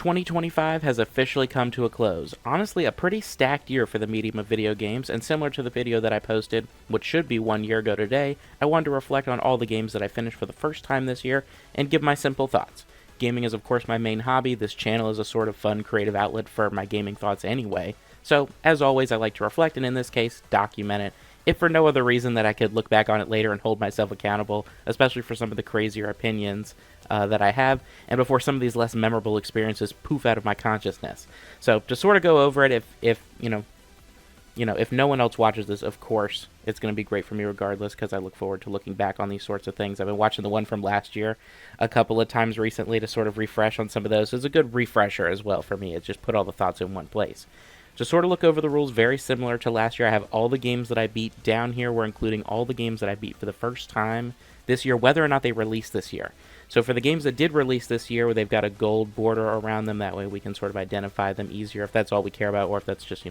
2025 has officially come to a close. Honestly, a pretty stacked year for the medium of video games, and similar to the video that I posted, which should be 1 year ago today, I wanted to reflect on all the games that I finished for the first time this year and give my simple thoughts. Gaming is of course my main hobby. This channel is a sort of fun, creative outlet for my gaming thoughts anyway. So, as always, I like to reflect, and in this case, document it, if for no other reason that I could look back on it later and hold myself accountable, especially for some of the crazier opinions that I have, and before some of these less memorable experiences poof out of my consciousness. So to sort of go over it, if if no one else watches this, of course, it's going to be great for me regardless, because I look forward to looking back on these sorts of things. I've been watching the one from last year a couple of times recently to sort of refresh on some of those. It's a good refresher as well for me. It's just put all the thoughts in one place. To sort of look over the rules, very similar to last year, I have all the games that I beat down here. We're including all the games that I beat for the first time this year, whether or not they released this year. So for the games that did release this year, they've got a gold border around them. That way we can sort of identify them easier if that's all we care about, or if that's just,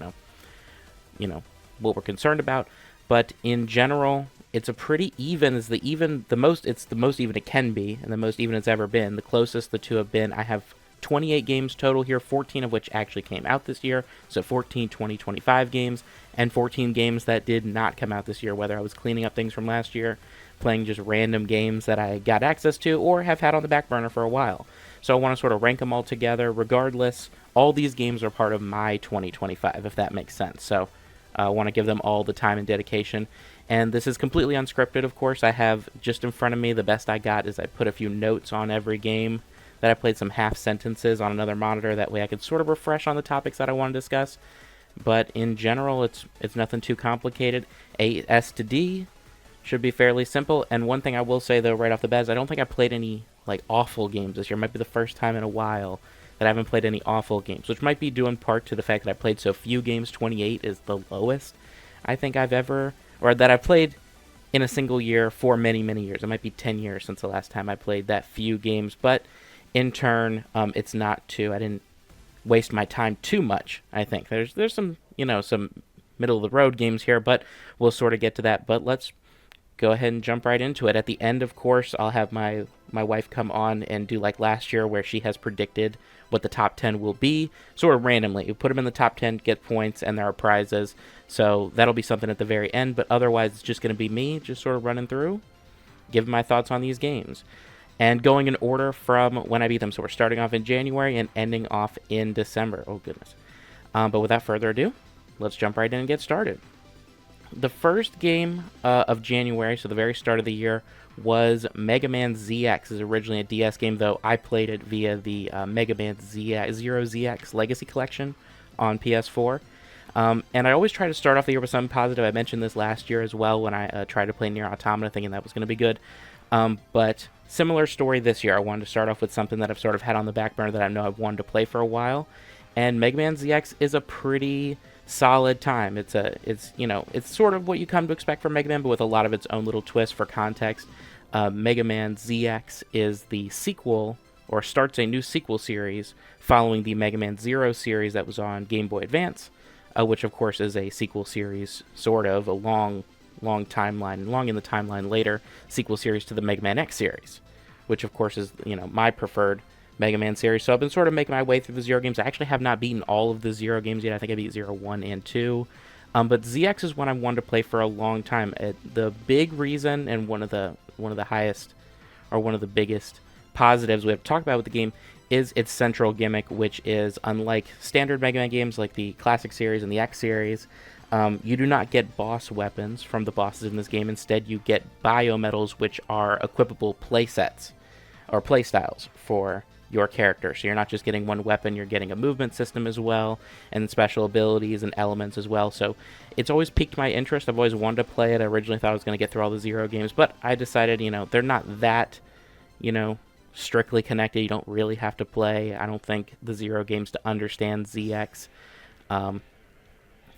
what we're concerned about. But in general, it's a pretty even. It's the most even it can be, and the most even it's ever been. The closest the two have been, I have 28 games total here, 14 of which actually came out this year, so 14 2025 games, and 14 games that did not come out this year, whether I was cleaning up things from last year, playing just random games that I got access to, or have had on the back burner for a while. So I want to sort of rank them all together. Regardless, all these games are part of my 2025, if that makes sense. So I want to give them all the time and dedication. And this is completely unscripted, of course. I have just in front of me, the best I got is I put a few notes on every game that I played, some half sentences on another monitor. That way I could sort of refresh on the topics that I want to discuss. But in general, it's nothing too complicated. A S to D should be fairly simple. And one thing I will say, though, right off the bat, is I don't think I played any awful games this year. It might be the first time in a while that I haven't played any awful games, which might be due in part to the fact that I played so few games. 28 is the lowest I think I've ever, or that I've played in a single year for many, many years. It might be 10 years since the last time I played that few games, but in turn, it's not I didn't waste my time too much, I think. There's some, some middle-of-the-road games here, but we'll sort of get to that. But let's go ahead and jump right into it. At the end, of course, I'll have my wife come on and do like last year, where she has predicted what the top 10 will be, sort of randomly. You put them in the top 10, get points, and there are prizes. So that'll be something at the very end, but otherwise it's just going to be me just sort of running through, giving my thoughts on these games, and going in order from when I beat them. So we're starting off in January and ending off in December. Oh, goodness. But without further ado, let's jump right in and get started. The first game of January, so the very start of the year, was Mega Man ZX. Is originally a DS game, though I played it via the Mega Man Zero ZX Legacy Collection on PS4. And I always try to start off the year with something positive. I mentioned this last year as well when I tried to play Nier Automata, thinking that was going to be good. But similar story this year. I wanted to start off with something that I've sort of had on the back burner that I know I've wanted to play for a while. And Mega Man ZX is a pretty solid time. It's sort of what you come to expect from Mega Man, but with a lot of its own little twist. For context, Mega Man ZX is the sequel, or starts a new sequel series following the Mega Man Zero series that was on Game Boy Advance, which of course is a sequel series, sort of a long in the timeline later sequel series to the Mega Man X series, which of course is my preferred Mega Man series. So I've been sort of making my way through the Zero games. I actually have not beaten all of the Zero games yet. I think I beat Zero 1 and 2. But ZX is one I wanted to play for a long time. The big reason, and one of the highest, or one of the biggest positives we have to talk about with the game, is its central gimmick, which is, unlike standard Mega Man games like the Classic series and the X series, you do not get boss weapons from the bosses in this game. Instead, you get biometals, which are equipable playsets, or playstyles for your character. So you're not just getting one weapon, you're getting a movement system as well, and special abilities and elements as well. So it's always piqued my interest. I've always wanted to play it. I originally thought I was going to get through all the Zero games, but I decided, they're not that, strictly connected. You don't really have to play, I don't think, the Zero games to understand ZX.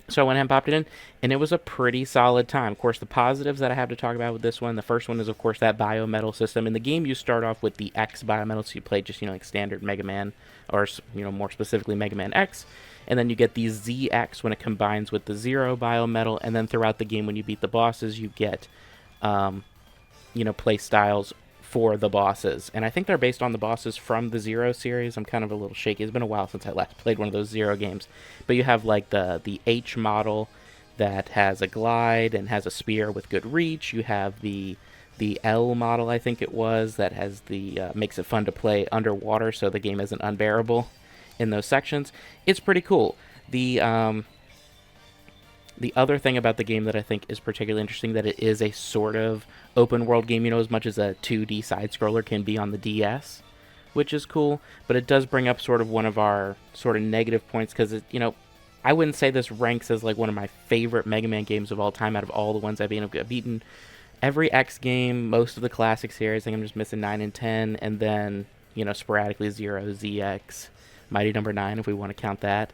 So I went ahead and popped it in, and it was a pretty solid time. Of course, the positives that I have to talk about with this one, the first one is, of course, that biometal system. In the game, you start off with the X biometal, so you play just, like standard Mega Man, or, more specifically Mega Man X, and then you get the ZX when it combines with the Zero biometal, and then throughout the game, when you beat the bosses, you get, play styles for the bosses, and I think they're based on the bosses from the Zero series. I'm kind of a little shaky. It's been a while since I last played one of those Zero games, but you have like the H model that has a glide and has a spear with good reach. You have the L model, I think it was, that has the makes it fun to play underwater, so the game isn't unbearable in those sections. It's pretty cool. The other thing about the game that I think is particularly interesting, that it is a sort of open world game, as much as a 2D side scroller can be on the DS, which is cool, but it does bring up sort of one of our sort of negative points, because I wouldn't say this ranks as like one of my favorite Mega Man games of all time out of all the ones I've beaten every X game, most of the classic series. I think I'm just missing 9 and 10, and then, sporadically 0, ZX, Mighty Number 9, if we want to count that.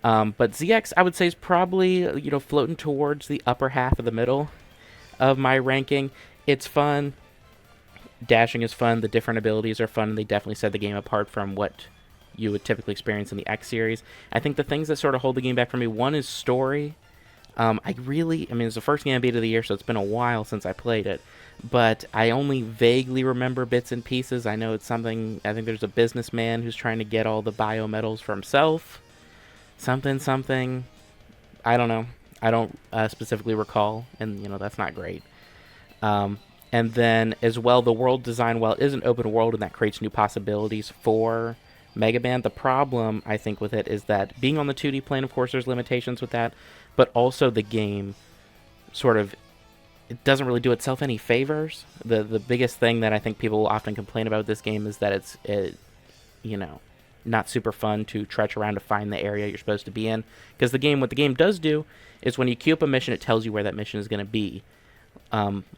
But ZX, I would say, is probably, floating towards the upper half of the middle of my ranking. It's fun. Dashing is fun. The different abilities are fun. And they definitely set the game apart from what you would typically experience in the X series. I think the things that sort of hold the game back for me, one is story. It's the first game I beat of the year, so it's been a while since I played it. But I only vaguely remember bits and pieces. I know it's something, I think there's a businessman who's trying to get all the biometals for himself. Something. I don't know. I don't specifically recall, and, that's not great. And then, as well, the world design, while it is an open world and that creates new possibilities for Mega Man, the problem, I think, with it is that being on the 2D plane, of course, there's limitations with that, but also the game sort of, it doesn't really do itself any favors. The biggest thing that I think people will often complain about this game is that it's not super fun to trudge around to find the area you're supposed to be in. Because what the game does do is when you queue up a mission, it tells you where that mission is going to be.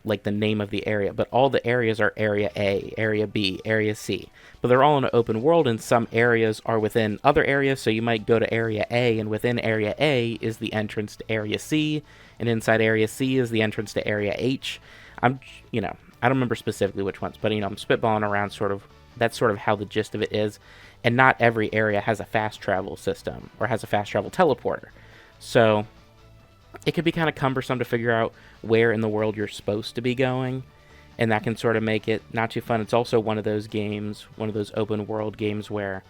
Like the name of the area. But all the areas are Area A, Area B, Area C. But they're all in an open world, and some areas are within other areas, so you might go to Area A, and within Area A is the entrance to Area C, and inside Area C is the entrance to Area H. I don't remember specifically which ones, but, I'm spitballing around that's sort of how the gist of it is. And not every area has a fast travel system or has a fast travel teleporter. So it could be kind of cumbersome to figure out where in the world you're supposed to be going, and that can sort of make it not too fun. It's also one of those games, one of those open world games where,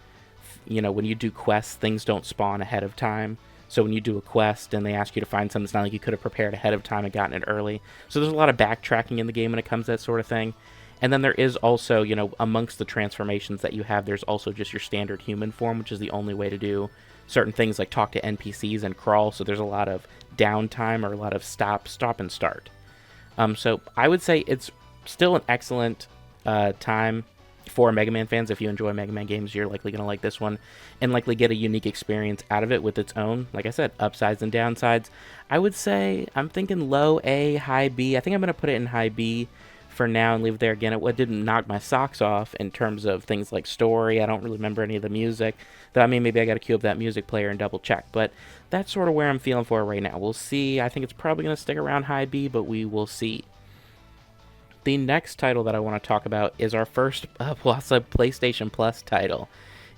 when you do quests, things don't spawn ahead of time. So when you do a quest and they ask you to find something, it's not like you could have prepared ahead of time and gotten it early. So there's a lot of backtracking in the game when it comes to that sort of thing. And then there is also, amongst the transformations that you have, there's also just your standard human form, which is the only way to do certain things like talk to NPCs and crawl. So there's a lot of downtime or a lot of stop and start. So I would say it's still an excellent time for Mega Man fans. If you enjoy Mega Man games, you're likely going to like this one and likely get a unique experience out of it with its own, like I said, upsides and downsides. I would say I'm thinking low A, high B. I think I'm going to put it in high B for now and leave it there. Again, it didn't knock my socks off in terms of things like story. I don't really remember any of the music. Though, maybe I got to queue up that music player and double check. But that's sort of where I'm feeling for it right now. We'll see. I think it's probably going to stick around high B, but we will see. The next title that I want to talk about is our first PlayStation Plus title,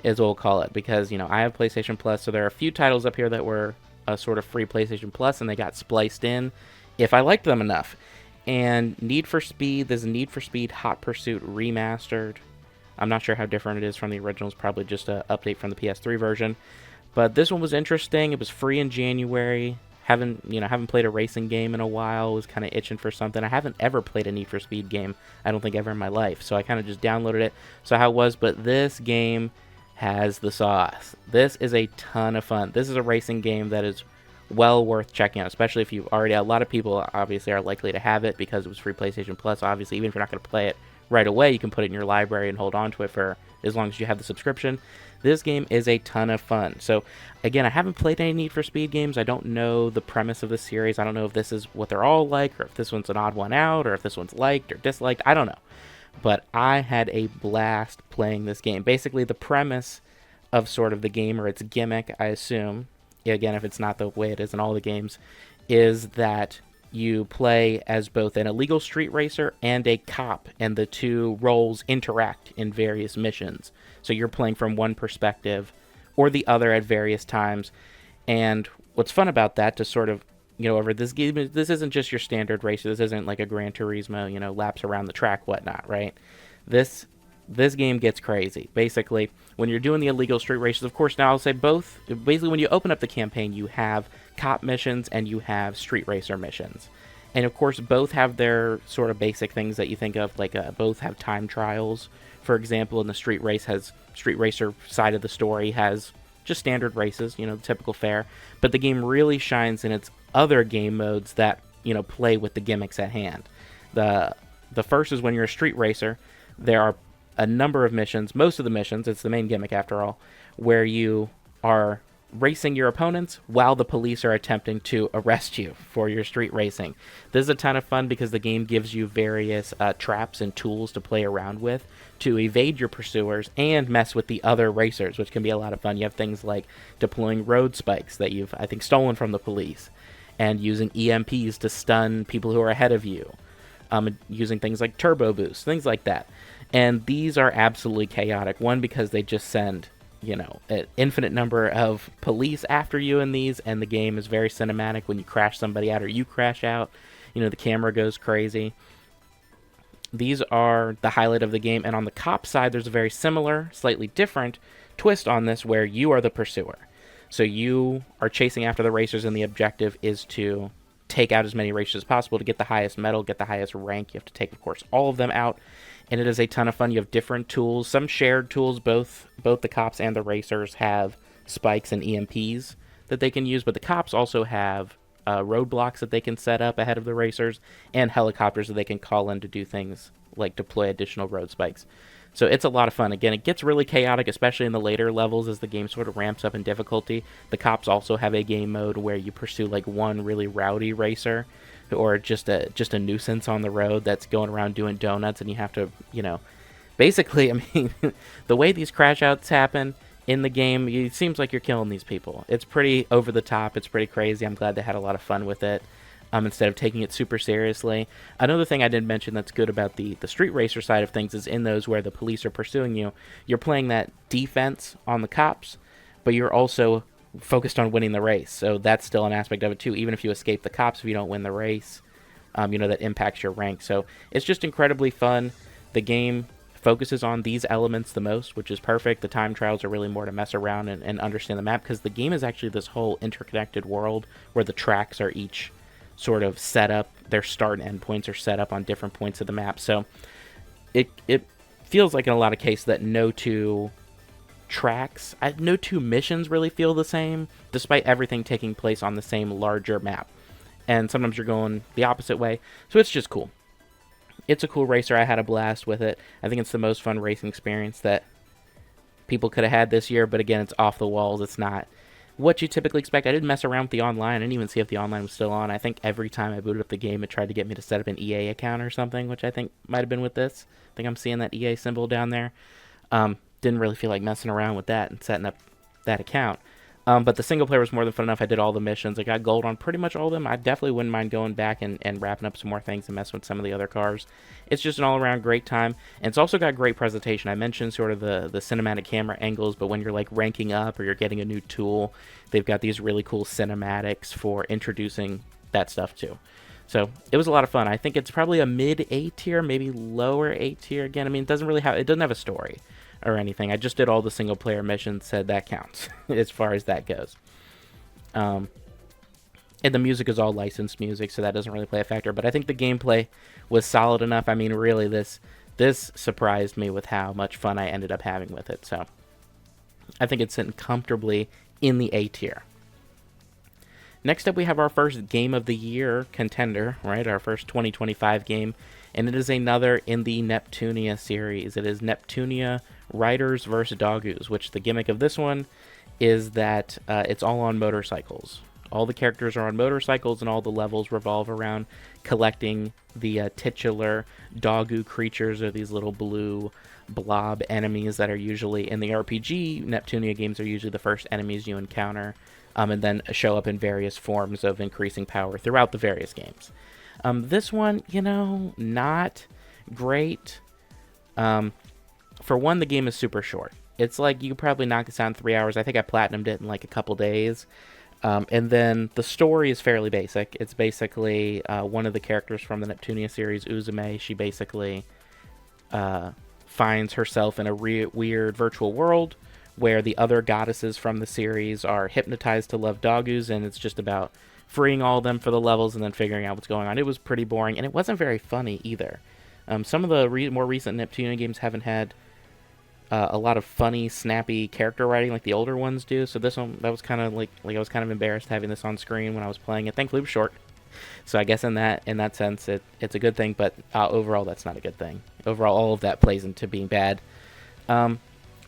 is what we'll call it. Because, I have PlayStation Plus, so there are a few titles up here that were a sort of free PlayStation Plus, and they got spliced in if I liked them enough. And Need for Speed, there's a Need for Speed Hot Pursuit Remastered. I'm not sure how different it is from the original. It's probably just an update from the PS3 version. But this one was interesting. It was free in January. Haven't played a racing game in a while. Was kind of itching for something. I haven't ever played a Need for Speed game, I don't think, ever in my life. So I kind of just downloaded it. So how it was, but this game has the sauce. This is a ton of fun. This is a racing game that is well worth checking out, especially if you've already, a lot of people obviously are likely to have it because it was free PlayStation Plus. Obviously, even if you're not going to play it right away, you can put it in your library and hold on to it for as long as you have the subscription. This game is a ton of fun. So again, I haven't played any Need for Speed games. I don't know the premise of the series. I don't know if this is what they're all like, or if this one's an odd one out, or if this one's liked or disliked. I don't know. But I had a blast playing this game. Basically, the premise of sort of the game, or its gimmick, I assume, again, if it's not the way it is in all the games, is that you play as both an illegal street racer and a cop, and the two roles interact in various missions. So you're playing from one perspective or the other at various times. And what's fun about that, to sort of, over this game. This isn't just your standard racer. This isn't like a Gran Turismo, laps around the track, whatnot, right? This this game gets crazy. Basically, when you're doing the illegal street races, of course, now I'll say both. Basically, when you open up the campaign, you have cop missions and you have street racer missions. And of course, both have their sort of basic things that you think of, like both have time trials. For example, in the street racer side of the story has just standard races, the typical fare. But the game really shines in its other game modes that play with the gimmicks at hand. The first is when you're a street racer. There are a number of missions, most of the missions, it's the main gimmick after all, where you are racing your opponents while the police are attempting to arrest you for your street racing. This is a ton of fun because the game gives you various traps and tools to play around with to evade your pursuers and mess with the other racers, which can be a lot of fun. You have things like deploying road spikes that you've, I think, stolen from the police, and using EMPs to stun people who are ahead of you, using things like turbo boost, things like that. And these are absolutely chaotic. One, because they just send an infinite number of police after you in these, and the game is very cinematic. When you crash somebody out or you crash out, the camera goes crazy. These are the highlight of the game, and on the cop side, there's a very similar, slightly different twist on this, where you are the pursuer. So you are chasing after the racers, and the objective is to take out as many racers as possible to get the highest medal, get the highest rank. You have to take, of course, all of them out, and it is a ton of fun. You have different tools, some shared tools. Both the cops and the racers have spikes and EMPs that they can use, but the cops also have roadblocks that they can set up ahead of the racers, and helicopters that they can call in to do things like deploy additional road spikes. So it's a lot of fun. Again, it gets really chaotic, especially in the later levels as the game sort of ramps up in difficulty. The cops also have a game mode where you pursue like one really rowdy racer, or just a nuisance on the road that's going around doing donuts, and you have to, basically, I mean, the way these crash outs happen in the game, it seems like you're killing these people. It's pretty over the top. It's pretty crazy. I'm glad they had a lot of fun with it. Instead of taking it super seriously. Another thing I didn't mention that's good about the street racer side of things is in those where the police are pursuing you, you're playing that defense on the cops, but you're also focused on winning the race. So that's still an aspect of it too. Even if you escape the cops, if you don't win the race, that impacts your rank. So it's just incredibly fun. The game focuses on these elements the most, which is perfect. The time trials are really more to mess around and understand the map, because the game is actually this whole interconnected world where the tracks are each sort of set up, their start and end points are set up on different points of the map. So it feels like in a lot of cases that no two missions really feel the same, despite everything taking place on the same larger map. And sometimes you're going the opposite way. So it's just cool. It's a cool racer. I had a blast with it. I think it's the most fun racing experience that people could have had this year. But again, it's off the walls. It's not what you typically expect. I didn't mess around with the online. I didn't even see if the online was still on. I think every time I booted up the game, it tried to get me to set up an EA account or something, which I think might have been with this. I think I'm seeing that EA symbol down there. Didn't really feel like messing around with that and setting up that account. But the single player was more than fun enough. I did all the missions. I got gold on pretty much all of them. I definitely wouldn't mind going back and wrapping up some more things and messing with some of the other cars. It's just an all-around great time. And it's also got great presentation. I mentioned sort of the cinematic camera angles, but when you're like ranking up or you're getting a new tool, they've got these really cool cinematics for introducing that stuff too. So it was a lot of fun. I think it's probably a mid A tier, maybe lower A tier. Again, I mean, it doesn't have a story or anything. I just did all the single player missions, said that counts as far as that goes. And the music is all licensed music, so that doesn't really play a factor. But I think the gameplay was solid enough. I mean, really, this surprised me with how much fun I ended up having with it. So I think it's sitting comfortably in the A tier. Next up, we have our first Game of the Year contender, right? Our first 2025 game. And it is another in the Neptunia series. It is Neptunia Riders vs. Dogus, which the gimmick of this one is that it's all on motorcycles. All the characters are on motorcycles, and all the levels revolve around collecting the titular Dogu creatures, or these little blue blob enemies that are usually in the RPG. Neptunia games are usually the first enemies you encounter, and then show up in various forms of increasing power throughout the various games. This one, not great. For one, the game is super short. It's like you could probably knock this out in 3 hours. I think I platinumed it in like a couple days. And then the story is fairly basic. It's basically one of the characters from the Neptunia series, Uzume. She basically finds herself in a weird virtual world where the other goddesses from the series are hypnotized to love dogus, and it's just about freeing all of them for the levels and then figuring out what's going on. It was pretty boring, and it wasn't very funny either. Some of the more recent Neptunia games haven't had a lot of funny, snappy character writing like the older ones do. So this one, that was kind of like I was kind of embarrassed having this on screen when I was playing it. Thankfully, it was short, so I guess in that sense, it's a good thing. But overall, that's not a good thing. Overall, all of that plays into being bad.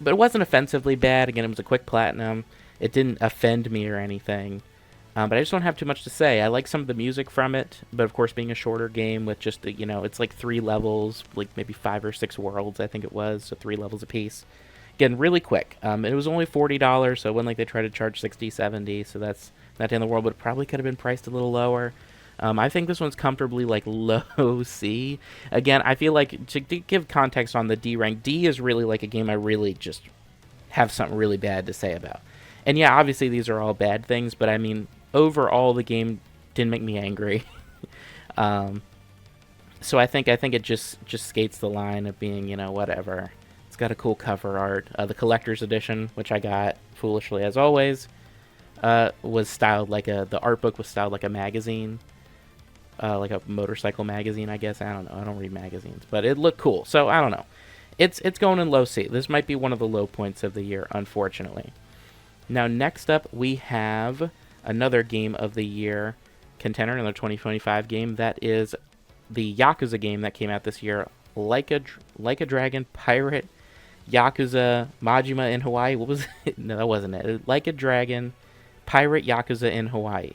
But it wasn't offensively bad. Again, it was a quick platinum. It didn't offend me or anything. But I just don't have too much to say. I like some of the music from it, but of course being a shorter game with just, it's like 3 levels, like maybe 5 or 6 worlds, I think it was, so 3 levels apiece. Again, really quick. It was only $40, so it wasn't like they tried to charge $60, $70, so that's not the end of the world, but it probably could have been priced a little lower. I think this one's comfortably like low C. Again, I feel like to give context on the D rank, D is really like a game I really just have something really bad to say about. And yeah, obviously these are all bad things, but I mean, overall the game didn't make me angry. So I think it just skates the line of being, whatever. It's got a cool cover art. The collector's edition, which I got foolishly as always, was styled like the art book was styled like a magazine. Like a motorcycle magazine, I guess. I don't know. I don't read magazines, but it looked cool. So I don't know. It's going in low C. This might be one of the low points of the year, unfortunately. Now, next up, we have another game of the year contender, another 2025 game. That is the Yakuza game that came out this year, Like a Dragon Pirate Yakuza Majima in Hawaii. What was it? No, that wasn't it. Like a Dragon Pirate Yakuza in Hawaii.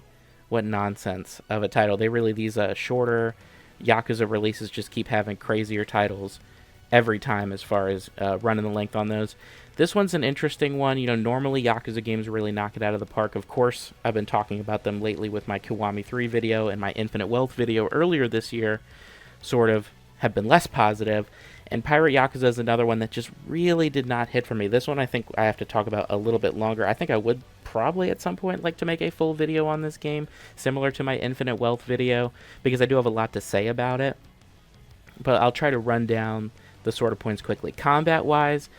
What nonsense of a title. They really, these shorter Yakuza releases just keep having crazier titles every time as far as running the length on those. This one's an interesting one. Normally Yakuza games really knock it out of the park. Of course, I've been talking about them lately with my Kiwami 3 video and my Infinite Wealth video earlier this year, sort of have been less positive. And Pirate Yakuza is another one that just really did not hit for me. This one I think I have to talk about a little bit longer. I think I would probably at some point like to make a full video on this game, similar to my Infinite Wealth video, because I do have a lot to say about it. But I'll try to run down the sort of points quickly. Combat-wise,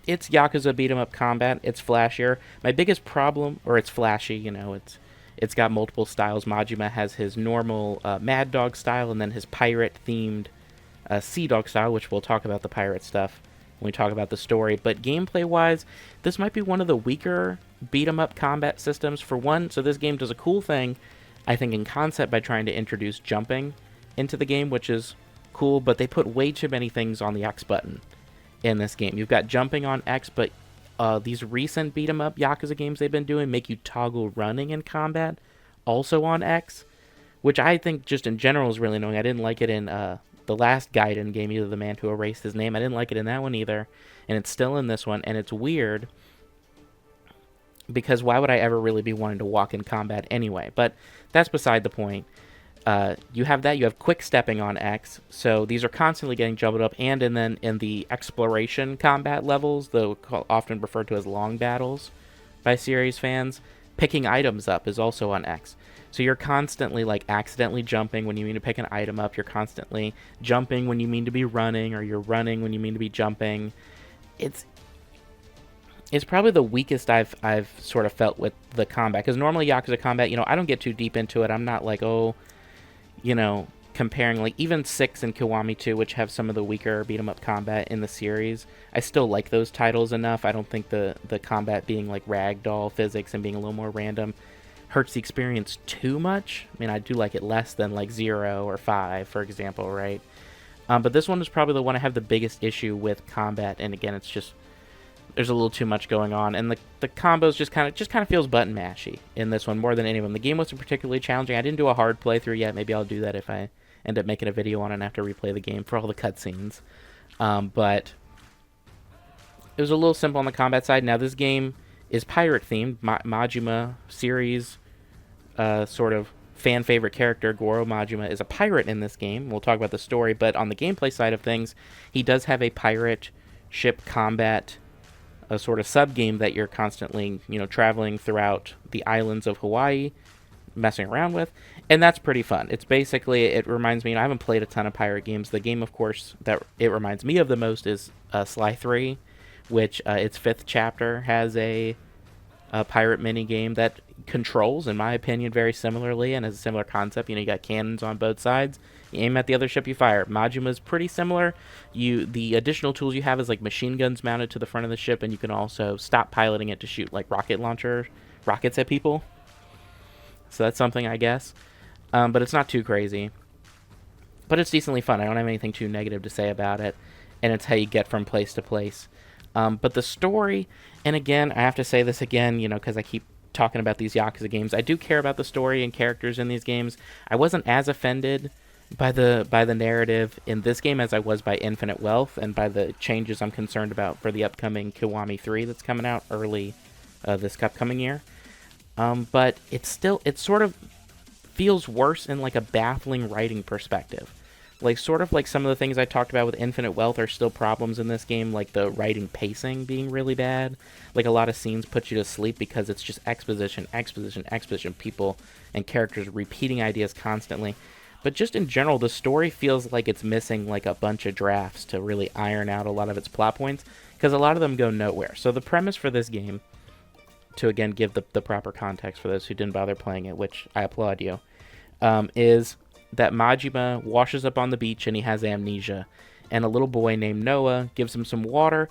it's Yakuza beat-em-up combat. It's flashier. My biggest problem, or it's flashy, it's got multiple styles. Majima has his normal Mad Dog style, and then his pirate-themed Sea Dog style, which we'll talk about the pirate stuff when we talk about the story. But gameplay-wise, this might be one of the weaker beat-em-up combat systems. For one, so this game does a cool thing, I think, in concept by trying to introduce jumping into the game, which is cool, but they put way too many things on the X button in this game. You've got jumping on X, but these recent beat-em-up Yakuza games they've been doing make you toggle running in combat also on X, which I think just in general is really annoying. I didn't like it in the last Gaiden game, either The Man Who Erased His Name. I didn't like it in that one either, and it's still in this one, and it's weird because why would I ever really be wanting to walk in combat anyway? But that's beside the point. You have that. You have quick stepping on X, so these are constantly getting jumbled up, and then in the exploration combat levels, though often referred to as long battles by series fans, picking items up is also on X. So you're constantly accidentally jumping when you mean to pick an item up. You're constantly jumping when you mean to be running, or you're running when you mean to be jumping. It's probably the weakest I've sort of felt with the combat, because normally Yakuza combat, I don't get too deep into it. I'm not like, comparing even 6 and Kiwami 2, which have some of the weaker beat-em-up combat in the series. I still like those titles enough. I don't think the combat being like ragdoll physics and being a little more random hurts the experience too much. I mean, I do like it less than like 0 or 5, for example, right? But this one is probably the one I have the biggest issue with combat, and again, it's just there's a little too much going on, and the combos just kind of feels button mashy in this one more than any of them. The game wasn't particularly challenging. I didn't do a hard playthrough yet. Maybe I'll do that if I end up making a video on it and have to replay the game for all the cutscenes. But it was a little simple on the combat side. Now this game is pirate themed. Majima series sort of fan favorite character Goro Majima is a pirate in this game. We'll talk about the story, but on the gameplay side of things, he does have a pirate ship combat a sort of sub game that you're constantly, traveling throughout the islands of Hawaii, messing around with, and that's pretty fun. It's basically, it reminds me, I haven't played a ton of pirate games. The game, of course, that it reminds me of the most is Sly 3, which its 5th chapter has a pirate mini game that controls, in my opinion, very similarly and has a similar concept. You got cannons on both sides. You aim at the other ship, you fire. Majima's pretty similar. The additional tools you have is like machine guns mounted to the front of the ship, and you can also stop piloting it to shoot like rockets at people. So that's something, I guess. But it's not too crazy. But it's decently fun. I don't have anything too negative to say about it. And it's how you get from place to place. But the story, and again, I have to say this again, because I keep talking about these Yakuza games. I do care about the story and characters in these games. I wasn't as offended by the narrative in this game as I was by Infinite Wealth and by the changes I'm concerned about for the upcoming Kiwami 3 that's coming out early this upcoming year. But it sort of feels worse in like a baffling writing perspective. Like sort of like some of the things I talked about with Infinite Wealth are still problems in this game, like the writing pacing being really bad. Like a lot of scenes put you to sleep because it's just exposition, people and characters repeating ideas constantly. But just in general, the story feels like it's missing like a bunch of drafts to really iron out a lot of its plot points, because a lot of them go nowhere. So the premise for this game, to again give the proper context for those who didn't bother playing it, which I applaud you, is that Majima washes up on the beach and he has amnesia, and a little boy named Noah gives him some water,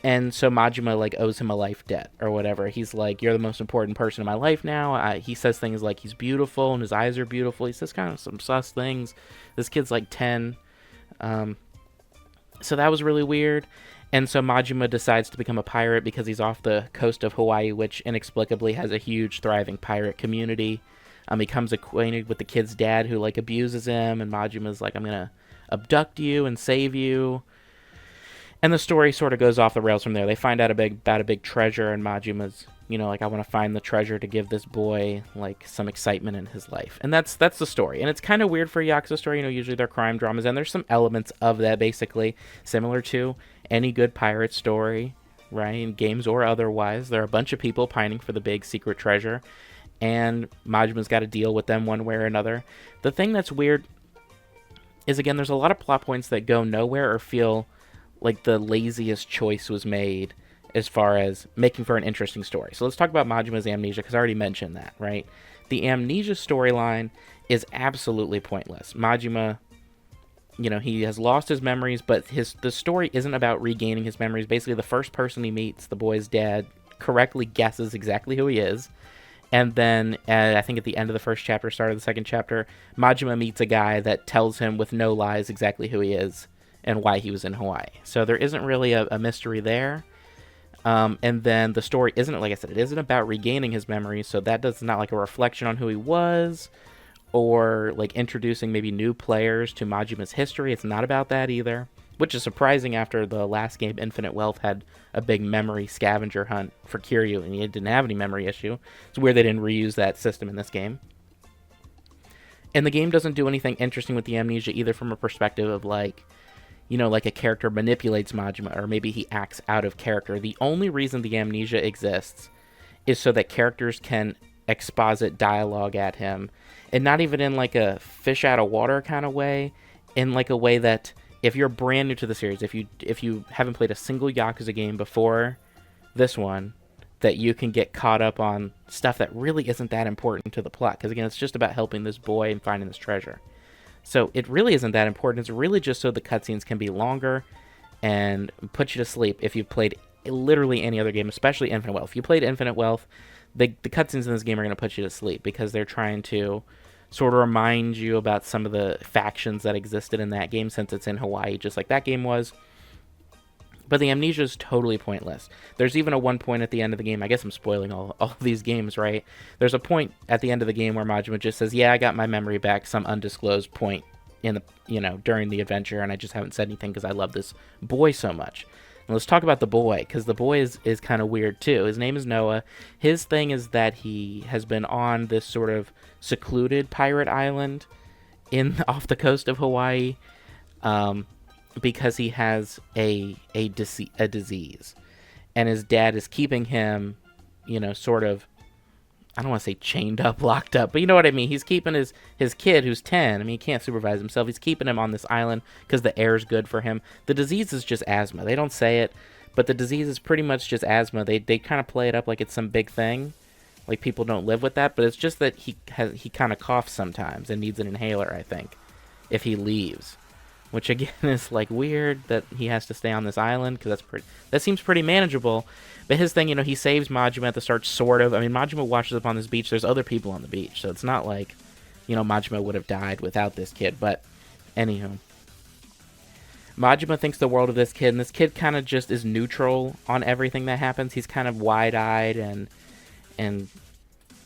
and so Majima like owes him a life debt or whatever. He's like, "You're the most important person in my life now." He says things like he's beautiful and his eyes are beautiful. He says kind of some sus things. This kid's like 10, so that was really weird. And so Majima decides to become a pirate because he's off the coast of Hawaii, which inexplicably has a huge, thriving pirate community. He becomes acquainted with the kid's dad, who like abuses him, and Majima's like, "I'm gonna abduct you and save you." And the story sort of goes off the rails from there. They find out about a big treasure, and Majima's, like, "I want to find the treasure to give this boy like some excitement in his life." And that's the story. And it's kind of weird for a Yakuza story. Usually they're crime dramas, and there's some elements of that basically similar to any good pirate story, right? In games or otherwise, there are a bunch of people pining for the big secret treasure, and Majima's got to deal with them one way or another. The thing that's weird is, again, there's a lot of plot points that go nowhere or feel like the laziest choice was made as far as making for an interesting story. So let's talk about Majima's amnesia, because I already mentioned that, right? The amnesia storyline is absolutely pointless. Majima, he has lost his memories, but the story isn't about regaining his memories. Basically, the first person he meets, the boy's dad, correctly guesses exactly who he is. And then, I think at the end of the first chapter, start of the second chapter, Majima meets a guy that tells him with no lies exactly who he is and why he was in Hawaii. So there isn't really a mystery there. And then the story isn't, like I said, it isn't about regaining his memories, so that does not like a reflection on who he was, or like introducing maybe new players to Majima's history. It's not about that either, which is surprising after the last game, Infinite Wealth, had a big memory scavenger hunt for Kiryu, and he didn't have any memory issue. It's weird they didn't reuse that system in this game. And the game doesn't do anything interesting with the amnesia either, from a perspective of like, like a character manipulates Majima, or maybe he acts out of character. The only reason the amnesia exists is so that characters can exposit dialogue at him, and not even in like a fish out of water kind of way, in like a way that if you're brand new to the series, if you haven't played a single Yakuza game before this one, that you can get caught up on stuff that really isn't that important to the plot, because again, it's just about helping this boy and finding this treasure. So it really isn't that important. It's really just so the cutscenes can be longer and put you to sleep if you've played literally any other game, especially Infinite Wealth. If you played Infinite Wealth, the cutscenes in this game are going to put you to sleep, because they're trying to sort of remind you about some of the factions that existed in that game, since it's in Hawaii, just like that game was. But the amnesia is totally pointless. There's even a one point at the end of the game. I guess I'm spoiling all of these games, right? There's a point at the end of the game where Majima just says, "Yeah, I got my memory back," some undisclosed point in the during the adventure, and I just haven't said anything because I love this boy so much. And let's talk about the boy, because the boy is kind of weird too. His name is Noah. His thing is that he has been on this sort of secluded pirate island off the coast of Hawaii, because he has a disease. and his dad is keeping him, sort of, I don't want to say chained up, locked up, but you know what I mean. He's keeping his kid who's 10. I mean, he can't supervise himself. He's keeping him on this island because the air's good for him. The disease is just asthma. They don't say it, but the disease is pretty much just asthma. They kind of play it up like it's some big thing, like people don't live with that, but it's just that he kind of coughs sometimes and needs an inhaler, I think, if he leaves. Which again is like weird that he has to stay on this island, because that seems pretty manageable. But his thing, he saves Majima at the start, sort of. I mean, Majima washes up on this beach. There's other people on the beach, so it's not like, Majima would have died without this kid. But anywho, Majima thinks the world of this kid, and this kid kind of just is neutral on everything that happens. He's kind of wide-eyed and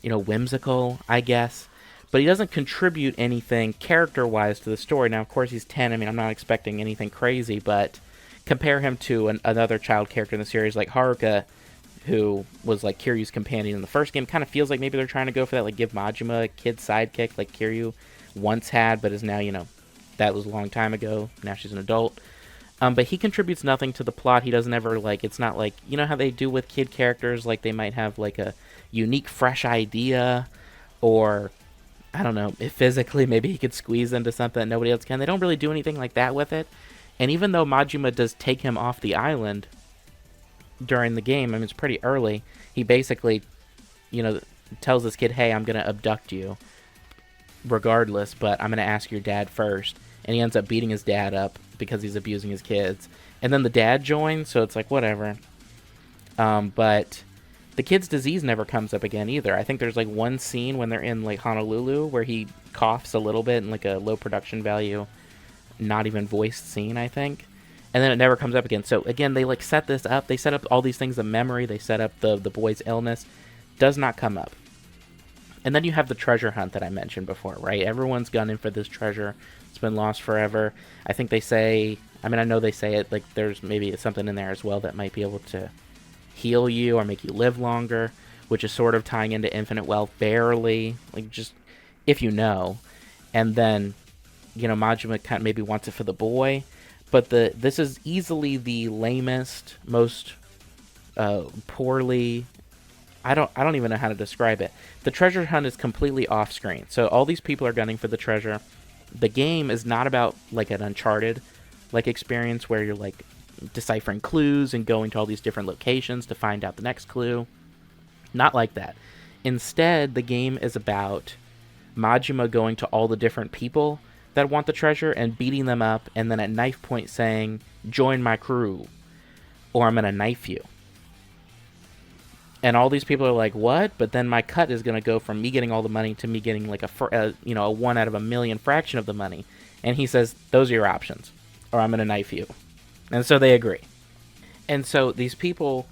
whimsical, I guess. But he doesn't contribute anything character-wise to the story. Now, of course, he's 10. I mean, I'm not expecting anything crazy, but compare him to another child character in the series like Haruka, who was like Kiryu's companion in the first game. Kind of feels like maybe they're trying to go for that, like give Majima a kid sidekick like Kiryu once had, but is now, that was a long time ago. Now she's an adult. But he contributes nothing to the plot. He doesn't ever, like, it's not like, how they do with kid characters, like they might have like a unique, fresh idea, or I don't know, if physically maybe he could squeeze into something that nobody else can. They don't really do anything like that with it. And even though Majima does take him off the island during the game, I mean, it's pretty early, he basically, tells this kid, hey, I'm going to abduct you regardless, but I'm going to ask your dad first. And he ends up beating his dad up because he's abusing his kids. And then the dad joins, so it's like, whatever. But the kid's disease never comes up again either. I think there's like one scene when they're in like Honolulu where he coughs a little bit in like a low production value, not even voiced scene, I think. And then it never comes up again. So again, they like set this up. They set up all these things of memory. They set up the boy's illness. Does not come up. And then you have the treasure hunt that I mentioned before, right? Everyone's gunning for this treasure. It's been lost forever. I think they say, I mean, I know they say it, like there's maybe something in there as well that might be able to heal you or make you live longer, which is sort of tying into infinite wealth, barely, like just if you know. And then, Majima kind of maybe wants it for the boy, but this is easily the lamest, most poorly, I don't even know how to describe it. The treasure hunt is completely off screen, so all these people are gunning for the treasure. The game is not about like an Uncharted like experience where you're like deciphering clues and going to all these different locations to find out the next clue. Not like that. Instead, the game is about Majima going to all the different people that want the treasure and beating them up, and then at knife point saying, join my crew, or I'm going to knife you. And all these people are like, what? But then my cut is going to go from me getting all the money to me getting like a 1 out of a million fraction of the money. And he says, those are your options, or I'm going to knife you. And so they agree. And so these people,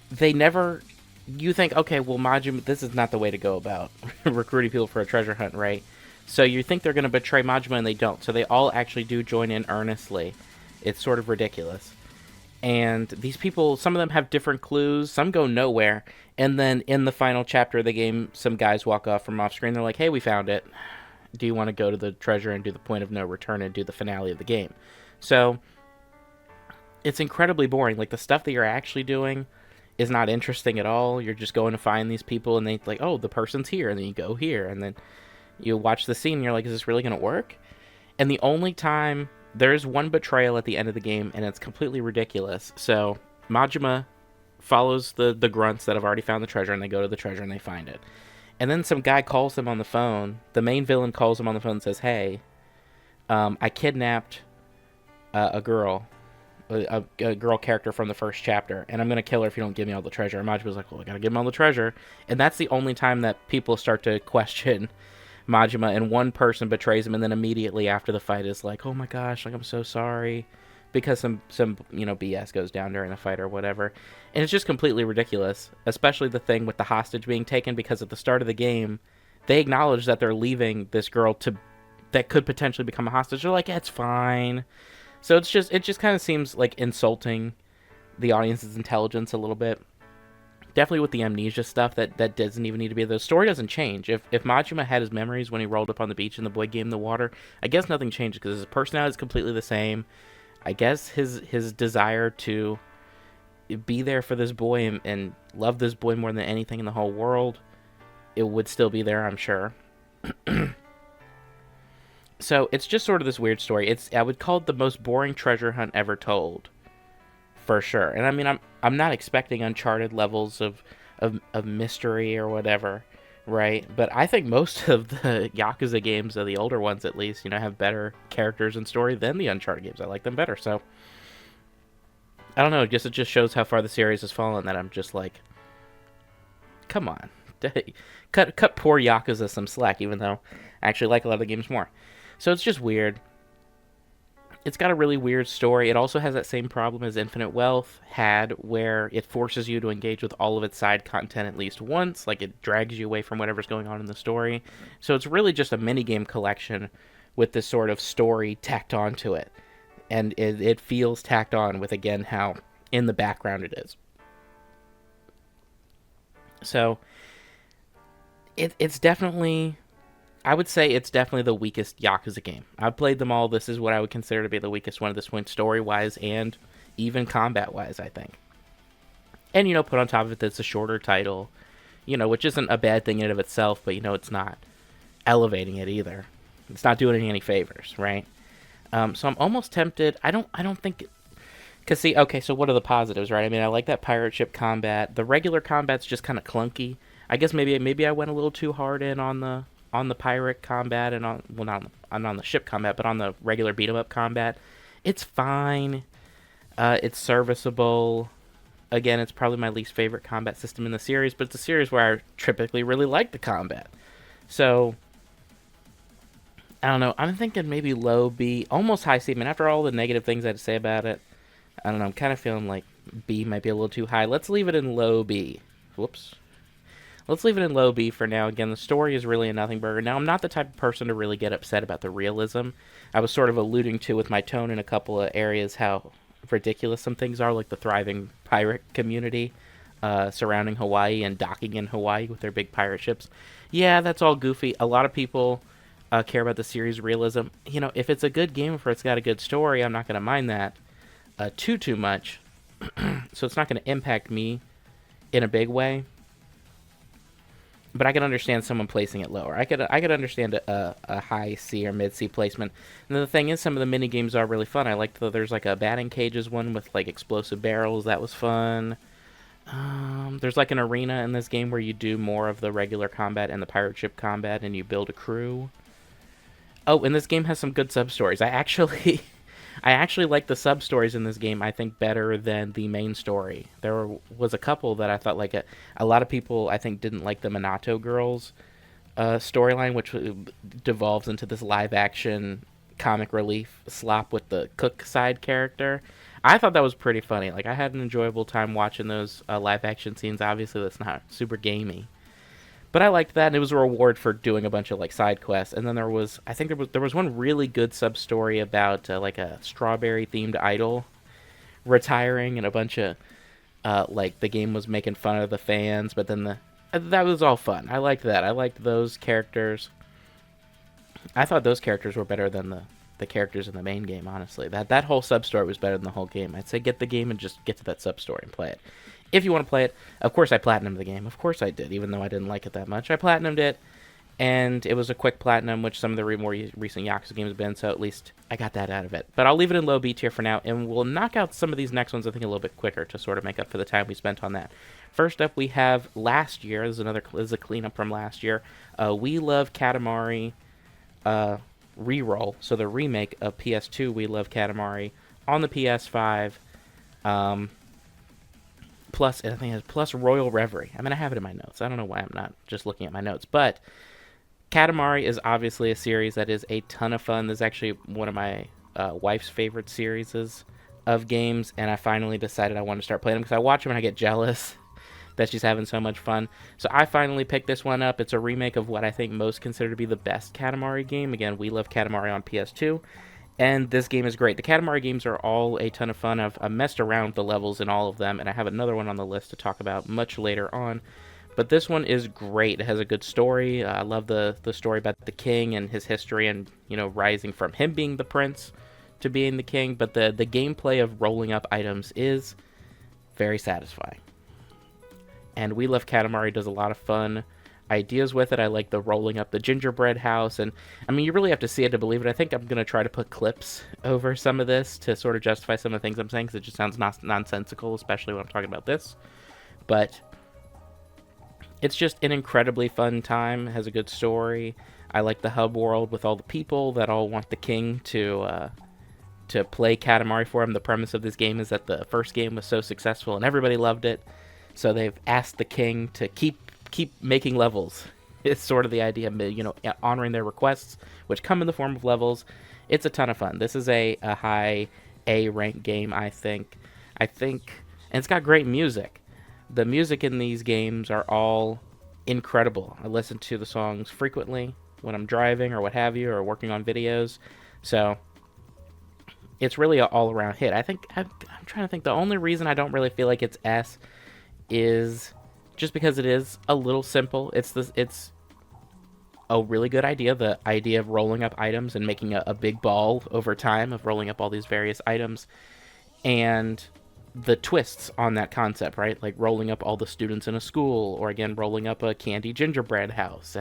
they never, you think, okay, well, Majima, this is not the way to go about recruiting people for a treasure hunt, right? So you think they're going to betray Majima, and they don't. So they all actually do join in earnestly. It's sort of ridiculous. And these people, some of them have different clues, some go nowhere. And then in the final chapter of the game, some guys walk off from off screen. They're like, hey, we found it. Do you want to go to the treasure and do the point of no return and do the finale of the game? So it's incredibly boring. Like, the stuff that you're actually doing is not interesting at all. You're just going to find these people, and they like, oh, the person's here, and then you go here, and then you watch the scene, and you're like, is this really going to work? And the only time, there's one betrayal at the end of the game, and it's completely ridiculous. So Majima follows the grunts that have already found the treasure, and they go to the treasure, and they find it. And then some guy calls him on the phone. The main villain calls him on the phone and says, hey, I kidnapped a girl character from the first chapter, and I'm going to kill her if you don't give me all the treasure. And Majima's like, well, I got to give him all the treasure. And that's the only time that people start to question Majima, and one person betrays him, and then immediately after the fight is like, oh my gosh, like, I'm so sorry, because some BS goes down during the fight or whatever. And it's just completely ridiculous, especially the thing with the hostage being taken, because at the start of the game, they acknowledge that they're leaving this girl that could potentially become a hostage. They're like, yeah, it's fine. So it just kind of seems like insulting the audience's intelligence a little bit. Definitely with the amnesia stuff, that doesn't even need to be. The story doesn't change. If Majima had his memories when he rolled up on the beach and the boy gave him the water, I guess nothing changes because his personality is completely the same. I guess his desire to be there for this boy and love this boy more than anything in the whole world, it would still be there, I'm sure. So it's just sort of this weird story. I would call it the most boring treasure hunt ever told, for sure. And I mean, I'm not expecting Uncharted levels of mystery or whatever, right? But I think most of the Yakuza games, the older ones at least, have better characters and story than the Uncharted games. I like them better. So I don't know. I guess it just shows how far the series has fallen that I'm just like, come on, cut poor Yakuza some slack. Even though I actually like a lot of the games more. So it's just weird. It's got a really weird story. It also has that same problem as Infinite Wealth had, where it forces you to engage with all of its side content at least once. Like, it drags you away from whatever's going on in the story. So it's really just a minigame collection with this sort of story tacked onto it. And it feels tacked on with, again, how in the background it is. So it's definitely... I would say it's definitely the weakest Yakuza game. I've played them all. This is what I would consider to be the weakest one at this point, story-wise and even combat-wise, I think. And, put on top of it that it's a shorter title, which isn't a bad thing in and of itself, but, it's not elevating it either. It's not doing it any favors, right? So I'm almost tempted. I don't think... Because, see, okay, so what are the positives, right? I mean, I like that pirate ship combat. The regular combat's just kind of clunky. I guess maybe I went a little too hard in on the pirate combat and not on the ship combat, but on the regular beat 'em up combat. It's fine. It's serviceable. Again, it's probably my least favorite combat system in the series, but it's a series where I typically really like the combat. So, I don't know. I'm thinking maybe low B, almost high C. I mean, after all the negative things I had to say about it, I don't know. I'm kind of feeling like B might be a little too high. Let's leave it in low B. Whoops. Let's leave it in low B for now. Again, the story is really a nothing burger. Now, I'm not the type of person to really get upset about the realism. I was sort of alluding to with my tone in a couple of areas how ridiculous some things are, like the thriving pirate community surrounding Hawaii and docking in Hawaii with their big pirate ships. Yeah, that's all goofy. A lot of people care about the series realism. If it's a good game, if it's got a good story, I'm not going to mind that too much. So it's not going to impact me in a big way. But I can understand someone placing it lower. I could understand a high C or mid C placement. And the thing is, some of the mini games are really fun. I liked there's like a batting cages one with like explosive barrels. That was fun. There's like an arena in this game where you do more of the regular combat and the pirate ship combat, and you build a crew. Oh, and this game has some good sub stories. I actually like the sub stories in this game, I think, better than the main story. There was a couple that I thought, like, a lot of people, I think, didn't like the Minato girls storyline, which devolves into this live-action comic relief slop with the cook side character. I thought that was pretty funny. Like, I had an enjoyable time watching those live-action scenes. Obviously, that's not super gamey. But I liked that, and it was a reward for doing a bunch of like side quests. And then there was one really good sub story about like a strawberry themed idol retiring, and a bunch of like the game was making fun of the fans. But then that was all fun. I liked that. I liked those characters. I thought those characters were better than the characters in the main game. Honestly, that whole sub story was better than the whole game. I'd say get the game and just get to that sub story and play it. If you want to play it, of course I platinumed the game. Of course I did, even though I didn't like it that much. I platinumed it, and it was a quick platinum, which some of the more recent Yakuza games have been, so at least I got that out of it. But I'll leave it in low B tier for now, and we'll knock out some of these next ones, I think, a little bit quicker to sort of make up for the time we spent on that. First up, we have last year. This is a cleanup from last year. We Love Katamari Reroll, so the remake of PS2 We Love Katamari on the PS5. Plus, I think it's plus Royal Reverie. I mean, I have it in my notes. I don't know why I'm not just looking at my notes. But Katamari is obviously a series that is a ton of fun. This is actually one of my wife's favorite series of games. And I finally decided I want to start playing them because I watch them and I get jealous that she's having so much fun. So I finally picked this one up. It's a remake of what I think most consider to be the best Katamari game. Again, We Love Katamari on PS2. And this game is great. The Katamari games are all a ton of fun. I've messed around with the levels in all of them, and I have another one on the list to talk about much later on. But this one is great. It has a good story. I love the story about the king and his history and, rising from him being the prince to being the king. But the gameplay of rolling up items is very satisfying. And We Love Katamari does a lot of fun ideas with it. I like the rolling up the gingerbread house, and I mean, you really have to see it to believe it. I think I'm going to try to put clips over some of this to sort of justify some of the things I'm saying, because it just sounds nonsensical, especially when I'm talking about this. But it's just an incredibly fun time. It has a good story. I like the hub world with all the people that all want the king to play Katamari for him. The premise of this game is that the first game was so successful and everybody loved it, so they've asked the king to keep making levels. It's sort of the idea, you know, honoring their requests, which come in the form of levels. It's a ton of fun. This is a high A rank game, I think, and it's got great music. The music in these games are all incredible. I listen to the songs frequently when I'm driving or what have you, or working on videos. So it's really an all-around hit. I think I'm trying to think. The only reason I don't really feel like it's S is just because it is a little simple. It's a really good idea. The idea of rolling up items and making a big ball over time of rolling up all these various items, and the twists on that concept, right? Like rolling up all the students in a school, or again, rolling up a candy gingerbread house,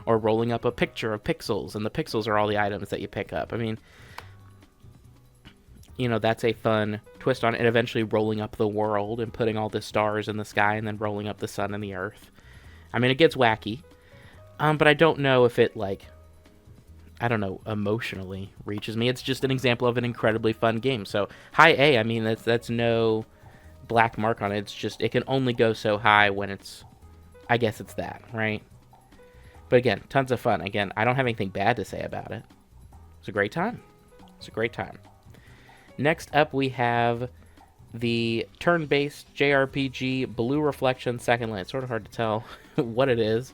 or rolling up a picture of pixels, and the pixels are all the items that you pick up. I mean, you know, that's a fun twist on it. And eventually rolling up the world and putting all the stars in the sky, and then rolling up the sun and the earth. I mean, it gets wacky, but I don't know if it, like, I don't know, emotionally reaches me. It's just an example of an incredibly fun game. So high A, I mean, that's no black mark on it. It's just, it can only go so high when it's, I guess it's that, right? But again, tons of fun. Again, I don't have anything bad to say about it. It's a great time. It's a great time. Next up, we have the turn-based JRPG Blue Reflection Second Light. It's sort of hard to tell what it is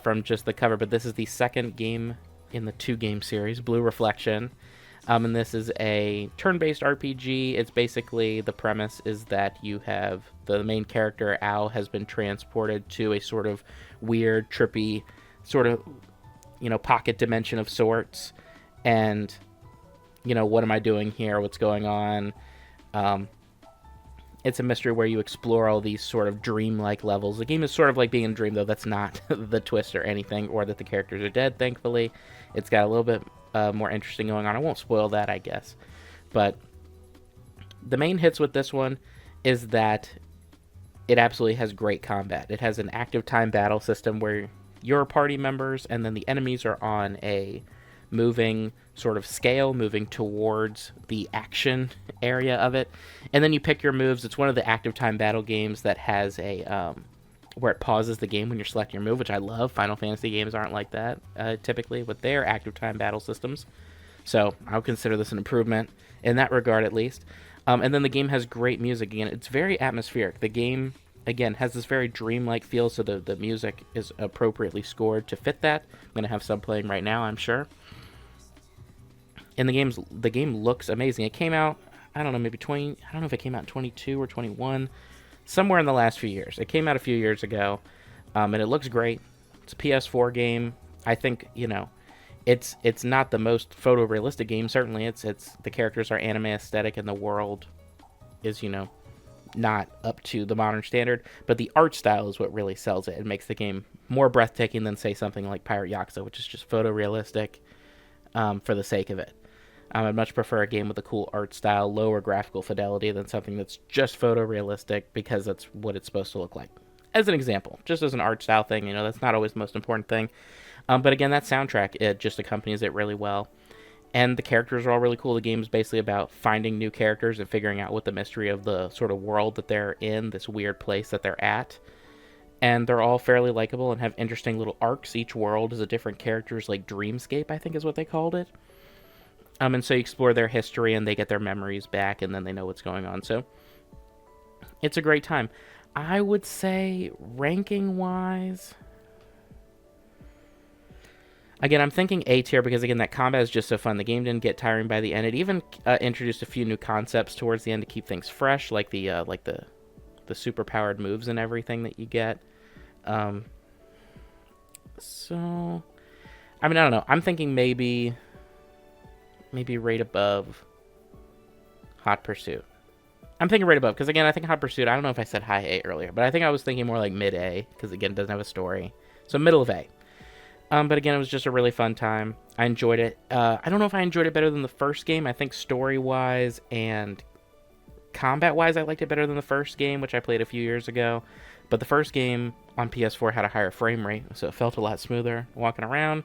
from just the cover, but this is the second game in the 2-game series, Blue Reflection. And this is a turn-based RPG. It's basically, the premise is that you have the main character, Ao, has been transported to a sort of weird, trippy, sort of, you know, pocket dimension of sorts. And, you know, what am I doing here? What's going on? It's a mystery where you explore all these sort of dream-like levels. The game is sort of like being in a dream, though. That's not the twist or anything, or that the characters are dead, thankfully. It's got a little bit more interesting going on. I won't spoil that, I guess. But the main hits with this one is that it absolutely has great combat. It has an active time battle system where your party members and then the enemies are on a moving sort of scale, moving towards the action area of it, and then you pick your moves. It's one of the active time battle games that has a where it pauses the game when you're selecting your move, which I love. Final Fantasy games aren't like that typically with their active time battle systems, so I would consider this an improvement in that regard, at least. And then the game has great music. Again, it's very atmospheric. The game, again, has this very dreamlike feel, so the music is appropriately scored to fit that. I'm going to have some playing right now, I'm sure. And the game looks amazing. It came out, I don't know, maybe I don't know if it came out in 22 or 21, somewhere in the last few years. It came out a few years ago, and it looks great. It's a PS4 game. I think, you know, it's not the most photorealistic game. Certainly, it's the characters are anime aesthetic, and the world is, you know, not up to the modern standard. But the art style is what really sells it. It makes the game more breathtaking than, say, something like Pirate Yakuza, which is just photorealistic for the sake of it. I'd much prefer a game with a cool art style, lower graphical fidelity, than something that's just photorealistic because that's what it's supposed to look like. As an example, just as an art style thing, you know, that's not always the most important thing. But again, that soundtrack, it just accompanies it really well. And the characters are all really cool. The game is basically about finding new characters and figuring out what the mystery of the sort of world that they're in, this weird place that they're at. And they're all fairly likable and have interesting little arcs. Each world is a different character's, like, dreamscape, I think is what they called it. And so you explore their history, and they get their memories back, and then they know what's going on. So it's a great time. I would say, ranking-wise, again, I'm thinking A tier because, again, that combat is just so fun. The game didn't get tiring by the end. It even introduced a few new concepts towards the end to keep things fresh, like the super-powered moves and everything that you get. So, I mean, I don't know. I'm thinking maybe right above Hot Pursuit. I'm thinking right above, because again, I think Hot Pursuit, I don't know if I said high A earlier, but I think I was thinking more like mid A, because again, it doesn't have a story. So middle of A. But again, it was just a really fun time. I enjoyed it. I don't know if I enjoyed it better than the first game. I think story-wise and combat-wise, I liked it better than the first game, which I played a few years ago. But the first game on PS4 had a higher frame rate, so it felt a lot smoother walking around.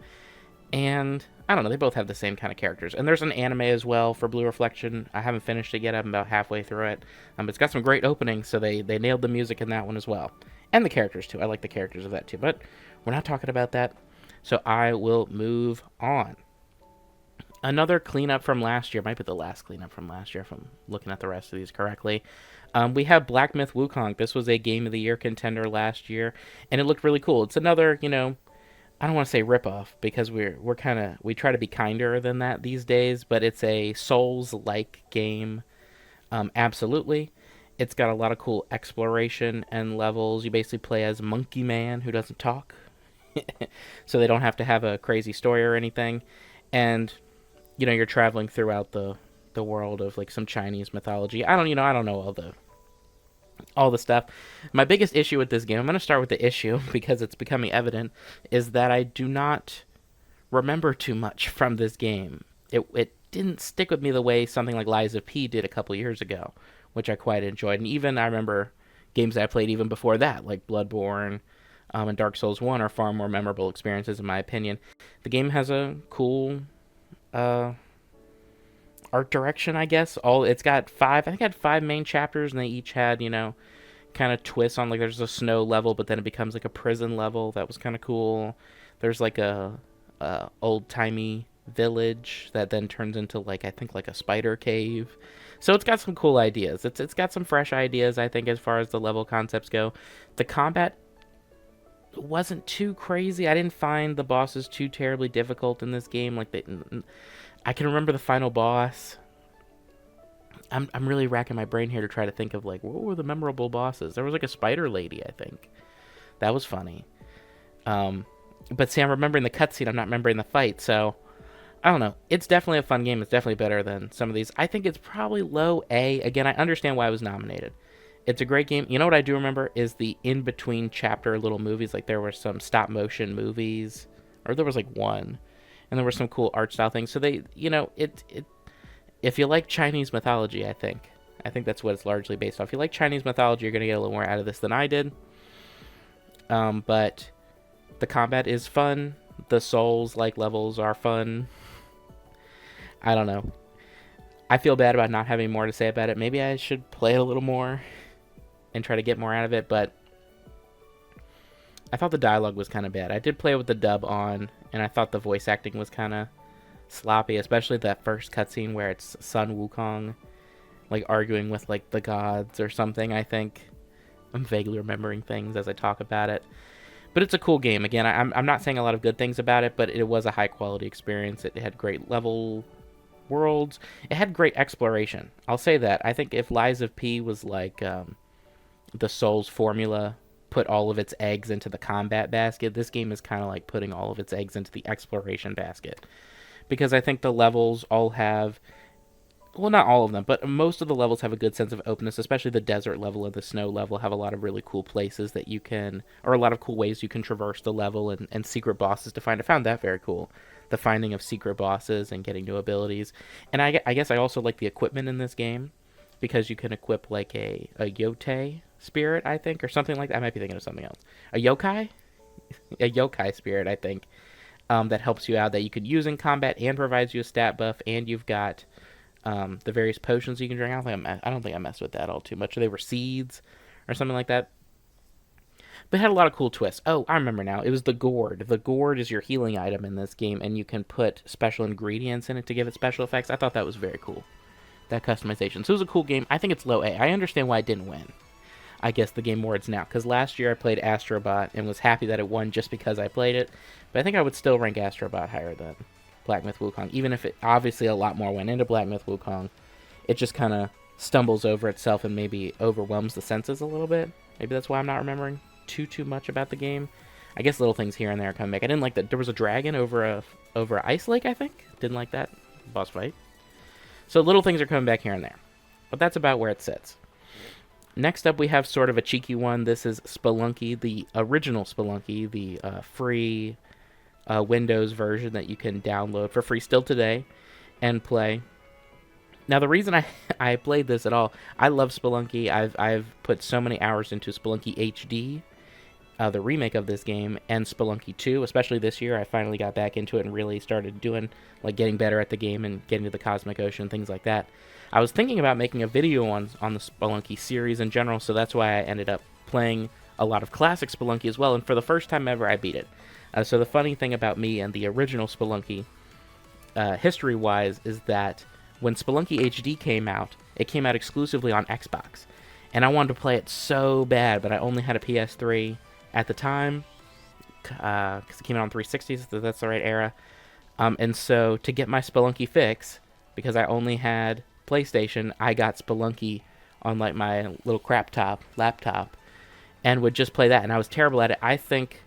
And I don't know, they both have the same kind of characters. And there's an anime as well for Blue Reflection. I haven't finished it yet. I'm about halfway through it. But it's got some great openings, so they nailed the music in that one as well. And the characters, too. I like the characters of that, too. But we're not talking about that, so I will move on. Another cleanup from last year, might be the last cleanup from last year if I'm looking at the rest of these correctly. We have Black Myth Wukong. This was a Game of the Year contender last year, and it looked really cool. It's another, I don't want to say ripoff because we try to be kinder than that these days, but it's a Souls-like game. Absolutely. It's got a lot of cool exploration and levels. You basically play as Monkey Man who doesn't talk. So they don't have to have a crazy story or anything. And, you're traveling throughout the world of like some Chinese mythology. I don't know all the stuff. My biggest issue with this game, I'm going to start with the issue because it's becoming evident, is that I do not remember too much from this game. It didn't stick with me the way something like Lies of P did a couple years ago, which I quite enjoyed. And even I remember games I played even before that, like Bloodborne and Dark Souls 1 are far more memorable experiences in my opinion. The game has a cool art direction, I guess. It's got I think it had 5 main chapters, and they each had, kind of twists on, like, there's a snow level, but then it becomes like a prison level. That was kind of cool. There's like a old-timey village that then turns into, like, I think like a spider cave. So it's got some cool ideas. It's got some fresh ideas, I think, as far as the level concepts go. The combat wasn't too crazy. I didn't find the bosses too terribly difficult in this game. Like, I can remember the final boss. I'm really racking my brain here to try to think of, like, what were the memorable bosses? There was, like, a spider lady, I think. That was funny. But see, I'm remembering the cutscene. I'm not remembering the fight, so I don't know. It's definitely a fun game. It's definitely better than some of these. I think it's probably low A. Again, I understand why it was nominated. It's a great game. You know what I do remember is the in-between chapter little movies. Like, there were some stop-motion movies. Or there was, like, one. And there were some cool art style things. So they, if you like Chinese mythology, I think that's what it's largely based on. If you like Chinese mythology, you're going to get a little more out of this than I did. But the combat is fun. The Souls-like levels are fun. I don't know. I feel bad about not having more to say about it. Maybe I should play it a little more and try to get more out of it, but I thought the dialogue was kind of bad. I did play with the dub on, and I thought the voice acting was kind of sloppy, especially that first cutscene where it's Sun Wukong, like, arguing with, like, the gods or something, I think. I'm vaguely remembering things as I talk about it. But it's a cool game. Again, I'm not saying a lot of good things about it, but it was a high-quality experience. It had great level worlds. It had great exploration. I'll say that. I think if Lies of P was like the Souls formula, put all of its eggs into the combat basket, this game is kind of like putting all of its eggs into the exploration basket. Because I think the levels all have, well, not all of them, but most of the levels have a good sense of openness, especially the desert level and the snow level have a lot of really cool places that you can, or a lot of cool ways you can traverse the level and secret bosses to find. I found that very cool. The finding of secret bosses and getting new abilities. And I guess I also like the equipment in this game, because you can equip like a yote spirit, I think, or something like that. I might be thinking of something else. A yokai? A yokai spirit, I think, that helps you out, that you could use in combat and provides you a stat buff, and you've got the various potions you can drink. I don't think I messed with that all too much. Or they were seeds or something like that. But it had a lot of cool twists. Oh, I remember now. It was the gourd. The gourd is your healing item in this game, and you can put special ingredients in it to give it special effects. I thought that was very cool, that customization. So it was a cool game. I think it's low A. I understand why it didn't win. I guess the Game Awards now, because last year I played Astrobot and was happy that it won just because I played it. But I think I would still rank Astrobot higher than Black Myth Wukong, even if it obviously a lot more went into Black Myth Wukong. It just kind of stumbles over itself and maybe overwhelms the senses a little bit. Maybe that's why I'm not remembering too much about the game. I guess little things here and there come back. I didn't like that there was a dragon over a ice lake, I think. Didn't like that boss fight. So little things are coming back here and there. But that's about where it sits. Next up, we have sort of a cheeky one. This is Spelunky, the original Spelunky, the free Windows version that you can download for free still today and play. Now, the reason I played this at all, I love Spelunky. I've put so many hours into Spelunky HD, the remake of this game, and Spelunky 2, especially this year. I finally got back into it and really started doing, like, getting better at the game and getting to the Cosmic Ocean, things like that. I was thinking about making a video on the Spelunky series in general, so that's why I ended up playing a lot of classic Spelunky as well, and for the first time ever, I beat it. So the funny thing about me and the original Spelunky, history-wise, is that when Spelunky HD came out, it came out exclusively on Xbox. And I wanted to play it so bad, but I only had a PS3 at the time, because it came out on 360, so that's the right era. And so to get my Spelunky fix, because I only had PlayStation, I got Spelunky on like my little crap top laptop, and would just play that. And I was terrible at it. I think,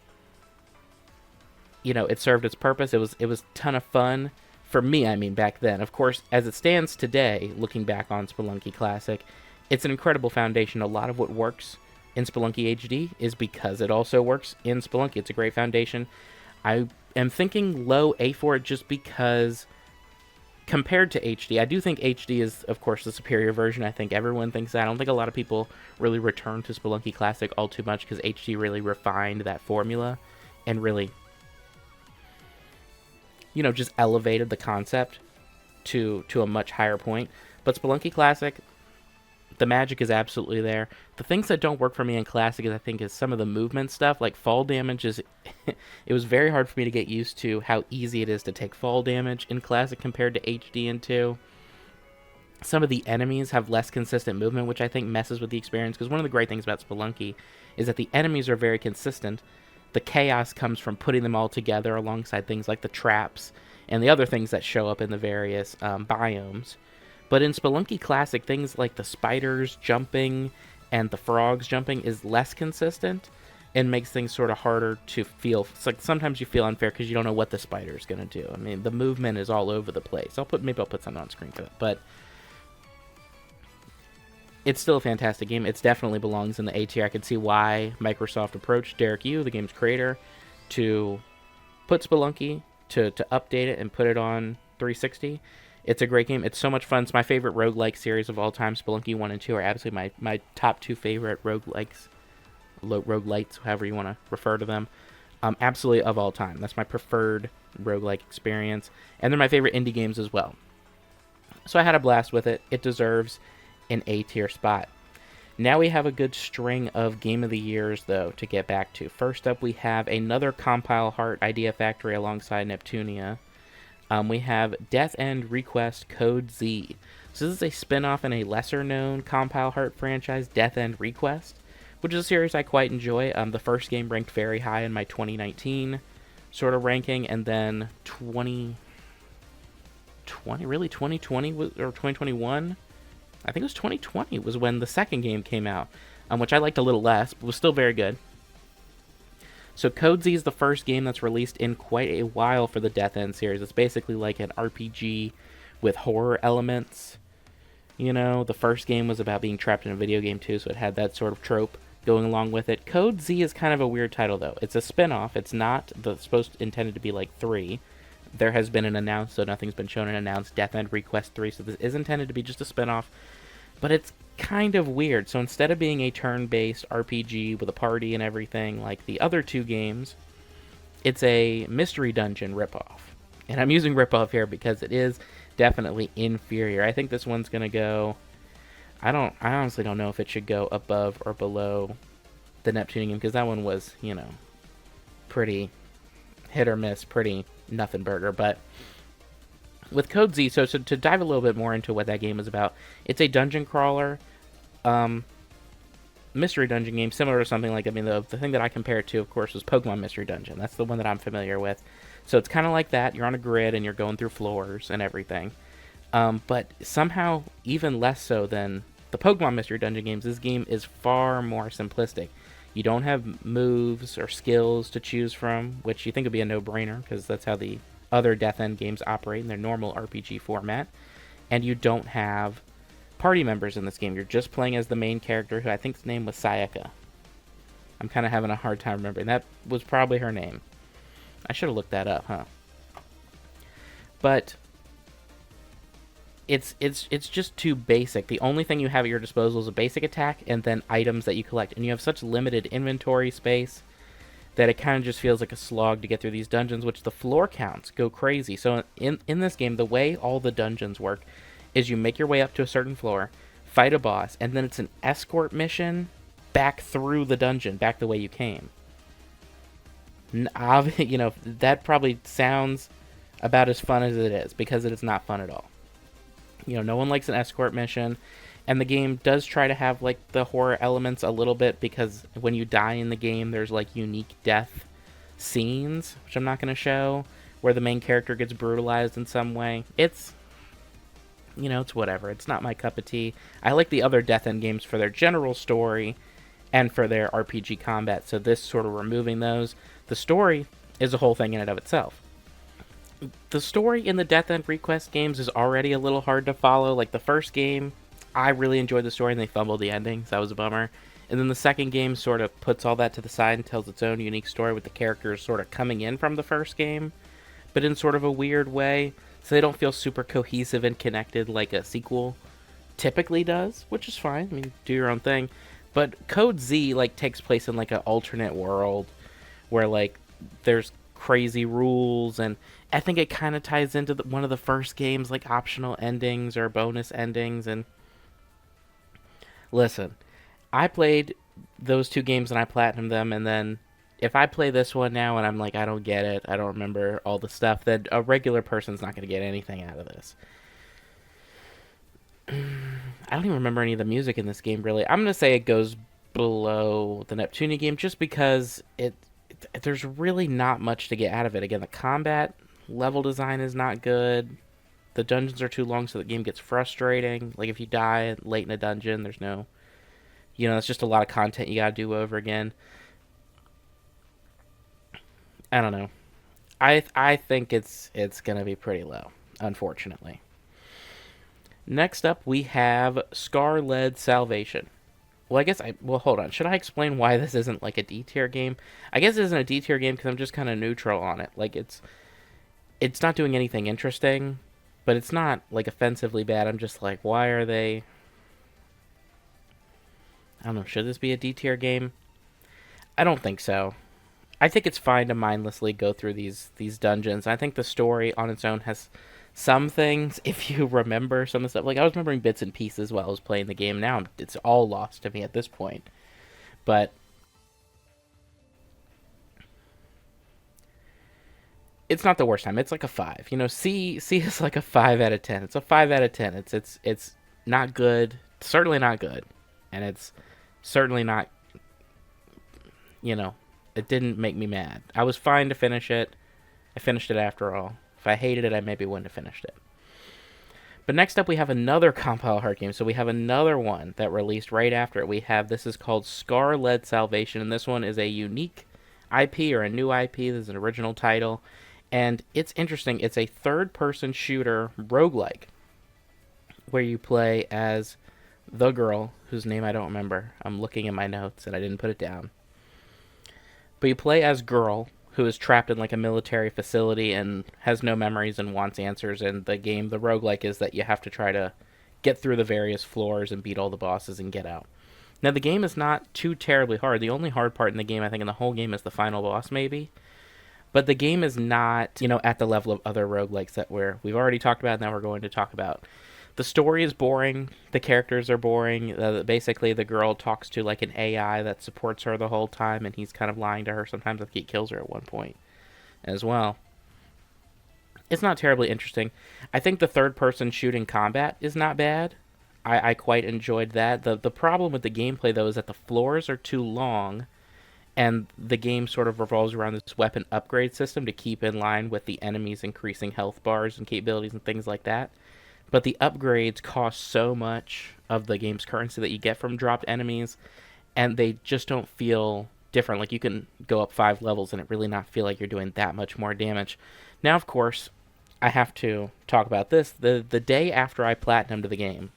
it served its purpose. It was a ton of fun. For me, I mean, back then. Of course, as it stands today, looking back on Spelunky Classic, it's an incredible foundation. A lot of what works in Spelunky HD is because it also works in Spelunky. It's a great foundation. I am thinking low A for it just because, compared to HD, I do think HD is, of course, the superior version. I think everyone thinks that. I don't think a lot of people really return to Spelunky Classic all too much because HD really refined that formula and really, just elevated the concept to a much higher point. But Spelunky Classic, the magic is absolutely there. The things that don't work for me in Classic is some of the movement stuff, like fall damage is it was very hard for me to get used to how easy it is to take fall damage in Classic compared to HD and 2. Some of the enemies have less consistent movement, which I think messes with the experience, because one of the great things about Spelunky is that the enemies are very consistent. The chaos comes from putting them all together alongside things like the traps and the other things that show up in the various biomes. But in Spelunky Classic, things like the spiders jumping and the frogs jumping is less consistent and makes things sort of harder to feel. It's like sometimes you feel unfair because you don't know what the spider is going to do. I mean, the movement is all over the place. Maybe I'll put something on screen for that. But it's still a fantastic game. It definitely belongs in the A tier. I can see why Microsoft approached Derek Yu, the game's creator, to put Spelunky, to update it and put it on 360. It's a great game. It's so much fun. It's my favorite roguelike series of all time. Spelunky 1 and 2 are absolutely my top two favorite roguelikes, roguelites, however you want to refer to them. Absolutely of all time. That's my preferred roguelike experience. And they're my favorite indie games as well. So I had a blast with it. It deserves an A tier spot. Now we have a good string of Game of the Years, though, to get back to. First up, we have another Compile Heart Idea Factory alongside Neptunia. We have Death End Request Code Z. So this is a spin-off in a lesser-known Compile Heart franchise, Death End Request, which is a series I quite enjoy. The first game ranked very high in my 2019 sort of ranking, and then 2020 or 2021? I think it was 2020 was when the second game came out, which I liked a little less, but was still very good. So Code Z is the first game that's released in quite a while for the Death End series. It's basically like an RPG with horror elements. The first game was about being trapped in a video game too, so it had that sort of trope going along with it. Code Z is kind of a weird title, though. It's a spin-off. It's not intended to be like 3. There has been an announced, so nothing's been shown and announced, Death End Request 3, so this is intended to be just a spin-off. But it's kind of weird. So instead of being a turn-based RPG with a party and everything like the other two games, it's a mystery dungeon ripoff. And I'm using ripoff here because it is definitely inferior. I think this one's going to go... I honestly don't know if it should go above or below the Neptunia game, because that one was, pretty hit or miss, pretty nothing burger. But with Code Z, so to dive a little bit more into what that game is about, it's a dungeon crawler, mystery dungeon game, similar to something like, the thing that I compare it to, of course, was Pokemon Mystery Dungeon. That's the one that I'm familiar with. So it's kind of like that. You're on a grid and you're going through floors and everything. But somehow, even less so than the Pokemon Mystery Dungeon games, this game is far more simplistic. You don't have moves or skills to choose from, which you think would be a no-brainer, because that's how the other Death End games operate in their normal RPG format. And you don't have party members in this game. You're just playing as the main character, who I think his name was Sayaka. I'm kind of having a hard time remembering. That was probably her name. I should have looked that up, huh? But it's just too basic. The only thing you have at your disposal is a basic attack and then items that you collect. And you have such limited inventory space that it kind of just feels like a slog to get through these dungeons, which the floor counts go crazy. So in this game, the way all the dungeons work is you make your way up to a certain floor, fight a boss, and then it's an escort mission back through the dungeon, back the way you came. You know, that probably sounds about as fun as it is, because it is not fun at all. You know, no one likes an escort mission, and the game does try to have, like, the horror elements a little bit, because when you die in the game, there's, like, unique death scenes, which I'm not going to show, where the main character gets brutalized in some way. It's, you know, it's whatever. It's not my cup of tea. I like the other Death End games for their general story and for their RPG combat, so this sort of removing those. The story is a whole thing in and of itself. The story in the Death End Request games is already a little hard to follow. Like, the first game, I really enjoyed the story, and they fumbled the ending, so that was a bummer. And then the second game sort of puts all that to the side and tells its own unique story with the characters sort of coming in from the first game, but in sort of a weird way, so they don't feel super cohesive and connected like a sequel typically does, which is fine. I mean, do your own thing. But Code Z, like, takes place in, like, an alternate world where, like, there's crazy rules, and I think it kind of ties into one of the first games, like, optional endings or bonus endings. And listen, I played those two games and I platinumed them, and then if I play this one now and I'm like, I don't get it, I don't remember all the stuff, then a regular person's not going to get anything out of this. I don't even remember any of the music in this game, really. I'm going to say it goes below the Neptunia game just because there's really not much to get out of it. Again, the combat level design is not good. The dungeons are too long, so the game gets frustrating. Like, if you die late in a dungeon, there's no... You know, it's just a lot of content you gotta do over again. I don't know. I think it's gonna be pretty low, unfortunately. Next up, we have Scarlet Salvation. Well, hold on. Should I explain why this isn't, like, a D-tier game? I guess it isn't a D-tier game because I'm just kind of neutral on it. Like, it's not doing anything interesting, but it's not, like, offensively bad. I'm just like, why are they... I don't know, should this be a D-tier game? I don't think so. I think it's fine to mindlessly go through these dungeons. I think the story on its own has some things, if you remember some of the stuff. Like, I was remembering bits and pieces while I was playing the game. Now it's all lost to me at this point. But it's not the worst time. It's like a 5. You know, C is like a 5 out of 10. It's a 5 out of 10. It's not good. Certainly not good. And it's certainly not, you know, it didn't make me mad. I was fine to finish it. I finished it after all. If I hated it, I maybe wouldn't have finished it. But next up, we have another Compile Heart game. So we have another one that released right after it. This is called Scarlet Salvation, and this one is a unique IP or a new IP. This is an original title, and it's interesting. It's a third-person shooter roguelike where you play as the girl, whose name I don't remember. I'm looking at my notes, and I didn't put it down. But you play as girl, who is trapped in, like, a military facility and has no memories and wants answers. And the roguelike is that you have to try to get through the various floors and beat all the bosses and get out. Now, the game is not too terribly hard. The only hard part in the game, I think, in the whole game is the final boss, maybe. But the game is not, you know, at the level of other roguelikes that we've already talked about and that we're going to talk about. The story is boring. The characters are boring. Basically, the girl talks to, like, an AI that supports her the whole time, and he's kind of lying to her. Sometimes I think he kills her at one point as well. It's not terribly interesting. I think the third-person shooting combat is not bad. I quite enjoyed that. The problem with the gameplay, though, is that the floors are too long, and the game sort of revolves around this weapon upgrade system to keep in line with the enemies' increasing health bars and capabilities and things like that. But the upgrades cost so much of the game's currency that you get from dropped enemies, and they just don't feel different. Like, you can go up 5 levels and it really not feel like you're doing that much more damage. Now, of course, I have to talk about this. The day after I platinumed the game,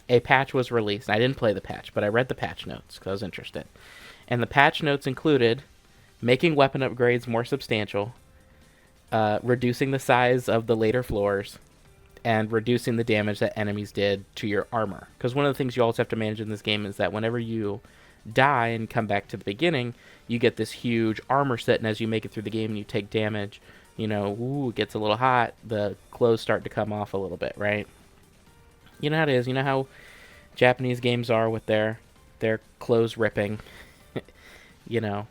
a patch was released. I didn't play the patch, but I read the patch notes because I was interested. And the patch notes included making weapon upgrades more substantial, reducing the size of the later floors, and reducing the damage that enemies did to your armor. Because one of the things you also have to manage in this game is that whenever you die and come back to the beginning, you get this huge armor set, and as you make it through the game and you take damage, it gets a little hot, the clothes start to come off a little bit, right? You know how it is. You know how Japanese games are with their clothes ripping, you know,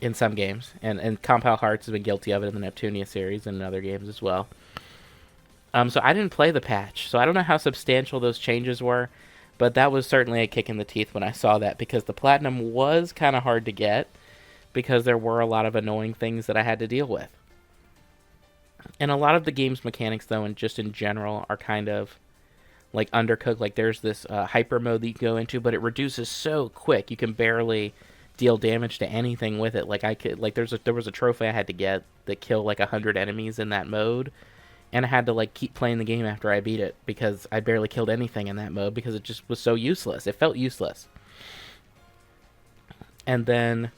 in some games. And Compound Hearts has been guilty of it in the Neptunia series and in other games as well. So I didn't play the patch, so I don't know how substantial those changes were, but that was certainly a kick in the teeth when I saw that, because the Platinum was kind of hard to get, because there were a lot of annoying things that I had to deal with. And a lot of the game's mechanics, though, and just in general, are kind of like undercooked. Like there's this hyper mode that you can go into, but it reduces so quick you can barely deal damage to anything with it. Like there was a trophy I had to get that killed like 100 enemies in that mode, and I had to like keep playing the game after I beat it because I barely killed anything in that mode because it just was so useless. It felt useless. And then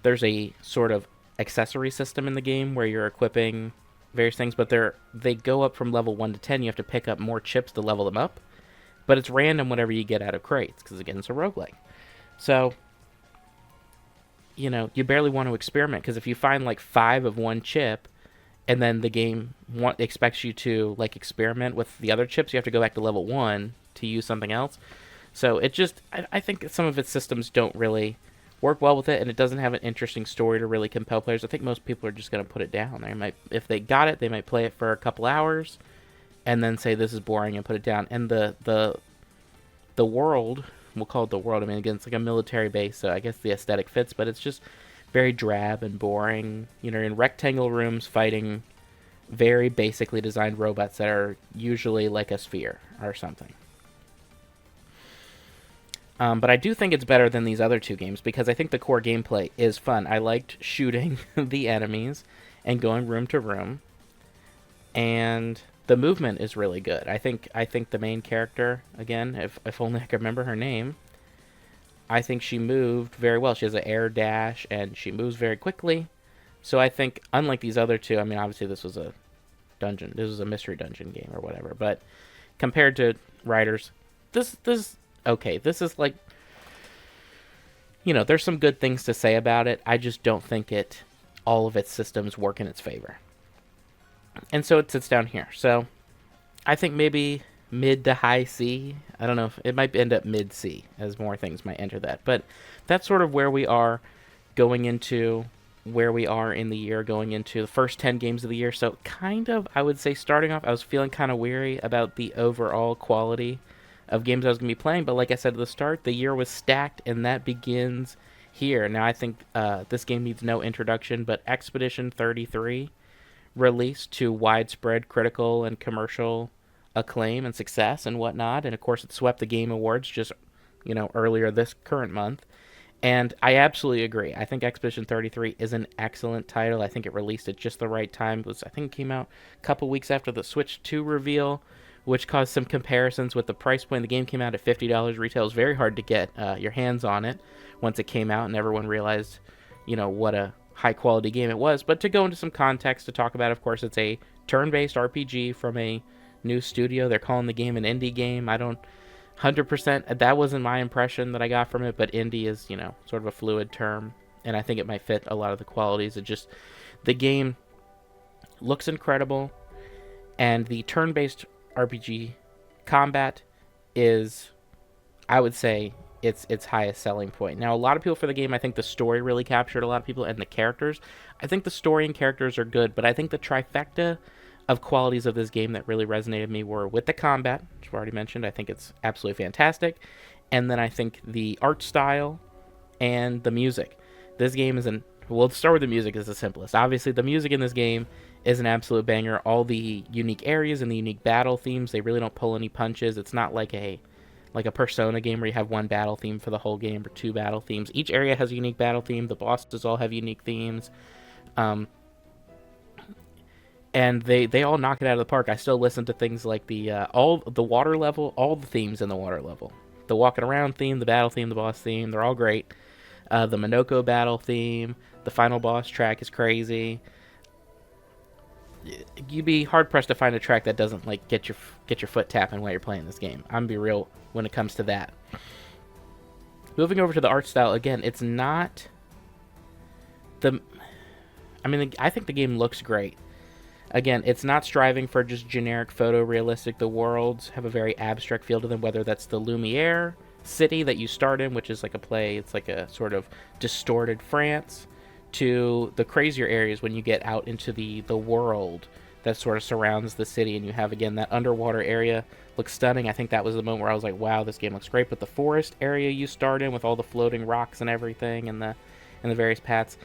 there's a sort of accessory system in the game where you're equipping various things, but they go up from level 1 to 10. You have to pick up more chips to level them up, but it's random whatever you get out of crates because, again, it's a roguelike. So, you barely want to experiment, because if you find like 5 of one chip and then the game expects you to like experiment with the other chips, you have to go back to level 1 to use something else. So it just, I think some of its systems don't really work well with it, and it doesn't have an interesting story to really compel players. I think most people are just going to put it down. If they got it, they might play it for a couple hours and then say this is boring and put it down. And the world, we'll call it the world. I mean, again, it's like a military base, so I guess the aesthetic fits, but it's just very drab and boring. In rectangle rooms fighting very basically designed robots that are usually like a sphere or something. But I do think it's better than these other two games because I think the core gameplay is fun. I liked shooting the enemies and going room to room, and the movement is really good. I think the main character, again, if only I could remember her name, I think she moved very well. She has an air dash, and she moves very quickly. So I think, unlike these other two, I mean, obviously this was a dungeon. This was a mystery dungeon game or whatever. But compared to Riders, this okay. This is like, there's some good things to say about it. I just don't think all of its systems work in its favor. And so it sits down here. So I think maybe mid to high C. I don't know if it might end up mid C, as more things might enter that. But that's sort of where we are going into where we are in the year, going into the first 10 games of the year. So kind of, I would say, starting off, I was feeling kind of weary about the overall quality of games I was going to be playing. But like I said at the start, the year was stacked, and that begins here. Now I think this game needs no introduction, but Expedition 33 released to widespread critical and commercial acclaim and success and whatnot, and of course it swept the Game Awards just earlier this current month, and I absolutely agree. I think Expedition 33 is an excellent title. I think it released at just the right time. I think it came out a couple weeks after the Switch 2 reveal, which caused some comparisons with the price point. The game came out at $50 retail. It was very hard to get your hands on it once it came out, and everyone realized what a high quality game it was. But to go into some context to talk about, of course, it's a turn-based RPG from a new studio. They're calling the game an indie game. I don't 100%, that wasn't my impression that I got from it, but indie is, sort of a fluid term, and I think it might fit a lot of the qualities. The game looks incredible, and the turn-based RPG combat is, I would say, its highest selling point. Now, a lot of people for the game, I think the story really captured a lot of people, and the characters. I think the story and characters are good, but I think the trifecta of qualities of this game that really resonated with me were with the combat, which I've already mentioned. I think it's absolutely fantastic. And then I think the art style and the music. This game is we'll start with the music as the simplest. Obviously, the music in this game is an absolute banger. All the unique areas and the unique battle themes, they really don't pull any punches. It's not like a Persona game where you have one battle theme for the whole game or two battle themes. Each area has a unique battle theme. The bosses all have unique themes. and they all knock it out of the park. I still listen to things like the all the water level, all the themes in the water level, the walking around theme, the battle theme, the boss theme. They're all great. The Minoko battle theme, the final boss track is crazy. You'd be hard pressed to find a track that doesn't like get your foot tapping while you're playing this game. I'm gonna be real when it comes to that. Moving over to the art style again, it's not the. I mean, I think the game looks great. Again, it's not striving for just generic photorealistic. The worlds have a very abstract feel to them, whether that's the Lumiere city that you start in, which is like it's like a sort of distorted France, to the crazier areas when you get out into the world that sort of surrounds the city, and you have, again, that underwater area looks stunning. I think that was the moment where I was like, wow, this game looks great. But the forest area you start in with all the floating rocks and everything, and the various paths,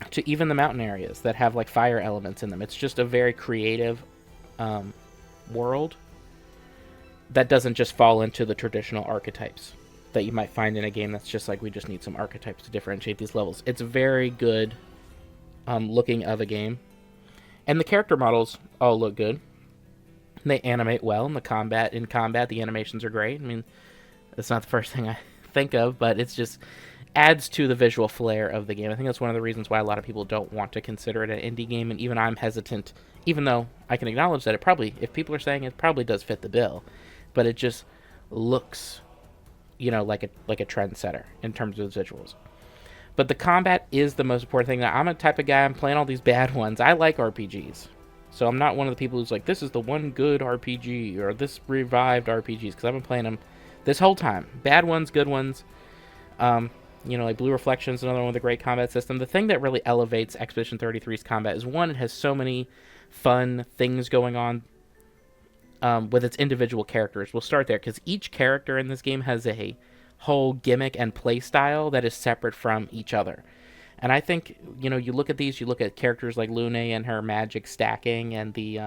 to even the mountain areas that have like fire elements in them. It's just a very creative world that doesn't just fall into the traditional archetypes that you might find in a game that's just like, we just need some archetypes to differentiate these levels. It's a very good looking of a game. And the character models all look good. They animate well, and in combat, the animations are great. I mean, that's not the first thing I think of, but it's just adds to the visual flair of the game. I think that's one of the reasons why a lot of people don't want to consider it an indie game, and even I'm hesitant, even though I can acknowledge that it probably, if people are saying it, probably does fit the bill, but it just looks, like a trendsetter in terms of the visuals. But the combat is the most important thing. Now, I'm a type of guy, I'm playing all these bad ones. I like RPGs. So I'm not one of the people who's like, this is the one good RPG, or this revived RPGs, because I've been playing them this whole time. Bad ones, good ones. Like Blue Reflection's another one with a great combat system. The thing that really elevates Expedition 33's combat is, one, it has so many fun things going on with its individual characters. We'll start there, because each character in this game has a whole gimmick and play style that is separate from each other. And I think, you look at these, you look at characters like Lune and her magic stacking, and the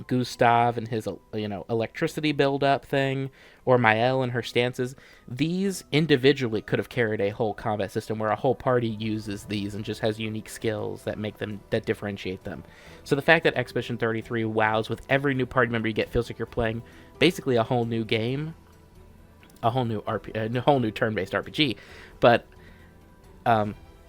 Gustav and his, electricity build-up thing, or Mael and her stances. These individually could have carried a whole combat system where a whole party uses these and just has unique skills that differentiate them. So the fact that Expedition 33 wows with every new party member you get, feels like you're playing basically a whole new game, a whole new turn-based RPG, but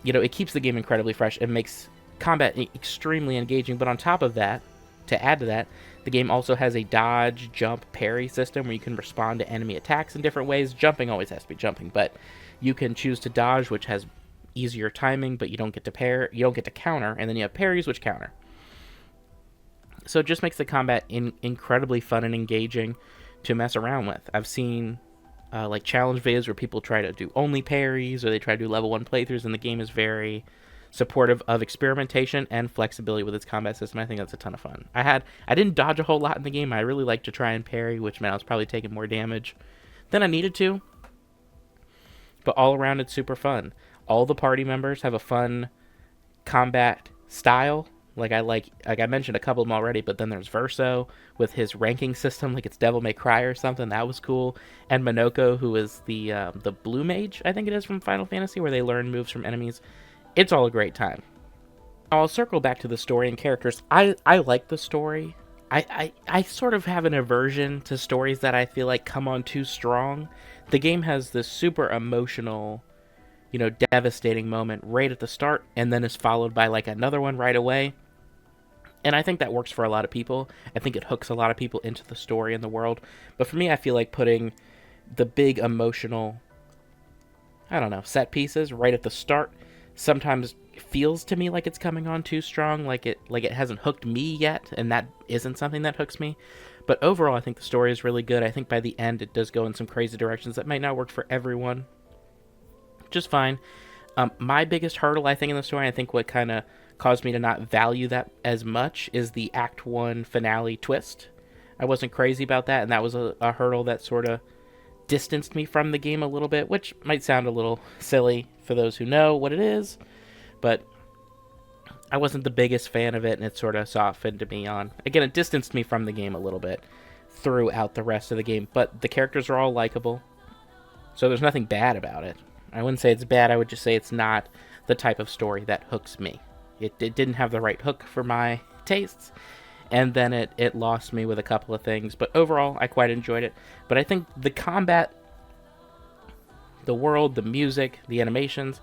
it keeps the game incredibly fresh and makes combat extremely engaging. But on top of that, to add to that, the game also has a dodge, jump, parry system where you can respond to enemy attacks in different ways. Jumping always has to be jumping, but you can choose to dodge, which has easier timing, but you don't get to counter, and then you have parries, which counter. So it just makes the combat incredibly fun and engaging to mess around with. I've seen like challenge videos where people try to do only parries, or they try to do level 1 playthroughs, and the game is very supportive of experimentation and flexibility with its combat system. I think that's a ton of fun. I didn't dodge a whole lot in the game. I really like to try and parry, which meant I was probably taking more damage than I needed to. But all around, it's super fun. All the party members have a fun combat style. Like I mentioned a couple of them already, but then there's Verso with his ranking system, like it's Devil May Cry or something. That was cool. And Minoko, who is the blue mage, I think it is, from Final Fantasy, where they learn moves from enemies. It's all a great time. I'll circle back to the story and characters. I like the story. I sort of have an aversion to stories that I feel like come on too strong. The game has this super emotional, devastating moment right at the start, and then is followed by like another one right away. And I think that works for a lot of people. I think it hooks a lot of people into the story and the world. But for me, I feel like putting the big emotional, set pieces right at the start sometimes feels to me like it's coming on too strong, like it hasn't hooked me yet, and that isn't something that hooks me. But overall, I think the story is really good. I think by the end, it does go in some crazy directions that might not work for everyone. Just fine. My biggest hurdle, I think, in the story, I think what kind of caused me to not value that as much, is the Act 1 finale twist. I wasn't crazy about that, and that was a hurdle that sort of distanced me from the game a little bit, which might sound a little silly for those who know what it is, but I wasn't the biggest fan of it, and it sort of softened me on. Again, it distanced me from the game a little bit throughout the rest of the game, but the characters are all likable, so there's nothing bad about it. I wouldn't say it's bad, I would just say it's not the type of story that hooks me. it didn't have the right hook for my tastes, and then it lost me with a couple of things. But overall, I quite enjoyed it. But I think the combat, the world, the music, the animations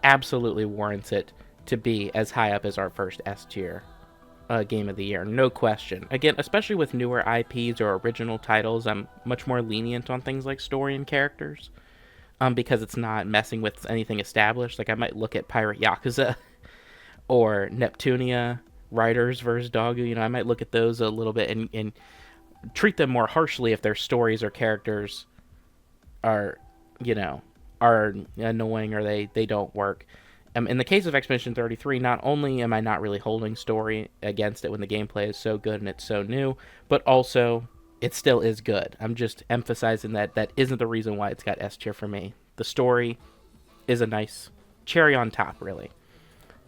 absolutely warrants it to be as high up as our first S tier game of the year, no question. Again, especially with newer IPs or original titles, I'm much more lenient on things like story and characters, because it's not messing with anything established. Like, I might look at Pirate Yakuza or Neptunia Riders versus Dogu. You know, I might look at those a little bit and treat them more harshly if their stories or characters are, you know, are annoying or they don't work. In the case of Expedition 33, not only am I not really holding story against it when the gameplay is so good and it's so new, but also it still is good. I'm just emphasizing that isn't the reason why it's got S tier for me. The story is a nice cherry on top, really,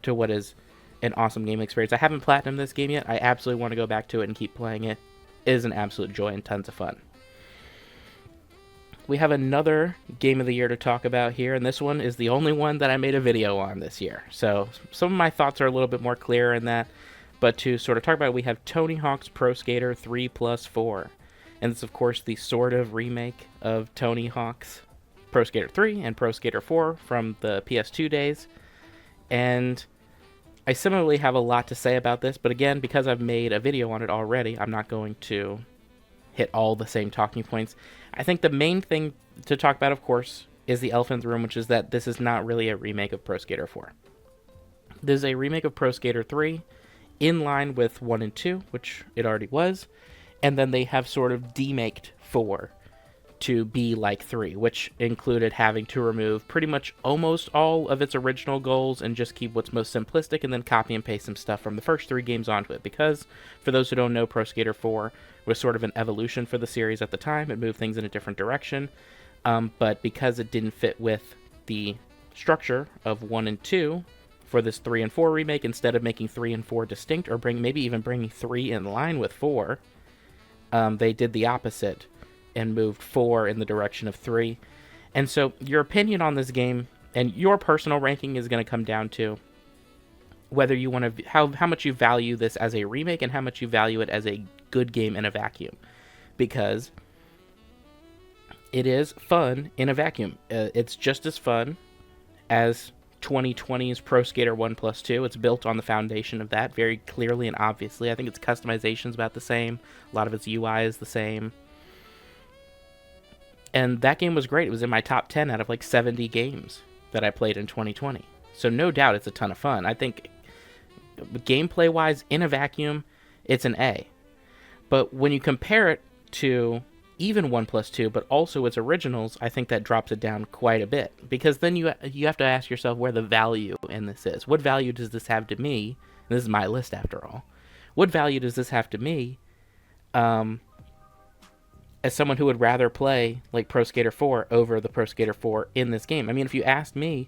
to what is an awesome game experience. I haven't platinumed this game yet. I absolutely want to go back to it and keep playing it. It is an absolute joy and tons of fun. We have another game of the year to talk about here, and this one is the only one that I made a video on this year. So some of my thoughts are a little bit more clear in that, but to sort of talk about it, we have Tony Hawk's Pro Skater 3+4. And it's, of course, the sort of remake of Tony Hawk's Pro Skater 3 and Pro Skater 4 from the PS2 days. And I similarly have a lot to say about this, but again, because I've made a video on it already, I'm not going to hit all the same talking points. I think the main thing to talk about, of course, is the elephant in the room, which is that this is not really a remake of Pro Skater 4. This is a remake of Pro Skater 3, in line with 1 and 2, which it already was, and then they have sort of demaked 4 to be like 3, which included having to remove pretty much almost all of its original goals and just keep what's most simplistic and then copy and paste some stuff from the first 3 games onto it. Because, for those who don't know, Pro Skater 4 was sort of an evolution for the series at the time. It moved things in a different direction, but because it didn't fit with the structure of 1 and 2 for this 3 and 4 remake, instead of making 3 and 4 distinct or maybe even bringing 3 in line with 4, they did the opposite and moved 4 in the direction of 3. And so your opinion on this game and your personal ranking is going to come down to whether you want to, how much you value this as a remake and how much you value it as a good game in a vacuum. Because it is fun in a vacuum. It's just as fun as 2020's Pro Skater 1+2. It's built on the foundation of that very clearly and obviously. I think its customization is about the same. A lot of its UI is the same. And that game was great. It was in my top 10 out of like 70 games that I played in 2020. So no doubt it's a ton of fun. I think gameplay-wise, in a vacuum, it's an A. But when you compare it to even 1+2, but also its originals, I think that drops it down quite a bit. Because then you have to ask yourself where the value in this is. What value does this have to me? And this is my list after all. What value does this have to me as someone who would rather play like Pro Skater 4 over the Pro Skater 4 in this game? I mean, if you asked me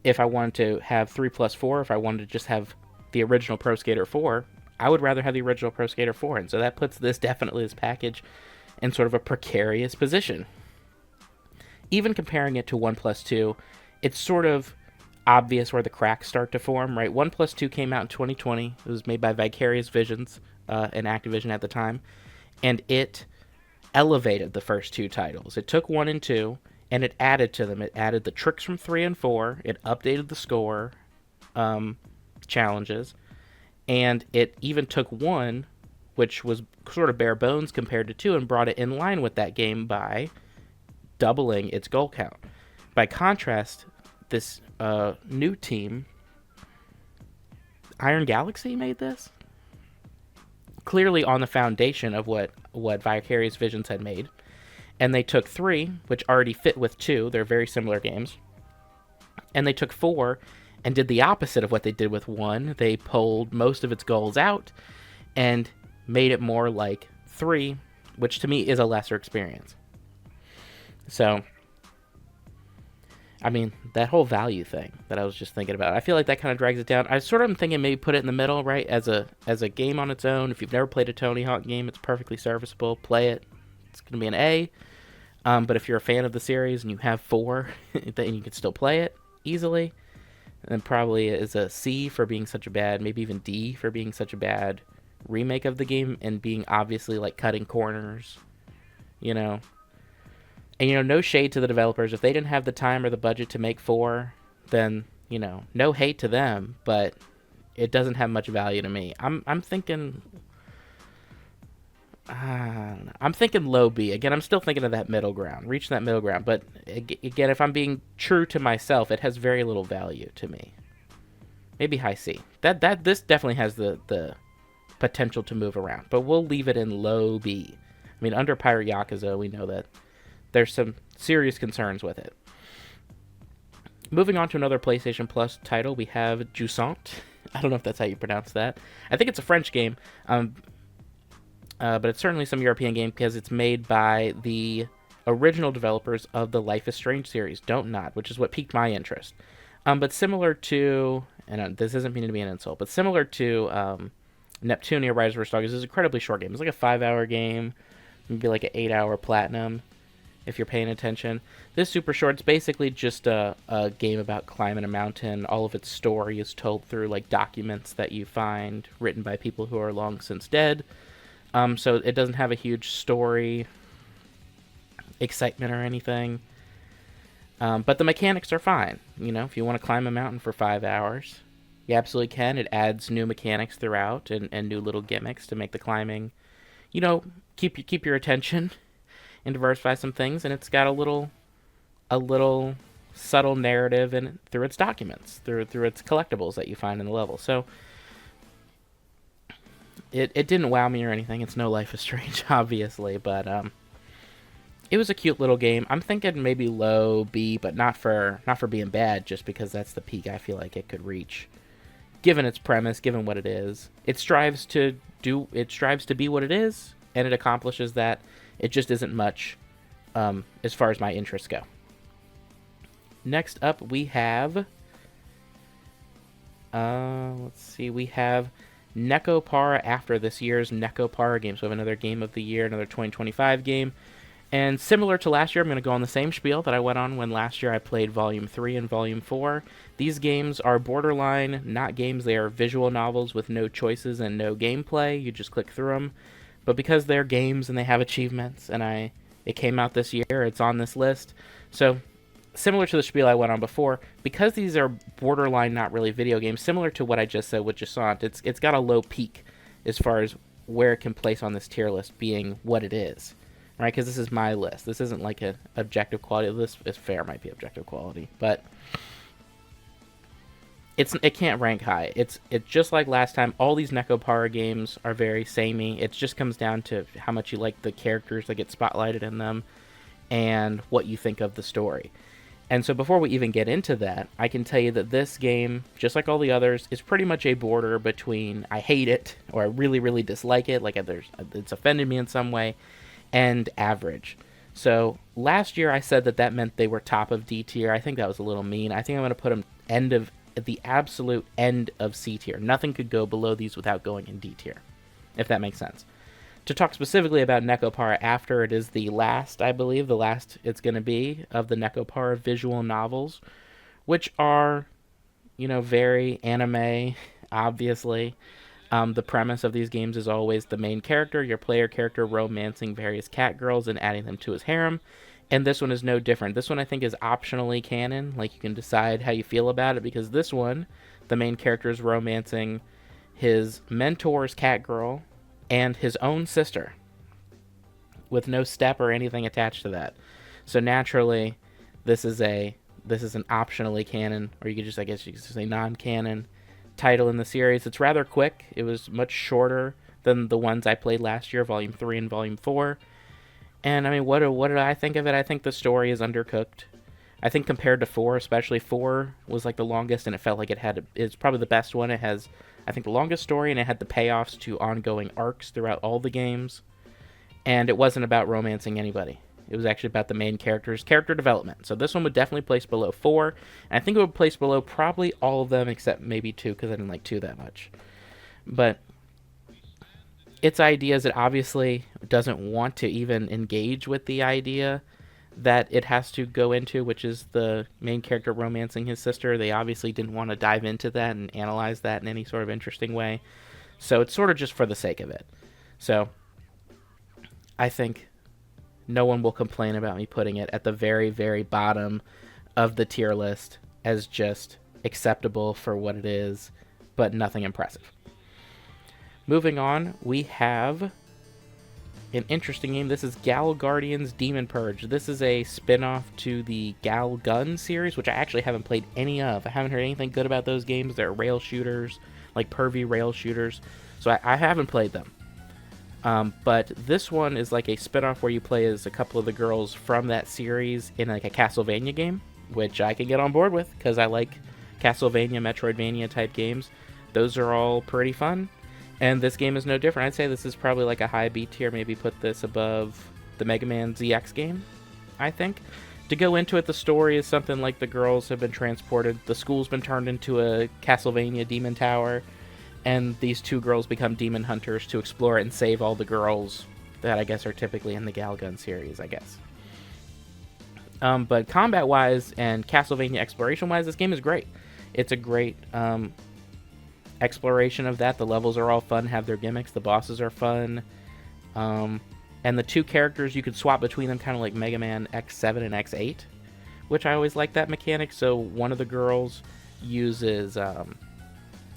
if I wanted to have 3+4, if I wanted to just have the original Pro Skater 4, I would rather have the original Pro Skater 4. And so that puts this package in sort of a precarious position. Even comparing it to 1+2, it's sort of obvious where the cracks start to form, right? 1+2 came out in 2020. It was made by Vicarious Visions and Activision at the time. And it elevated the first 2 titles. It took 1 and 2 and it added to them. It added the tricks from 3 and 4. It updated the score challenges. And it even took 1, which was sort of bare bones compared to 2, and brought it in line with that game by doubling its goal count. By contrast, this new team, Iron Galaxy, made this clearly on the foundation of what Vicarious Visions had made. And they took 3, which already fit with 2. They're very similar games. And they took 4 and did the opposite of what they did with 1. They pulled most of its goals out and made it more like 3, which to me is a lesser experience. So, I mean, that whole value thing that I was just thinking about, I feel like that kind of drags it down. I sort of am thinking maybe put it in the middle, right, as a game on its own. If you've never played a Tony Hawk game, it's perfectly serviceable. Play it. It's going to be an A. But if you're a fan of the series and you have 4, then you can still play it easily. and probably is a C for being such a bad, maybe even D for being such a bad remake of the game and being obviously like cutting corners, you know. And no shade to the developers. If they didn't have the time or the budget to make 4, then no hate to them, but it doesn't have much value to me. I'm thinking I'm thinking low B. Again, I'm still thinking of that middle ground, reaching that middle ground. But again, if I'm being true to myself, it has very little value to me. Maybe high C. This definitely has the potential to move around, but we'll leave it in low B. I mean, under Pirate Yakuza, we know that there's some serious concerns with it. Moving on to another PlayStation Plus title, we have Jusant. I don't know if that's how you pronounce that. I think it's a French game. But it's certainly some European game because it's made by the original developers of the Life is Strange series, Don't Nod, which is what piqued my interest. But similar to, and this isn't meaning to be an insult, but similar to Neptunia Riders vs. Dogs, is an incredibly short game. It's like a 5-hour game, maybe like an 8-hour platinum, if you're paying attention. This is super short. It's basically just a game about climbing a mountain. All of its story is told through like documents that you find written by people who are long since dead. So it doesn't have a huge story, excitement, or anything. But the mechanics are fine. If you want to climb a mountain for 5 hours, you absolutely can. It adds new mechanics throughout and new little gimmicks to make the climbing, keep your attention and diversify some things. And it's got a little subtle narrative through its documents, through its collectibles that you find in the level. So It didn't wow me or anything. It's no Life is Strange, obviously, but it was a cute little game. I'm thinking maybe low B, but not for being bad, just because that's the peak I feel like it could reach, given its premise, given what it is. It strives to be what it is, and it accomplishes that. It just isn't much as far as my interests go. Next up, we have we have Nekopara After, this year's Nekopara game. So we have another game of the year, another 2025 game. And similar to last year, I'm going to go on the same spiel that I went on when last year I played Volume 3 and Volume 4. These games are borderline not games. They are visual novels with no choices and no gameplay. You just click through them. But because they're games and they have achievements, and it came out this year, it's on this list. So similar to the spiel I went on before, because these are borderline not really video games, similar to what I just said with Jusant, it's got a low peak as far as where it can place on this tier list being what it is, right? Because this is my list. This isn't like an objective quality. This is fair, might be objective quality, but it can't rank high. It's just like last time. All these Nekopara games are very samey. It just comes down to how much you like the characters that get spotlighted in them and what you think of the story. And so before we even get into that, I can tell you that this game, just like all the others, is pretty much a border between I hate it or I really, really dislike it, like it's offended me in some way, and average. So last year I said that meant they were top of D tier. I think that was a little mean. I think I'm going to put them at the absolute end of C tier. Nothing could go below these without going in D tier, if that makes sense. To talk specifically about Nekopara After, it is the last, I believe, it's going to be of the Nekopara visual novels, which are, very anime, obviously. The premise of these games is always the main character, your player character, romancing various cat girls and adding them to his harem. And this one is no different. This one I think is optionally canon, like you can decide how you feel about it, because this one, the main character is romancing his mentor's cat girl and his own sister, with no step or anything attached to that. So naturally, this is an optionally canon, or you could just, I guess you could say, non-canon title in the series. It's rather quick. It was much shorter than the ones I played last year, Volume 3 and Volume 4. And I mean, what did I think of it? I think the story is undercooked. I think compared to 4, especially 4 was like the longest, and it felt like it's probably the best one. It has, I think, the longest story, and it had the payoffs to ongoing arcs throughout all the games. And it wasn't about romancing anybody. It was actually about the main character's character development. So this one would definitely place below 4. And I think it would place below probably all of them except maybe 2, because I didn't like 2 that much. But its ideas, it obviously doesn't want to even engage with the idea that it has to go into, which is the main character romancing his sister. They obviously didn't want to dive into that and analyze that in any sort of interesting way. So it's sort of just for the sake of it. So I think no one will complain about me putting it at the very, very bottom of the tier list as just acceptable for what it is, but nothing impressive. Moving on, we have an interesting game. This is Gal Guardians Demon Purge. This is a spin-off to the Gal Gun series, which I actually haven't played any of. I haven't heard anything good about those games. They're rail shooters, like pervy rail shooters. So I haven't played them. But this one is like a spin-off where you play as a couple of the girls from that series in like a Castlevania game, which I can get on board with because I like Castlevania, Metroidvania type games. Those are all pretty fun. And this game is no different. I'd say this is probably like a high B tier, maybe put this above the Mega Man ZX game, I think. To go into it, the story is something like the girls have been transported, the school's been turned into a Castlevania demon tower, and these two girls become demon hunters to explore it and save all the girls that I guess are typically in the Galgun series, I guess. But combat-wise and Castlevania exploration-wise, this game is great. It's a great exploration of that. The levels are all fun, have their gimmicks. The bosses are fun. And the two characters, you could swap between them kind of like Mega Man X7 and X8, which I always like that mechanic. So one of the girls uses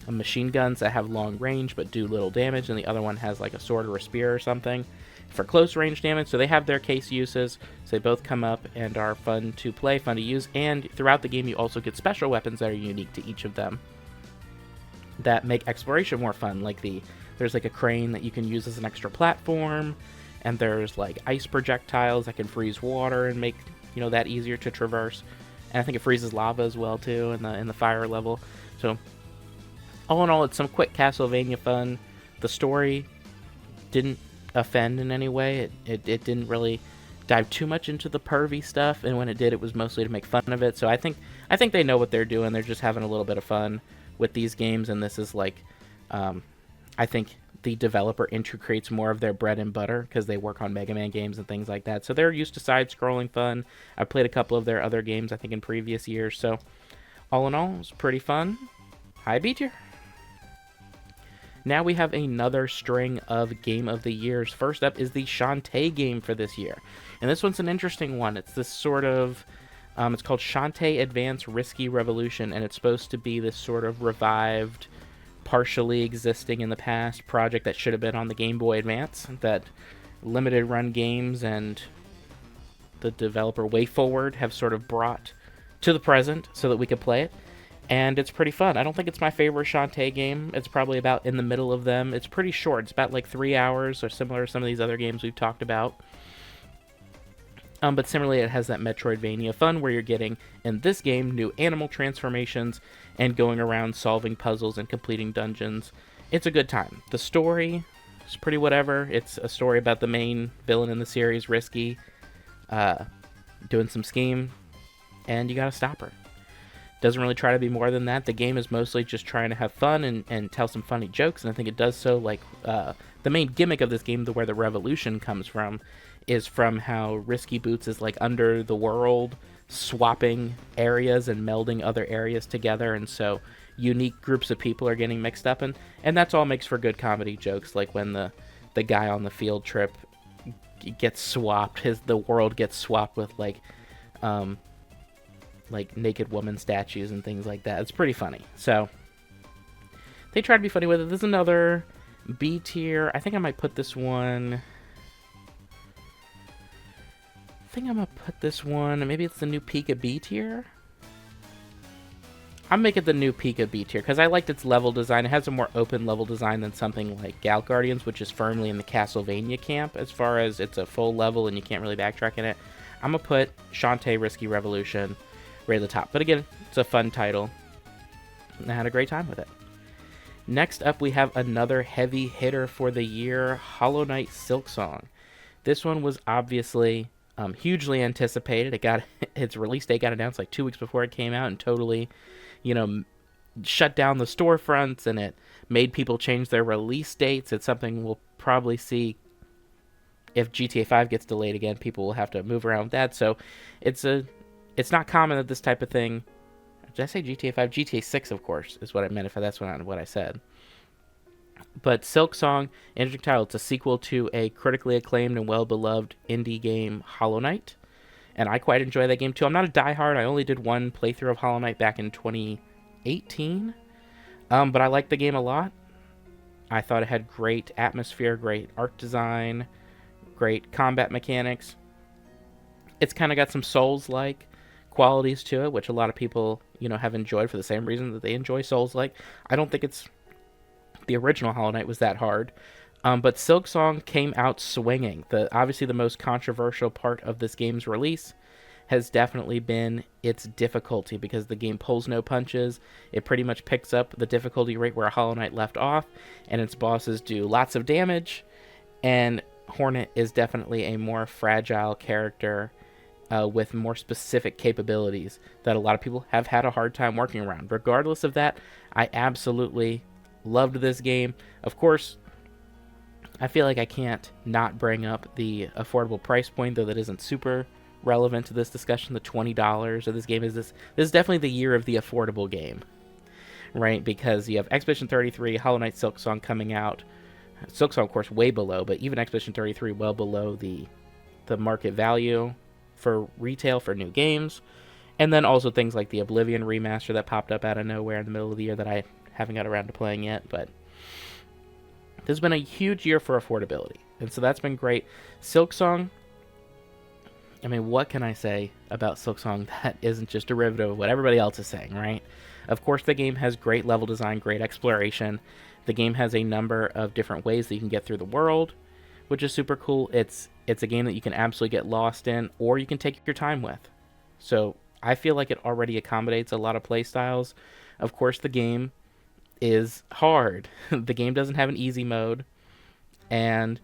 machine guns that have long range but do little damage, and the other one has like a sword or a spear or something for close range damage. So they have their case uses, so they both come up and are fun to play, fun to use, and throughout the game you also get special weapons that are unique to each of them that make exploration more fun. Like there's like a crane that you can use as an extra platform, and there's like ice projectiles that can freeze water and make that easier to traverse, and I think it freezes lava as well too in the fire level. So all in all, it's some quick Castlevania fun. The story didn't offend in any way. It didn't really dive too much into the pervy stuff, and when it did, it was mostly to make fun of it. So I think they know what they're doing. They're just having a little bit of fun with these games, and this is like, I think the developer integrates more of their bread and butter because they work on Mega Man games and things like that. So they're used to side-scrolling fun. I've played a couple of their other games, I think, in previous years. So all in all, it was pretty fun. High B tier. Now we have another string of Game of the Years. First up is the Shantae game for this year. And this one's an interesting one. It's this sort of, it's called Shantae Advance Risky Revolution, and it's supposed to be this sort of revived, partially existing in the past project that should have been on the Game Boy Advance, that limited run games and the developer WayForward have sort of brought to the present so that we could play it. And it's pretty fun. I don't think it's my favorite Shantae game. It's probably about in the middle of them. It's pretty short. It's about like 3 hours, or similar to some of these other games we've talked about. But similarly, it has that Metroidvania fun where you're getting, in this game, new animal transformations and going around solving puzzles and completing dungeons. It's a good time. The story is pretty whatever. It's a story about the main villain in the series, Risky, doing some scheme, and you gotta stop her. Doesn't really try to be more than that. The game is mostly just trying to have fun and tell some funny jokes, and I think it does so. Like, the main gimmick of this game, where the revolution comes from, is from how Risky Boots is like under the world, swapping areas and melding other areas together, and so unique groups of people are getting mixed up, and that's all makes for good comedy jokes, like when the guy on the field trip gets swapped, the world gets swapped with like naked woman statues and things like that. It's pretty funny. So they try to be funny with it. There's another B tier. I think I might put this one. Maybe it's the new Pika B tier. I'm making the new Pika B tier because I liked its level design. It has a more open level design than something like Gal Guardians, which is firmly in the Castlevania camp as far as it's a full level and you can't really backtrack in it. I'm going to put Shantae Risky Revolution right at the top. But again, it's a fun title, and I had a great time with it. Next up, we have another heavy hitter for the year, Hollow Knight Silksong. This one was obviously hugely anticipated. Its release date got announced like 2 weeks before it came out, and totally, shut down the storefronts, and it made people change their release dates. It's something we'll probably see if GTA 5 gets delayed again, people will have to move around with that. So it's not common that this type of thing. Did I say GTA 5? GTA 6, of course, is what I meant. If that's what I said. But Silksong, interesting title. It's a sequel to a critically acclaimed and well-beloved indie game, Hollow Knight. And I quite enjoy that game too. I'm not a diehard. I only did one playthrough of Hollow Knight back in 2018. But I liked the game a lot. I thought it had great atmosphere, great art design, great combat mechanics. It's kind of got some Souls-like qualities to it, which a lot of people, have enjoyed for the same reason that they enjoy Souls-like. I don't think the original Hollow Knight was that hard. But Silksong came out swinging. Obviously, the most controversial part of this game's release has definitely been its difficulty, because the game pulls no punches. It pretty much picks up the difficulty rate where Hollow Knight left off, and its bosses do lots of damage. And Hornet is definitely a more fragile character with more specific capabilities that a lot of people have had a hard time working around. Regardless of that, I absolutely loved this game. Of course, I feel like I can't not bring up the affordable price point, though that isn't super relevant to this discussion. The $20 of this game this is definitely the year of the affordable game, right? Because you have Expedition 33, Hollow Knight, Silksong coming out. Silksong, of course, way below, but even Expedition 33 well below the market value for retail for new games. And then also things like the Oblivion remaster that popped up out of nowhere in the middle of the year that I haven't got around to playing yet, but this has been a huge year for affordability, and so that's been great. Silksong, I mean, what can I say about Silksong that isn't just derivative of what everybody else is saying, right? Of course, the game has great level design, great exploration. The game has a number of different ways that you can get through the world, which is super cool. It's a game that you can absolutely get lost in, or you can take your time with. So I feel like it already accommodates a lot of play styles. Of course, the game is hard. The game doesn't have an easy mode, and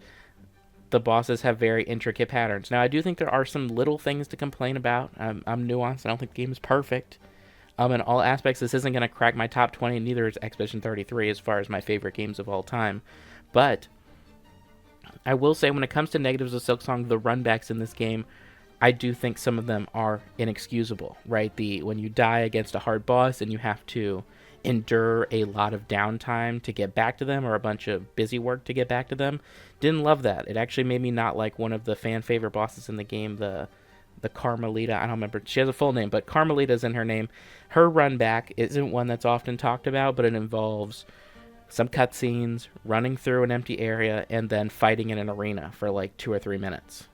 the bosses have very intricate patterns. Now, I do think there are some little things to complain about. I'm nuanced. I don't think the game is perfect. In all aspects, this isn't going to crack my top 20, and neither is Expedition 33 as far as my favorite games of all time. But I will say, when it comes to negatives of Silksong, the runbacks in this game, I do think some of them are inexcusable, right? When you die against a hard boss and you have to endure a lot of downtime to get back to them, or a bunch of busy work to get back to them, didn't love that. It actually made me not like one of the fan favorite bosses in the game, the Carmelita. I don't remember, she has a full name, but Carmelita's in her name. Her run back isn't one that's often talked about, but it involves some cutscenes, running through an empty area, and then fighting in an arena for like 2 or 3 minutes.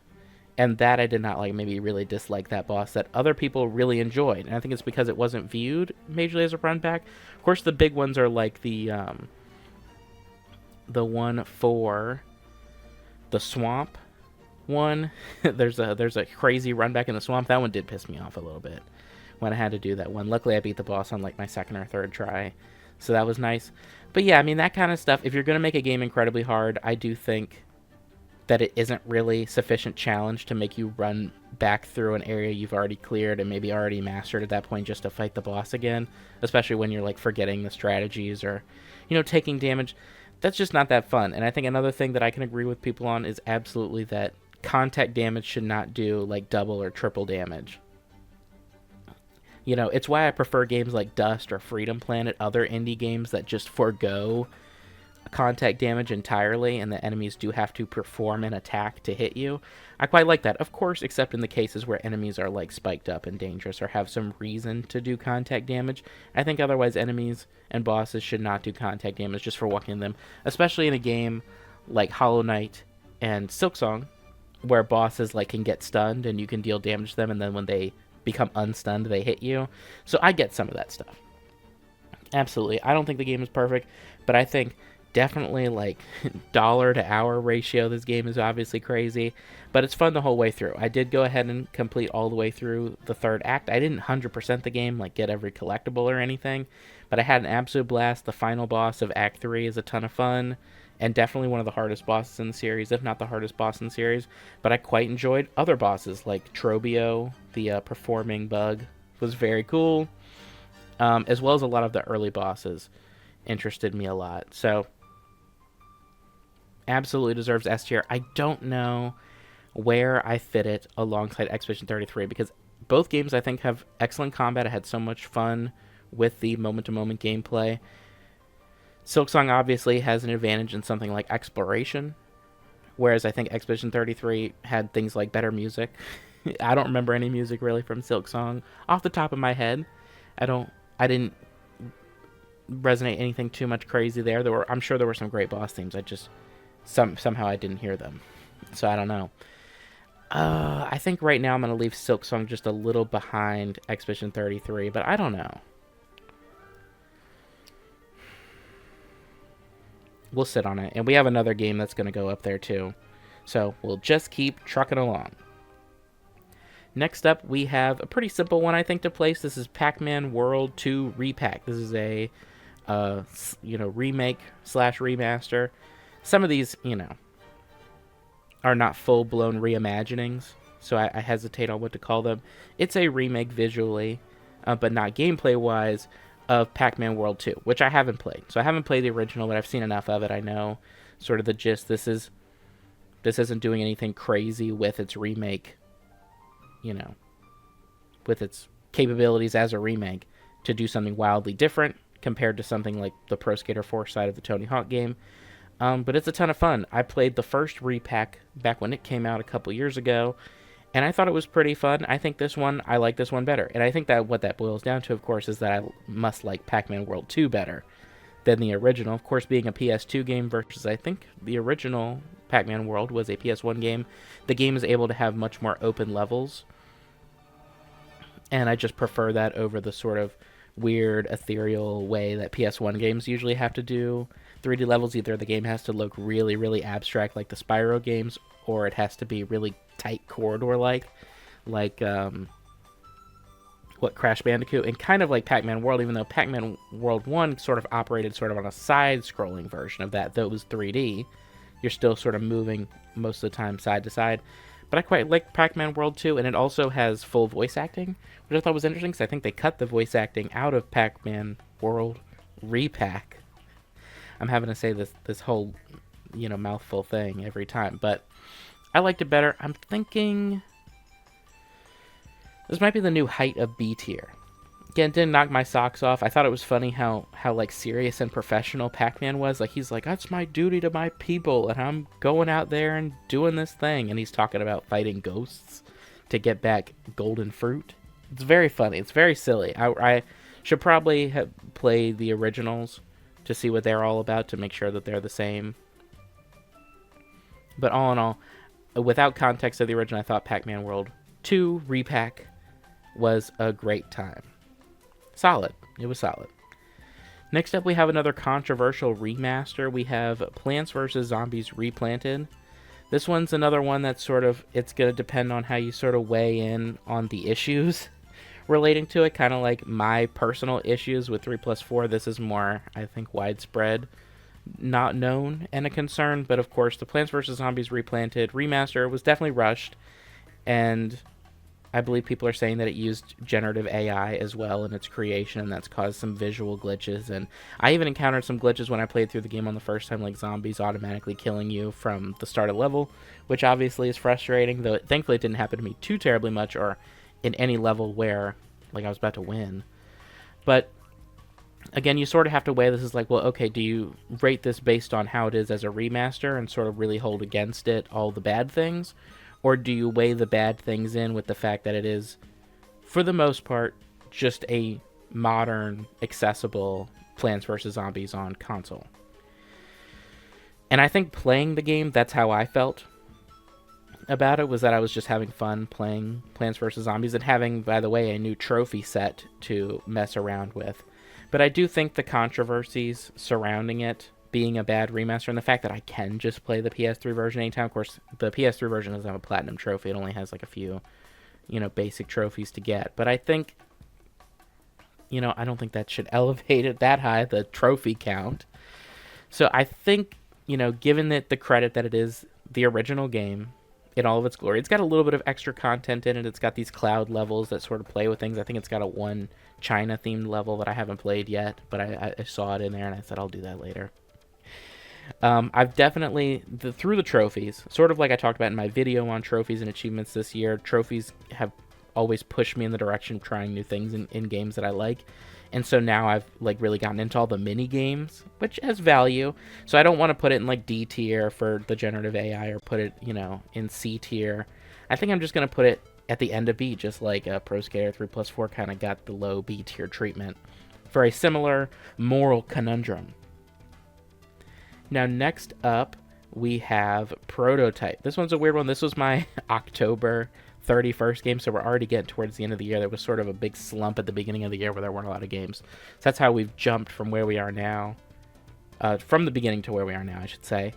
And that I did not like. Maybe really dislike that boss that other people really enjoyed. And I think it's because it wasn't viewed majorly as a run back. Of course, the big ones are like the one for the swamp one. there's a crazy run back in the swamp. That one did piss me off a little bit when I had to do that one. Luckily, I beat the boss on like my second or third try, so that was nice. But yeah, I mean, that kind of stuff. If you're going to make a game incredibly hard, I do think that it isn't really sufficient challenge to make you run back through an area you've already cleared and maybe already mastered at that point just to fight the boss again, especially when you're like forgetting the strategies or, taking damage. That's just not that fun. And I think another thing that I can agree with people on is absolutely that contact damage should not do like double or triple damage. It's why I prefer games like Dust or Freedom Planet, other indie games that just forego contact damage entirely, and the enemies do have to perform an attack to hit you. I quite like that, of course, except in the cases where enemies are like spiked up and dangerous or have some reason to do contact damage. I think otherwise enemies and bosses should not do contact damage just for walking them, especially in a game like Hollow Knight and Silksong, where bosses like can get stunned and you can deal damage to them, and then when they become unstunned they hit you. So I get some of that stuff. Absolutely. I don't think the game is perfect, but I think definitely like dollar to hour ratio, this game is obviously crazy, but it's fun the whole way through. I did go ahead and complete all the way through the third act. I didn't 100% the game, like get every collectible or anything, but I had an absolute blast. The final boss of Act 3 is a ton of fun, and definitely one of the hardest bosses in the series, if not the hardest boss in the series. But I quite enjoyed other bosses, like Trobio, the performing bug, was very cool, as well as a lot of the early bosses interested me a lot. So absolutely deserves S tier. I don't know where I fit it alongside Expedition 33, because both games I think have excellent combat. I had so much fun with the moment-to-moment gameplay. Silksong obviously has an advantage in something like exploration, whereas I think Expedition 33 had things like better music. I don't remember any music really from Silksong off the top of my head. I didn't resonate anything too much crazy there. I'm sure there were some great boss themes. I just somehow I didn't hear them, so I don't know. I think right now I'm gonna leave Silksong just a little behind Expedition 33, but I don't know. We'll sit on it, and we have another game that's gonna go up there too, so we'll just keep trucking along. Next up, we have a pretty simple one I think to place. This is Pac Man World 2 RePac. This is a remake / remaster. Some of these, are not full-blown reimaginings, so I hesitate on what to call them. It's a remake visually, but not gameplay-wise, of Pac Man World 2, which I haven't played. So I haven't played the original, but I've seen enough of it. I know sort of the gist. This isn't doing anything crazy with its remake, with its capabilities as a remake to do something wildly different compared to something like the Pro Skater 4 side of the Tony Hawk game. But it's a ton of fun. I played the first RePac back when it came out a couple years ago, and I thought it was pretty fun. I like this one better. And I think that what that boils down to, of course, is that I must like Pac-Man World 2 better than the original. Of course, being a PS2 game versus, I think, the original Pac-Man World was a PS1 game. The game is able to have much more open levels, and I just prefer that over the sort of weird, ethereal way that PS1 games usually have to do 3D levels. Either the game has to look really, really abstract like the Spyro games, or it has to be really tight corridor-like, like Crash Bandicoot, and kind of like Pac-Man World, even though Pac-Man World 1 sort of operated sort of on a side-scrolling version of that, though it was 3D. You're still sort of moving most of the time side to side. But I quite like Pac-Man World 2, and it also has full voice acting, which I thought was interesting, because I think they cut the voice acting out of Pac-Man World RePac. I'm having to say this whole, mouthful thing every time, but I liked it better. I'm thinking this might be the new height of B tier. Again, didn't knock my socks off. I thought it was funny how like serious and professional Pac-Man was. Like, he's like, that's my duty to my people, and I'm going out there and doing this thing. And he's talking about fighting ghosts to get back golden fruit. It's very funny. It's very silly. I should probably have played the originals to see what they're all about, to make sure that they're the same. But all in all, without context of the original, I thought Pac-Man World 2 RePac was a great time. Solid. It was solid. Next up, we have another controversial remaster. We have Plants vs. Zombies Replanted. This one's another one that's sort of, it's going to depend on how you sort of weigh in on the issues relating to it. Kind of like my personal issues with 3+4. This is more, I think, widespread, not known, and a concern. But of course, the Plants vs. Zombies Replanted remaster was definitely rushed, and I believe people are saying that it used generative AI as well in its creation, and that's caused some visual glitches. And I even encountered some glitches when I played through the game on the first time, like zombies automatically killing you from the start of level, which obviously is frustrating, though thankfully it didn't happen to me too terribly much, or in any level where, like, I was about to win. But again, you sort of have to weigh this as like, well, okay, do you rate this based on how it is as a remaster and sort of really hold against it all the bad things? Or do you weigh the bad things in with the fact that it is, for the most part, just a modern, accessible Plants vs. Zombies on console? And I think playing the game, that's how I felt about it, was that I was just having fun playing Plants vs. Zombies, and having, by the way, a new trophy set to mess around with. But I do think the controversies surrounding it being a bad remaster, and the fact that I can just play the PS3 version anytime. Of course, the PS3 version doesn't have a platinum trophy. It only has like a few, basic trophies to get. But I think, I don't think that should elevate it that high, the trophy count. So I think, given it the credit that it is the original game in all of its glory, it's got a little bit of extra content in it. It's got these cloud levels that sort of play with things. I think it's got a one China-themed level that I haven't played yet, but I saw it in there, and I said I'll do that later. I've definitely, through the trophies, sort of like I talked about in my video on trophies and achievements this year, trophies have always pushed me in the direction of trying new things in games that I like. And so now I've like really gotten into all the mini games, which has value. So I don't want to put it in like D tier for the generative AI or put it, in C tier. I think I'm just going to put it at the end of B, just like Pro Skater 3+4 kind of got the low B tier treatment for a similar moral conundrum. Now, next up, we have Prototype. This one's a weird one. This was my October 31st game, so we're already getting towards the end of the year. There was sort of a big slump at the beginning of the year where there weren't a lot of games. So that's how we've jumped from where we are now, from the beginning to where we are now, I should say.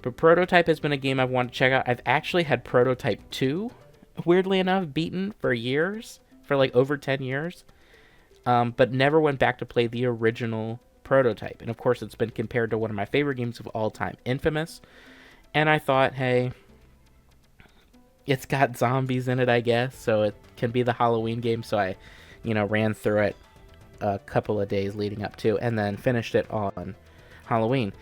But Prototype has been a game I've wanted to check out. I've actually had Prototype 2, weirdly enough, beaten for years, for like over 10 years, but never went back to play the original Prototype. And of course, it's been compared to one of my favorite games of all time, Infamous. And I thought, hey, it's got zombies in it, I guess, so it can be the Halloween game. So I, ran through it a couple of days leading up to, and then finished it on Halloween.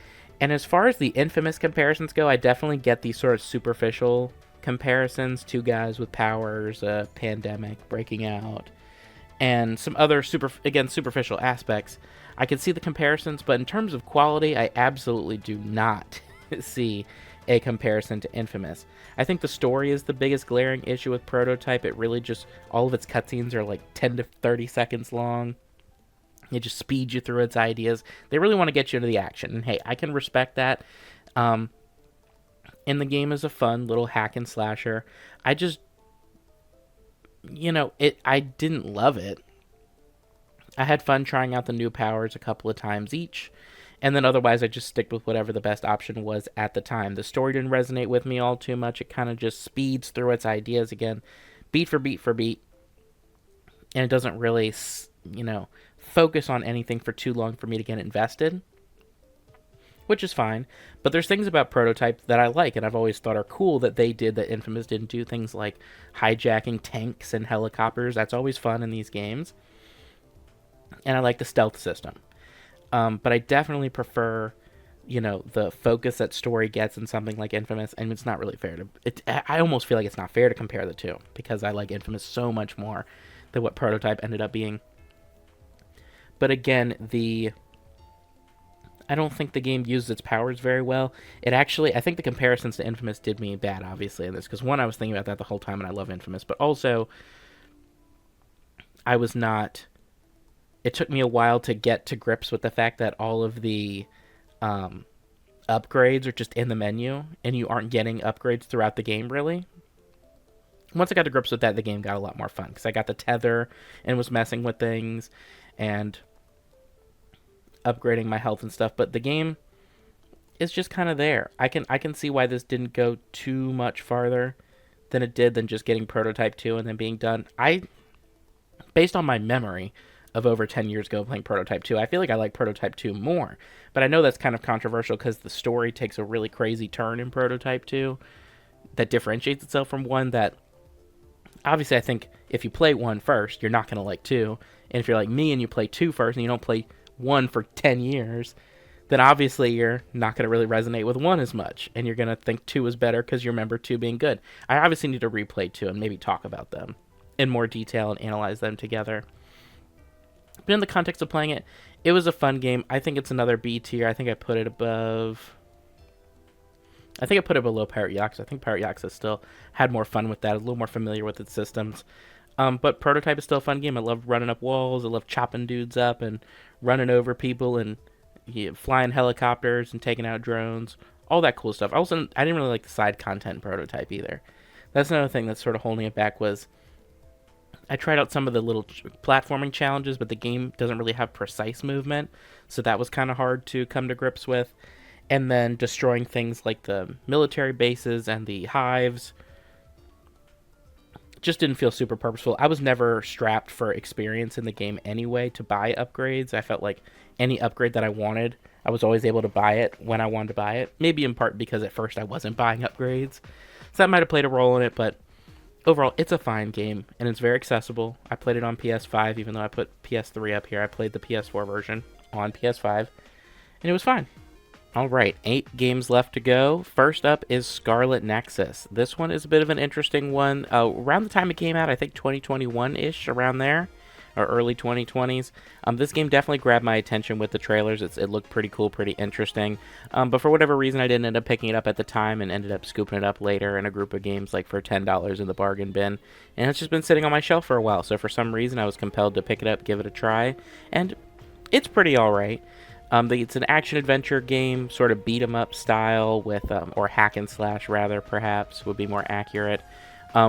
And as far as the Infamous comparisons go, I definitely get these sort of superficial comparisons. Two guys with powers, a pandemic breaking out, and some other superficial aspects. I can see the comparisons, but in terms of quality, I absolutely do not see a comparison to Infamous. I think the story is the biggest glaring issue with Prototype. It really just, all of its cutscenes are like 10 to 30 seconds long. It just speeds you through its ideas. They really want to get you into the action, and hey, I can respect that. And the game is a fun little hack and slasher. I just, I didn't love it. I had fun trying out the new powers a couple of times each, and then otherwise I just stick with whatever the best option was at the time. The story didn't resonate with me all too much. It kind of just speeds through its ideas again, beat for beat for beat, and it doesn't really, focus on anything for too long for me to get invested, which is fine. But there's things about Prototype that I like, and I've always thought are cool that they did that Infamous didn't do. Things like hijacking tanks and helicopters. That's always fun in these games. And I like the stealth system. But I definitely prefer, the focus that story gets in something like Infamous. And it's not really fair to... I almost feel like it's not fair to compare the two, because I like Infamous so much more than what Prototype ended up being. But again, I don't think the game used its powers very well. I think the comparisons to Infamous did me bad, obviously, in this. Because one, I was thinking about that the whole time, and I love Infamous. But also, I was not... It took me a while to get to grips with the fact that all of the upgrades are just in the menu, and you aren't getting upgrades throughout the game, really. Once I got to grips with that, the game got a lot more fun, because I got the tether and was messing with things and upgrading my health and stuff. But the game is just kind of there. I can see why this didn't go too much farther than it did than just getting Prototype 2 and then being done. Based on my memory of over 10 years ago playing Prototype 2, I feel like I like Prototype 2 more. But I know that's kind of controversial because the story takes a really crazy turn in Prototype 2 that differentiates itself from 1 that, obviously, I think if you play 1 first, you're not going to like 2. And if you're like me and you play 2 first and you don't play 1 for 10 years, then obviously you're not going to really resonate with 1 as much. And you're going to think 2 is better because you remember 2 being good. I obviously need to replay 2 and maybe talk about them in more detail and analyze them together. But in the context of playing it, it was a fun game. I think it's another B tier. I think I put it above... I think I put it below Pirate Yakuza. I think Pirate Yakuza still had more fun with that, a little more familiar with its systems. But Prototype is still a fun game. I love running up walls. I love chopping dudes up and running over people and flying helicopters and taking out drones. All that cool stuff. I didn't really like the side content in Prototype either. That's another thing that's sort of holding it back was... I tried out some of the little platforming challenges, but the game doesn't really have precise movement, so that was kind of hard to come to grips with. And then destroying things like the military bases and the hives just didn't feel super purposeful. I was never strapped for experience in the game anyway to buy upgrades. I felt like any upgrade that I wanted, I was always able to buy it when I wanted to buy it. Maybe in part because at first I wasn't buying upgrades. So that might have played a role in it, but... Overall, it's a fine game, and it's very accessible. I played it on PS5, even though I put PS3 up here. I played the PS4 version on PS5, and it was fine. All right, 8 games left to go. First up is Scarlet Nexus. This one is a bit of an interesting one. Around the time it came out, I think 2021-ish, around there, or early 2020s. This game definitely grabbed my attention with the trailers. It looked pretty cool, pretty interesting. But for whatever reason, I didn't end up picking it up at the time and ended up scooping it up later in a group of games, like for $10 in the bargain bin. And it's just been sitting on my shelf for a while. So for some reason, I was compelled to pick it up, give it a try, and it's pretty alright. It's an action-adventure game, sort of beat-em-up style, with or hack and slash, rather, perhaps, would be more accurate,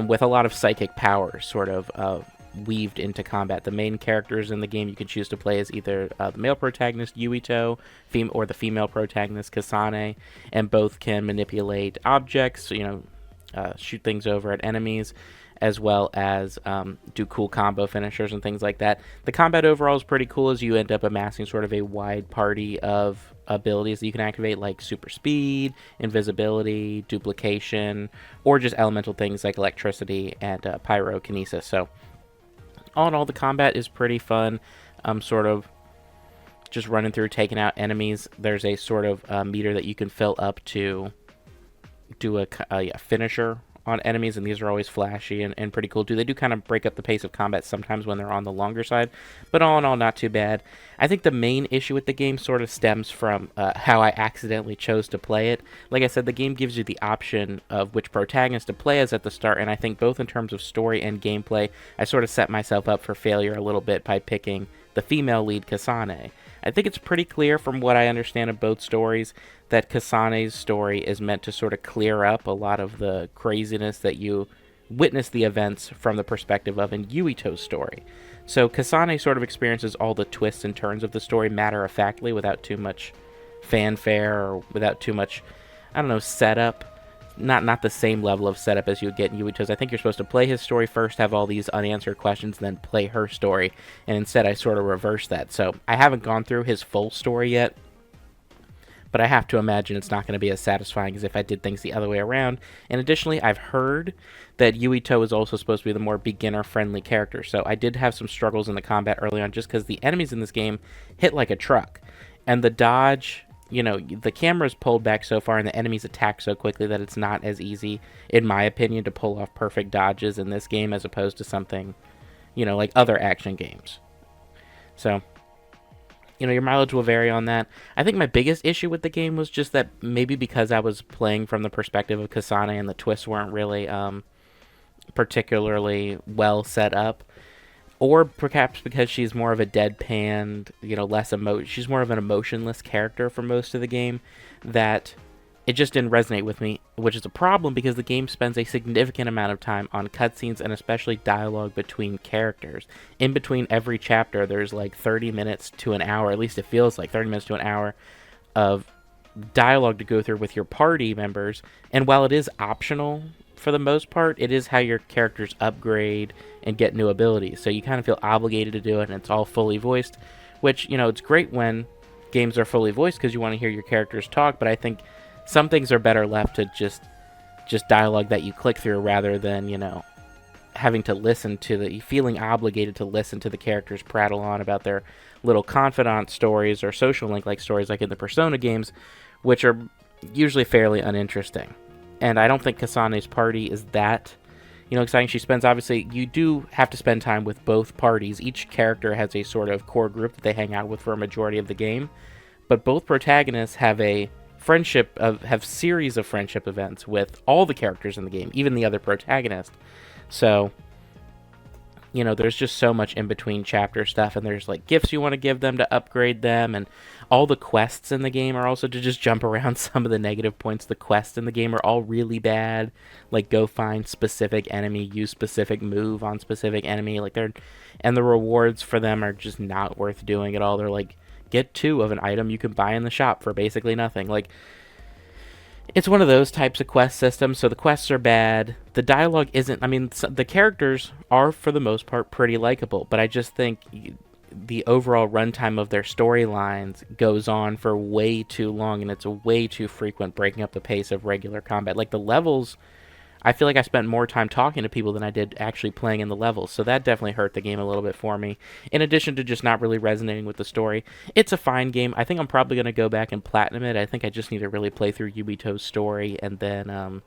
with a lot of psychic powers sort of weaved into combat. The main characters in the game you can choose to play as either the male protagonist, Yuito, or the female protagonist, Kasane, and both can manipulate objects, shoot things over at enemies, as well as do cool combo finishers and things like that. The combat overall is pretty cool, as you end up amassing sort of a wide party of abilities that you can activate, like super speed, invisibility, duplication, or just elemental things like electricity and pyrokinesis. So all in all, the combat is pretty fun. Sort of just running through, taking out enemies. There's a sort of meter that you can fill up to do a finisher on enemies, and these are always flashy and pretty cool too. They do kind of break up the pace of combat sometimes when they're on the longer side, but all in all, not too bad. I think the main issue with the game sort of stems from how I accidentally chose to play it. Like I said, the game gives you the option of which protagonist to play as at the start, and I think both in terms of story and gameplay, I sort of set myself up for failure a little bit by picking the female lead, Kasane. I think it's pretty clear from what I understand of both stories that Kasane's story is meant to sort of clear up a lot of the craziness that you witness the events from the perspective of in Yuito's story. So Kasane sort of experiences all the twists and turns of the story matter-of-factly, without too much fanfare or without too much, setup. Not the same level of setup as you would get in Yuito's. I think you're supposed to play his story first, have all these unanswered questions, and then play her story. And instead, I sort of reversed that. So I haven't gone through his full story yet, but I have to imagine it's not going to be as satisfying as if I did things the other way around. And additionally, I've heard that Yuito is also supposed to be the more beginner-friendly character. So I did have some struggles in the combat early on, just because the enemies in this game hit like a truck. And the dodge, the camera's pulled back so far and the enemies attack so quickly that it's not as easy, in my opinion, to pull off perfect dodges in this game as opposed to something, like other action games. So, your mileage will vary on that. I think my biggest issue with the game was just that maybe because I was playing from the perspective of Kasane and the twists weren't really particularly well set up, or perhaps because she's more of a deadpan, she's more of an emotionless character for most of the game, that it just didn't resonate with me, which is a problem because the game spends a significant amount of time on cutscenes and especially dialogue between characters. In between every chapter, there's like 30 minutes to an hour, at least it feels like 30 minutes to an hour, of dialogue to go through with your party members, and while it is optional for the most part, it is how your characters upgrade and get new abilities. So you kind of feel obligated to do it, and it's all fully voiced, which, it's great when games are fully voiced because you want to hear your characters talk, but I think some things are better left to just dialogue that you click through rather than, having to listen to feeling obligated to listen to the characters prattle on about their little confidant stories or social link like stories like in the Persona games, which are usually fairly uninteresting. And I don't think Kasane's party is that, exciting. She spends, obviously, you do have to spend time with both parties. Each character has a sort of core group that they hang out with for a majority of the game. But both protagonists have have series of friendship events with all the characters in the game, even the other protagonist. So, there's just so much in between chapter stuff, and there's like gifts you want to give them to upgrade them, and all the quests in the game are also to just jump around some of the negative points. The quests in the game are all really bad, like go find specific enemy, use specific move on specific enemy, and the rewards for them are just not worth doing at all. They're like, get 2 of an item you can buy in the shop for basically nothing. Like, it's one of those types of quest systems, so the quests are bad. The dialogue isn't, the characters are, for the most part, pretty likable, but I just think the overall runtime of their storylines goes on for way too long, and it's a way too frequent, breaking up the pace of regular combat. Like, the levels I feel like I spent more time talking to people than I did actually playing in the levels, so that definitely hurt the game a little bit for me. In addition to just not really resonating with the story, it's a fine game. I think I'm probably going to go back and platinum it. I think I just need to really play through Yubito's story and then,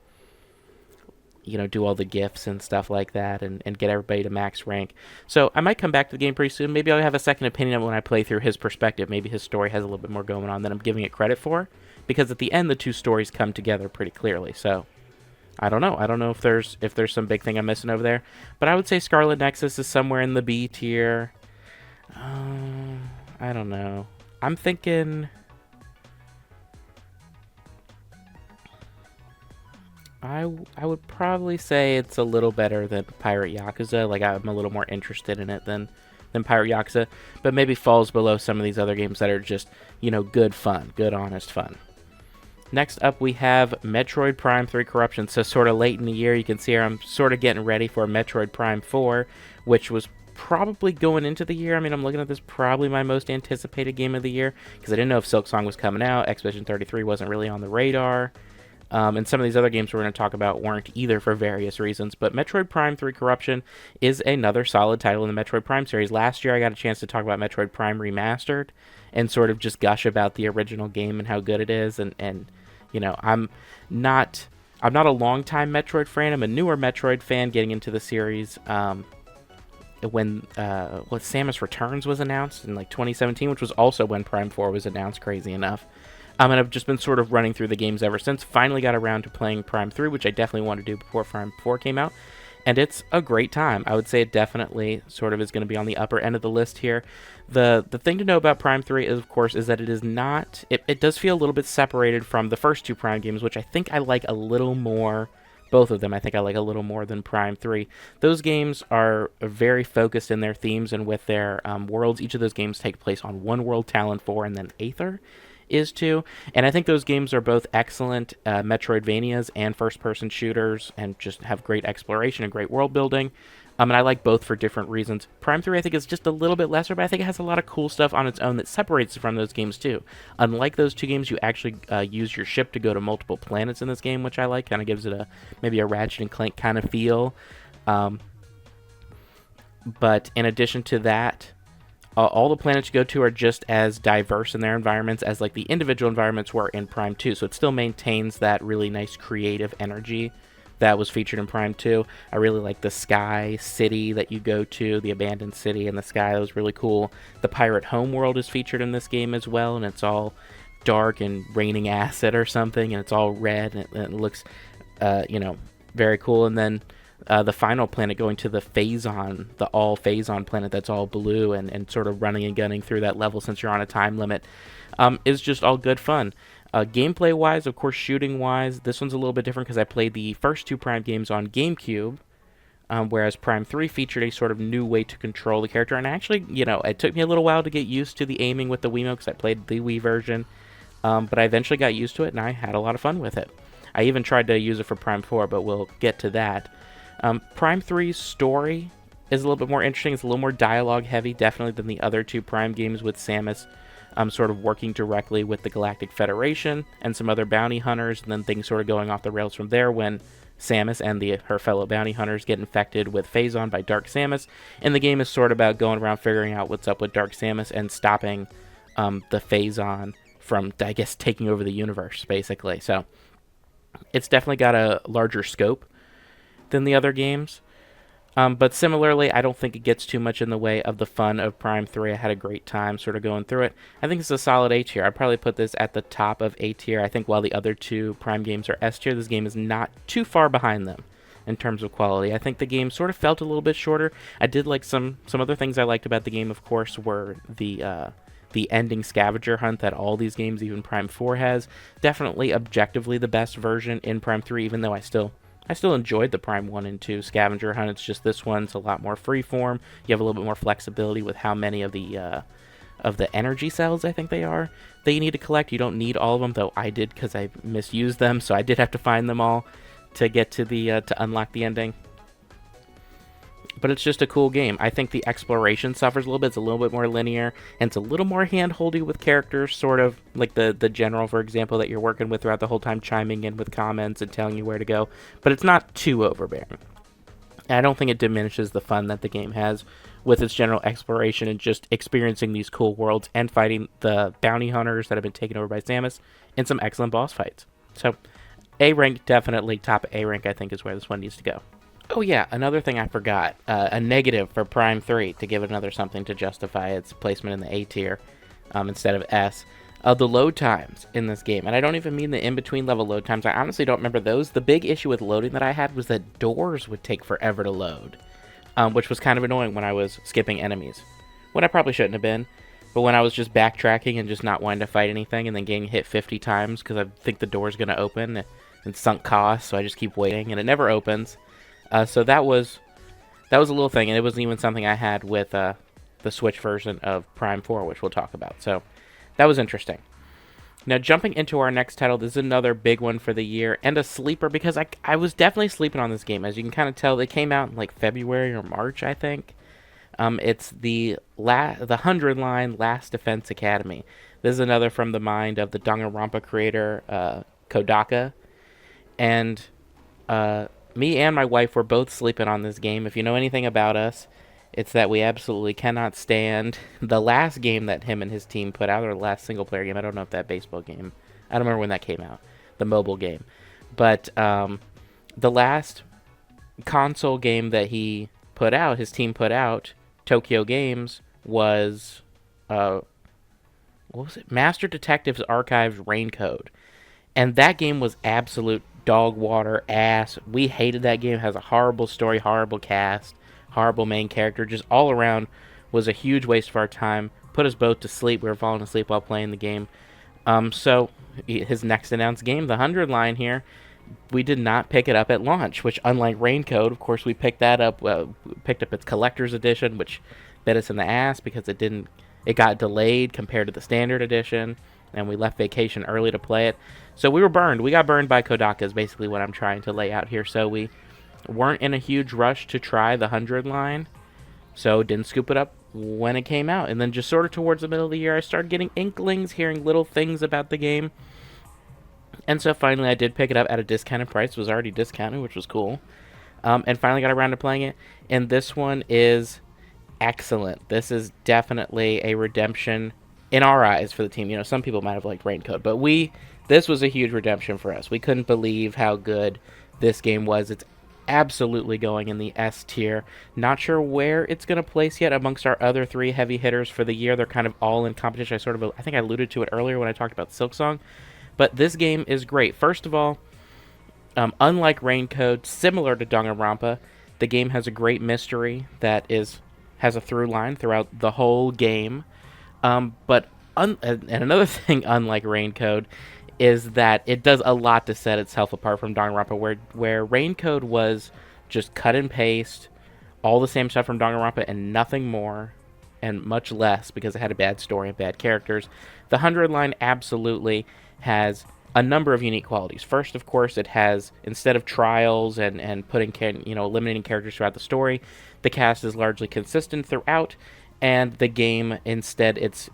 do all the gifts and stuff like that and get everybody to max rank. So I might come back to the game pretty soon. Maybe I'll have a second opinion when I play through his perspective. Maybe his story has a little bit more going on than I'm giving it credit for, because at the end the two stories come together pretty clearly. So I don't know. I don't know if there's some big thing I'm missing over there. But I would say Scarlet Nexus is somewhere in the B tier. I don't know. I'm thinking I would probably say it's a little better than Pirate Yakuza. Like, I'm a little more interested in it than Pirate Yakuza, but maybe falls below some of these other games that are just, good fun, good honest fun. Next up, we have Metroid Prime 3 Corruption. So sort of late in the year, you can see here I'm sort of getting ready for Metroid Prime 4, which was probably going into the year. I mean, I'm looking at this, probably my most anticipated game of the year, because I didn't know if Silksong was coming out. Expedition 33 wasn't really on the radar. And some of these other games we're going to talk about weren't either for various reasons. But Metroid Prime 3 Corruption is another solid title in the Metroid Prime series. Last year I got a chance to talk about Metroid Prime Remastered and sort of just gush about the original game and how good it is. And I'm not a long-time Metroid fan. I'm a newer Metroid fan getting into the series. When Samus Returns was announced in 2017, which was also when Prime 4 was announced, crazy enough. And I've just been sort of running through the games ever since. Finally got around to playing Prime 3, which I definitely wanted to do before Prime 4 came out. And it's a great time. I would say it definitely sort of is going to be on the upper end of the list here. The thing to know about Prime 3 is, of course, is that it is not... It does feel a little bit separated from the first two Prime games, which I think I like a little more. Both of them I think I like a little more than Prime 3. Those games are very focused in their themes and with their worlds. Each of those games take place on one world, Talon 4, and then Aether is too. And I think those games are both excellent Metroidvanias and first-person shooters and just have great exploration and great world building. And I like both for different reasons. Prime 3 I think is just a little bit lesser, but I think it has a lot of cool stuff on its own that separates it from those games too. Unlike those two games, you actually use your ship to go to multiple planets in this game, which I like. Kind of gives it maybe a Ratchet and Clank kind of feel. But in addition to that, all the planets you go to are just as diverse in their environments as the individual environments were in Prime 2. So it still maintains that really nice creative energy that was featured in Prime 2. I really like the sky city that you go to, the abandoned city in the sky. That was really cool. The pirate homeworld is featured in this game as well, and it's all dark and raining acid or something, and it's all red, and it looks, very cool. And then the final planet going to the Phazon, the all Phazon planet that's all blue and sort of running and gunning through that level since you're on a time limit, is just all good fun. Gameplay-wise, of course, shooting-wise, this one's a little bit different because I played the first two Prime games on GameCube, whereas Prime 3 featured a sort of new way to control the character. And actually, it took me a little while to get used to the aiming with the Wiimote because I played the Wii version, but I eventually got used to it and I had a lot of fun with it. I even tried to use it for Prime 4, but we'll get to that. Prime 3's story is a little bit more interesting. It's a little more dialogue heavy, definitely, than the other two Prime games, with Samus sort of working directly with the Galactic Federation and some other bounty hunters, and then things sort of going off the rails from there when Samus and her fellow bounty hunters get infected with Phazon by Dark Samus. And the game is sort of about going around figuring out what's up with Dark Samus and stopping the Phazon from, I guess, taking over the universe, basically. So it's definitely got a larger scope than the other games. But similarly, I don't think it gets too much in the way of the fun of Prime 3. I had a great time sort of going through it. I think it's a solid A tier. I'd probably put this at the top of A tier. I think while the other two Prime games are S tier, this game is not too far behind them in terms of quality. I think the game sort of felt a little bit shorter. I did like some other things I liked about the game, of course, were the ending scavenger hunt that all these games, even Prime 4, has. Definitely objectively the best version in Prime 3, even though I still enjoyed the Prime 1 and 2 scavenger hunt. It's just this one's a lot more freeform. You have a little bit more flexibility with how many of the energy cells, I think they are, that you need to collect. You don't need all of them, though I did because I misused them, so I did have to find them all to get to the to unlock the ending. but it's just a cool game. I think the exploration suffers a little bit. It's a little bit more linear, and it's a little more hand-holdy with characters, sort of like the general, for example, that you're working with throughout the whole time, chiming in with comments and telling you where to go. But it's not too overbearing. And I don't think it diminishes the fun that the game has with its general exploration and just experiencing these cool worlds and fighting the bounty hunters that have been taken over by Samus in some excellent boss fights. So, A rank, definitely top A rank, I think, is where this one needs to go. Oh yeah, another thing I forgot. A negative for Prime 3, to give it another something to justify its placement in the A tier instead of S. The load times in this game, and I don't even mean the in-between level load times. I honestly don't remember those. The big issue with loading that I had was that doors would take forever to load, which was kind of annoying when I was skipping enemies. When I probably shouldn't have been, but when I was just backtracking and just not wanting to fight anything and then getting hit 50 times because I think the door's going to open and sunk costs, so I just keep waiting, and it never opens. So that was a little thing, and it wasn't even something I had with the Switch version of Prime 4, which we'll talk about. So that was interesting. Now, jumping into our next title, this is another big one for the year, and a sleeper, because I was definitely sleeping on this game. As you can kind of tell, it came out in like February or March, I think. It's the 100 line Last Defense Academy. This is another from the mind of the Danganronpa creator, Kodaka. And me and my wife were both sleeping on this game. If you know anything about us, it's that we absolutely cannot stand the last game that him and his team put out, or the last single-player game. I don't know if that baseball game, I don't remember when that came out, the mobile game. But the last console game that he put out, his team put out, Tokyo Games, was, what was it? Master Detectives Archives Raincode. And that game was absolute dog water ass. We hated that game. It has a horrible story, horrible cast, horrible main character. Just all around was a huge waste of our time. Put us both to sleep. We were falling asleep while playing the game. So his next announced game, the 100 line here, we did not pick it up at launch, which, unlike Raincode, of course, we picked that up. Picked up its collector's edition, which bit us in the ass because it got delayed compared to the standard edition, and we left vacation early to play it. So we were burned. We got burned by Kodaka is basically what I'm trying to lay out here. So we weren't in a huge rush to try the 100 line, so didn't scoop it up when it came out. And then just sort of towards the middle of the year, I started getting inklings, hearing little things about the game. And so finally I did pick it up at a discounted price. It was already discounted, which was cool. And finally got around to playing it. And this one is excellent. This is definitely a redemption in our eyes for the team. You know, some people might have liked Raincode, but this was a huge redemption for us. We couldn't believe how good this game was. It's absolutely going in the S tier. Not sure where it's going to place yet amongst our other three heavy hitters for the year. They're kind of all in competition. I think I alluded to it earlier when I talked about Silksong. But this game is great. First of all, unlike Raincode, similar to Danganronpa, the game has a great mystery that has a through line throughout the whole game. And another thing, unlike Raincode, is that it does a lot to set itself apart from Danganronpa, where Raincode was just cut and paste, all the same stuff from Danganronpa and nothing more, and much less because it had a bad story and bad characters. The 100 line absolutely has a number of unique qualities. First, of course, it has, instead of trials and eliminating characters throughout the story, the cast is largely consistent throughout, and the game, instead, its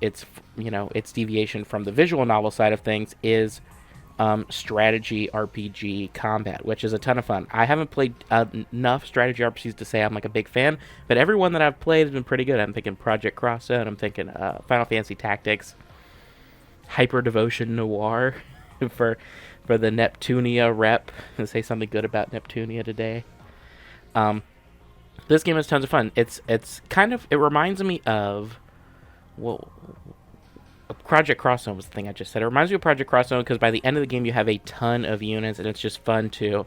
deviation from the visual novel side of things is strategy RPG combat, which is a ton of fun. I haven't played enough strategy RPGs to say I'm like a big fan, but every one that I've played has been pretty good. I'm thinking Project Cross Zone, I'm thinking Final Fantasy Tactics, Hyper Devotion Noir for the Neptunia rep, and say something good about Neptunia today. This game is tons of fun. It reminds me of, Project Cross Zone was the thing I just said. It reminds me of Project Cross Zone because by the end of the game you have a ton of units, and it's just fun to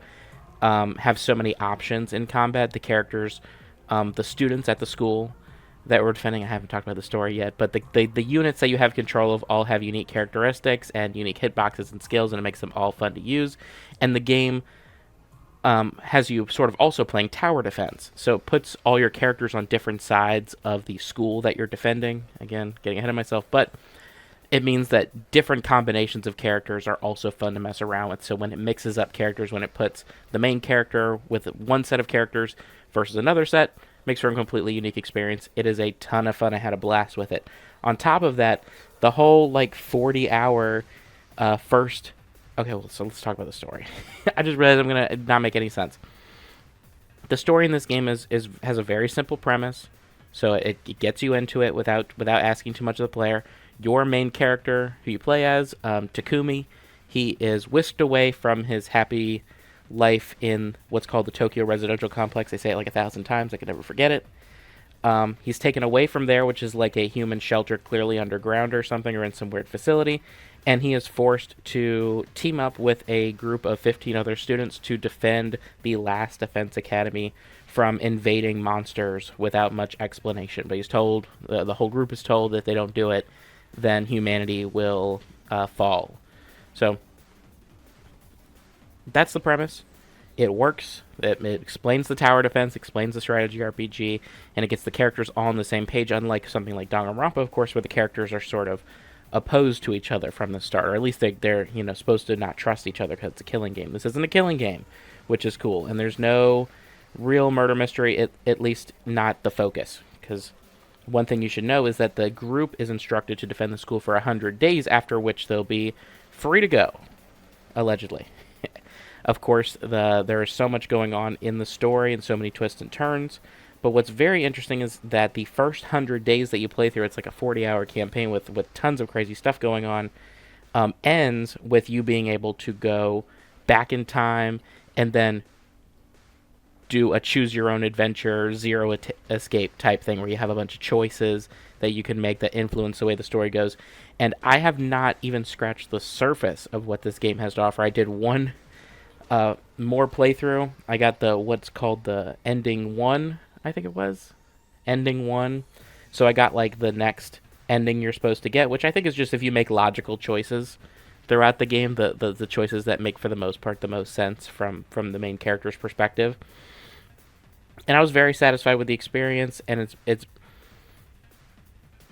have so many options in combat. The characters, the students at the school that we're defending, I haven't talked about the story yet, but the units that you have control of all have unique characteristics and unique hitboxes and skills, and it makes them all fun to use. And the game has you sort of also playing tower defense. So it puts all your characters on different sides of the school that you're defending. Again, getting ahead of myself, but it means that different combinations of characters are also fun to mess around with. So when it mixes up characters, when it puts the main character with one set of characters versus another set, Makes for a completely unique experience. It is a ton of fun. I had a blast with it. On top of that, the whole like 40-hour first. Okay, well, so let's talk about the story. I just realized I'm gonna not make any sense. The story in this game is has a very simple premise, so it gets you into it without asking too much of the player. Your main character, who you play as, Takumi, he is whisked away from his happy life in what's called the Tokyo Residential Complex. They say it like 1,000 times. I can never forget it. He's taken away from there, which is like a human shelter, clearly underground or something, or in some weird facility. And he is forced to team up with a group of 15 other students to defend the last defense academy from invading monsters without much explanation. But he's told, the whole group is told, that they don't do it, then humanity will fall. So that's the premise. It works. It explains the tower defense, explains the strategy RPG, and it gets the characters all on the same page, unlike something like Danganronpa, of course, where the characters are sort of opposed to each other from the start, or at least they're supposed to not trust each other because it's a killing game. This isn't a killing game, which is cool, and there's no real murder mystery, at least not the focus, because one thing you should know is that the group is instructed to defend the school for 100 days, after which they'll be free to go, allegedly. Of course, there is so much going on in the story and so many twists and turns. But what's very interesting is that the first 100 days that you play through, it's like a 40-hour campaign with tons of crazy stuff going on, ends with you being able to go back in time and then do a choose-your-own-adventure, zero-escape type thing where you have a bunch of choices that you can make that influence the way the story goes. And I have not even scratched the surface of what this game has to offer. I did one more playthrough. I got what's called the ending 1, I think it was. Ending 1. So I got like the next ending you're supposed to get, which I think is just if you make logical choices throughout the game, the choices that make for the most part the most sense from the main character's perspective. And I was very satisfied with the experience, and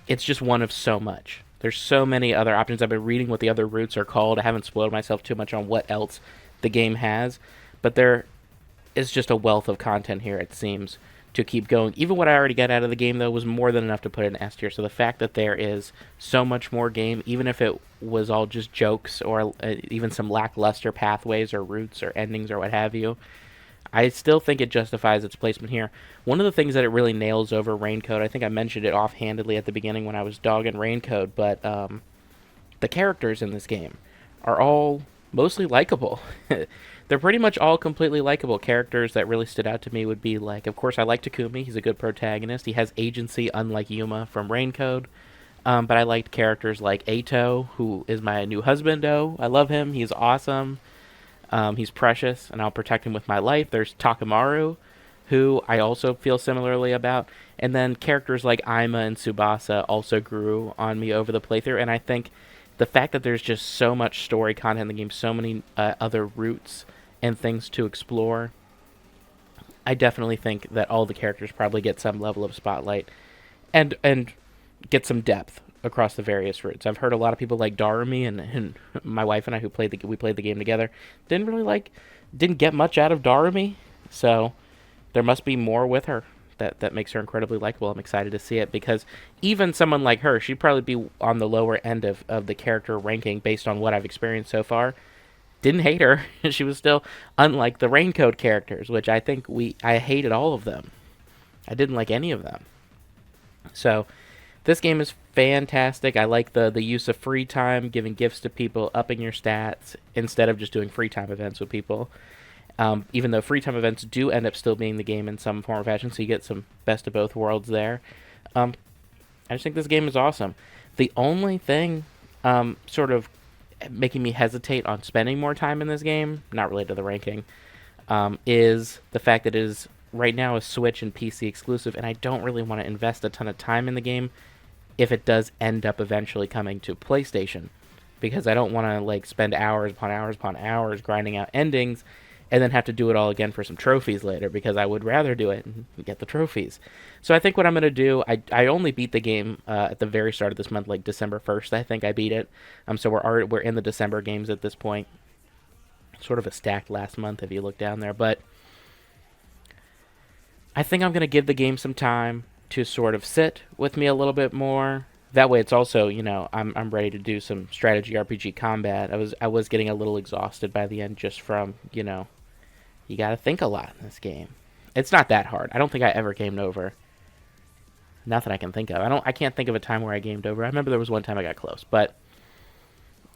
it's just one of so much. There's so many other options. I've been reading what the other routes are called. I haven't spoiled myself too much on what else the game has, but there is just a wealth of content here, it seems, to keep going. Even what I already got out of the game, though, was more than enough to put an S tier. So the fact that there is so much more game, even if it was all just jokes or even some lackluster pathways or routes or endings or what have you, I still think it justifies its placement here. One of the things that it really nails over Raincoat, I think I mentioned it offhandedly at the beginning when I was dogging Raincoat, but the characters in this game are all mostly likable. They're pretty much all completely likable. Characters that really stood out to me would be like, of course, I like Takumi. He's a good protagonist. He has agency, unlike Yuma from Raincoat. But I liked characters like Ato, who is my new husband-o. I love him. He's awesome. He's precious, and I'll protect him with my life. There's Takamaru, who I also feel similarly about. And then characters like Ima and Tsubasa also grew on me over the playthrough, and I think the fact that there's just so much story content in the game, so many other routes and things to explore, I definitely think that all the characters probably get some level of spotlight and get some depth across the various routes. I've heard a lot of people like Darumi, and my wife and I, we played the game together, didn't get much out of Darumi, so there must be more with her that makes her incredibly likable. I'm excited to see it, because even someone like her, she'd probably be on the lower end of the character ranking based on what I've experienced so far. Didn't hate her. She was still, unlike the Raincoat characters, which I think I hated all of them. I didn't like any of them. So this game is fantastic. I like the use of free time, giving gifts to people, upping your stats, instead of just doing free time events with people. Even though free time events do end up still being the game in some form or fashion, so you get some best of both worlds there. I just think this game is awesome. The only thing sort of making me hesitate on spending more time in this game, not related to the ranking, is the fact that it is right now a Switch and PC exclusive, and I don't really want to invest a ton of time in the game if it does end up eventually coming to PlayStation, because I don't want to like spend hours upon hours upon hours grinding out endings and then have to do it all again for some trophies later, because I would rather do it and get the trophies. So I think what I'm going to do, I only beat the game at the very start of this month, like December 1st, I think I beat it. So we're in the December games at this point. Sort of a stacked last month if you look down there. But I think I'm going to give the game some time to sort of sit with me a little bit more. That way, it's also, I'm ready to do some strategy RPG combat. I was getting a little exhausted by the end just from, you got to think a lot in this game. It's not that hard. I don't think I ever gamed over. Not that I can think of. I can't think of a time where I gamed over. I remember there was one time I got close, but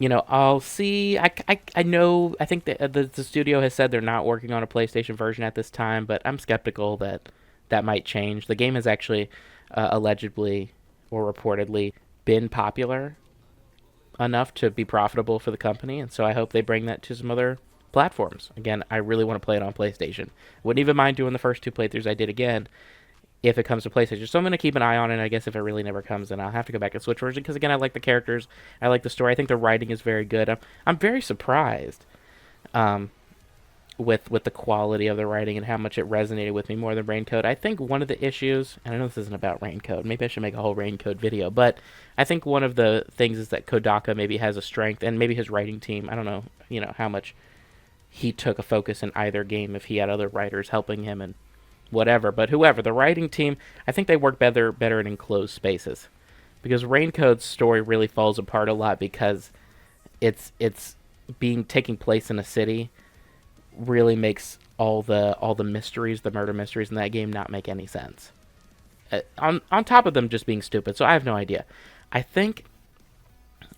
I'll see. I know. I think the studio has said they're not working on a PlayStation version at this time, but I'm skeptical that that might change. The game has actually allegedly or reportedly been popular enough to be profitable for the company, and so I hope they bring that to some other platforms. Again, I really want to play it on PlayStation. Wouldn't even mind doing the first two playthroughs I did again if it comes to PlayStation. So I'm going to keep an eye on it. I guess if it really never comes, then I'll have to go back to Switch version because again, I like the characters, I like the story. I think the writing is very good. I'm very surprised um, with the quality of the writing and how much it resonated with me more than Raincoat. I think one of the issues, and I know this isn't about Raincoat. Maybe I should make a whole Raincoat video, but I think one of the things is that Kodaka maybe has a strength, and maybe his writing team. I don't know, how much he took a focus in either game if he had other writers helping him and whatever. But whoever, the writing team, I think they work better in enclosed spaces because Raincoat's story really falls apart a lot because it's being taking place in a city really makes all the mysteries, the murder mysteries in that game not make any sense. On top of them just being stupid, so I have no idea. I think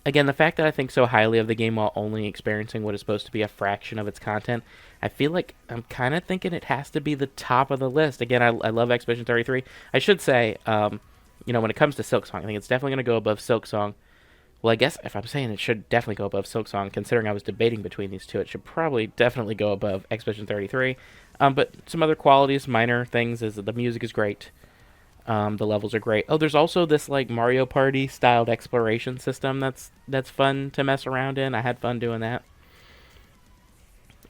again, the fact that I think so highly of the game while only experiencing what is supposed to be a fraction of its content, I feel like I'm kind of thinking it has to be the top of the list. Again, I love Expedition 33. I should say, when it comes to Silksong, I think it's definitely going to go above Silksong. Well, I guess if I'm saying it should definitely go above Silksong, considering I was debating between these two, it should probably definitely go above Expedition 33. But some other qualities, minor things, is that the music is great. The levels are great. Oh, there's also this like Mario Party styled exploration system that's fun to mess around in. I had fun doing that.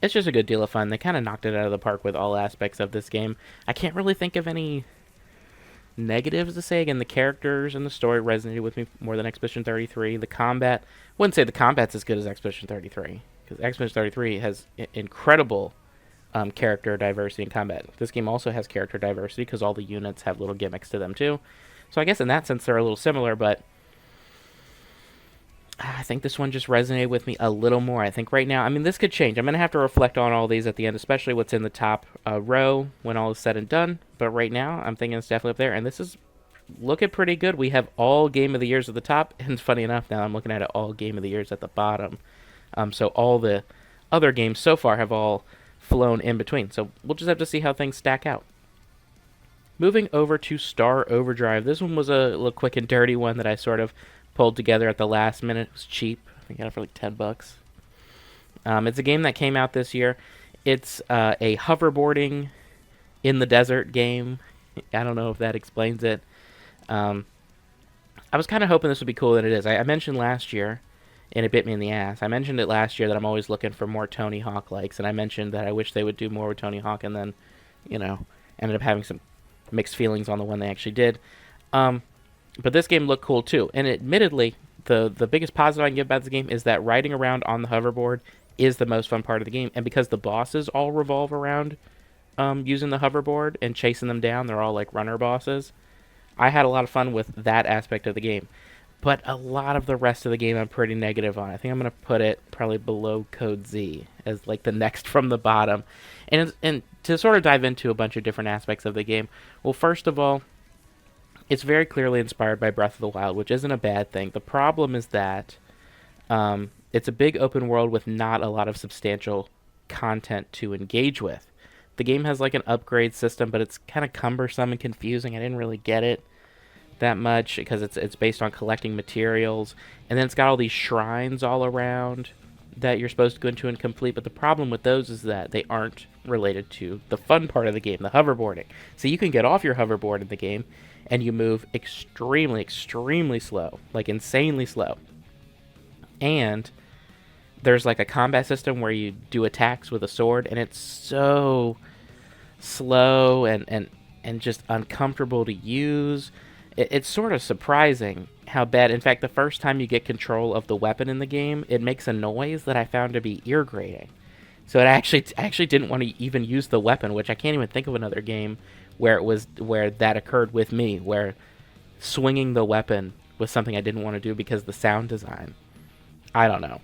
It's just a good deal of fun. They kind of knocked it out of the park with all aspects of this game. I can't really think of any negatives to say. Again, the characters and the story resonated with me more than Expedition 33. The combat, wouldn't say the combat's as good as Expedition 33 because Expedition 33 has incredible character diversity in combat. This game also has character diversity because all the units have little gimmicks to them too. So I guess in that sense they're a little similar, but I think this one just resonated with me a little more. I think right now, I mean, this could change. I'm going to have to reflect on all these at the end, especially what's in the top row when all is said and done. But right now, I'm thinking it's definitely up there, and this is looking pretty good. We have all Game of the Years at the top, and funny enough, now I'm looking at it all Game of the Years at the bottom. So all the other games so far have all flown in between. So we'll just have to see how things stack out. Moving over to Star Overdrive. This one was a little quick and dirty one that I sort of pulled together at the last minute. It was cheap. I think I got it for like $10. It's a game that came out this year. It's a hoverboarding in the desert game. I don't know if that explains it. I was kind of hoping this would be cooler than it is. I mentioned last year, and it bit me in the ass. I mentioned it last year that I'm always looking for more Tony Hawk likes, and I mentioned that I wish they would do more with Tony Hawk, and then, ended up having some mixed feelings on the one they actually did. But this game looked cool too, and admittedly, the biggest positive I can give about this game is that riding around on the hoverboard is the most fun part of the game, and because the bosses all revolve around using the hoverboard and chasing them down, they're all like runner bosses. I had a lot of fun with that aspect of the game. But a lot of the rest of the game I'm pretty negative on. I think I'm going to put it probably below Code Z as like the next from the bottom. And to sort of dive into a bunch of different aspects of the game, well, first of all, it's very clearly inspired by Breath of the Wild, which isn't a bad thing. The problem is that it's a big open world with not a lot of substantial content to engage with. The game has like an upgrade system, but it's kind of cumbersome and confusing. I didn't really get it that much because it's based on collecting materials, and then it's got all these shrines all around that you're supposed to go into and complete. But the problem with those is that they aren't related to the fun part of the game, the hoverboarding. So you can get off your hoverboard in the game and you move extremely slow, like insanely slow. And there's like a combat system where you do attacks with a sword, and it's so slow and just uncomfortable to use. It's sort of surprising how bad. In fact, the first time you get control of the weapon in the game, it makes a noise that I found to be ear grating. So it actually didn't want to even use the weapon, which I can't even think of another game where that occurred with me, where swinging the weapon was something I didn't want to do because the sound design. I don't know.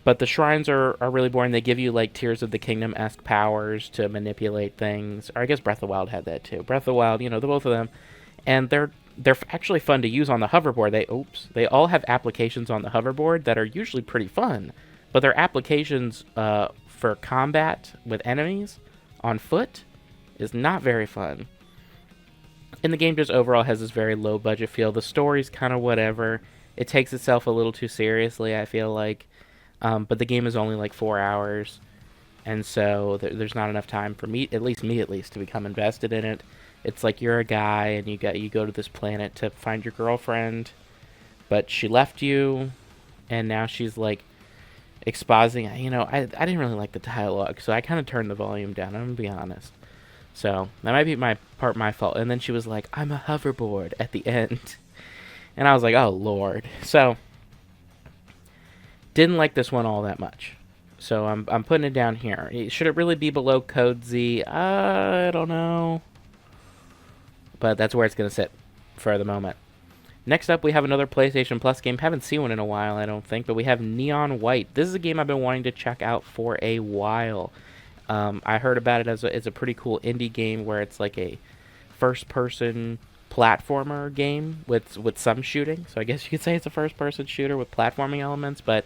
But the shrines are really boring. They give you like Tears of the Kingdom-esque powers to manipulate things. Or I guess Breath of the Wild had that too. Breath of the Wild, the both of them. And they're actually fun to use on the hoverboard. They all have applications on the hoverboard that are usually pretty fun. But their applications for combat with enemies on foot is not very fun. And the game just overall has this very low budget feel. The story's kind of whatever. It takes itself a little too seriously, I feel like. But the game is only like 4 hours, and so there's not enough time for me at least, to become invested in it. It's like you're a guy and you go to this planet to find your girlfriend, but she left you, and now she's like expositing. I didn't really like the dialogue, so I kind of turned the volume down. I'm gonna be honest. So that might be my fault. And then she was like, "I'm a hoverboard" at the end, and I was like, "Oh Lord." So didn't like this one all that much. So I'm putting it down here. Should it really be below Code Z? I don't know. But that's where it's going to sit for the moment. Next up, we have another PlayStation Plus game. Haven't seen one in a while, I don't think. But we have Neon White. This is a game I've been wanting to check out for a while. I heard about it as a pretty cool indie game where it's like a first-person platformer game with some shooting. So I guess you could say it's a first-person shooter with platforming elements, but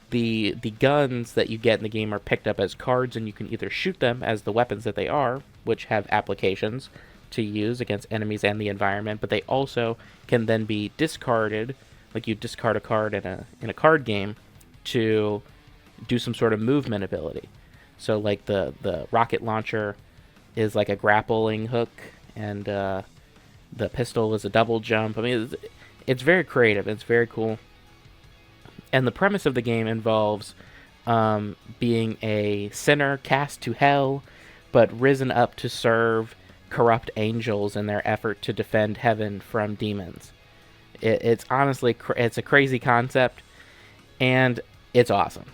the guns that you get in the game are picked up as cards, and you can either shoot them as the weapons that they are, which have applications to use against enemies and the environment, but they also can then be discarded, like you discard a card in a card game to do some sort of movement ability. So like the rocket launcher is like a grappling hook, and the pistol is a double jump. I mean, it's very creative. It's very cool. And the premise of the game involves being a sinner cast to hell, but risen up to serve corrupt angels in their effort to defend heaven from demons. It's honestly, it's a crazy concept, and it's awesome.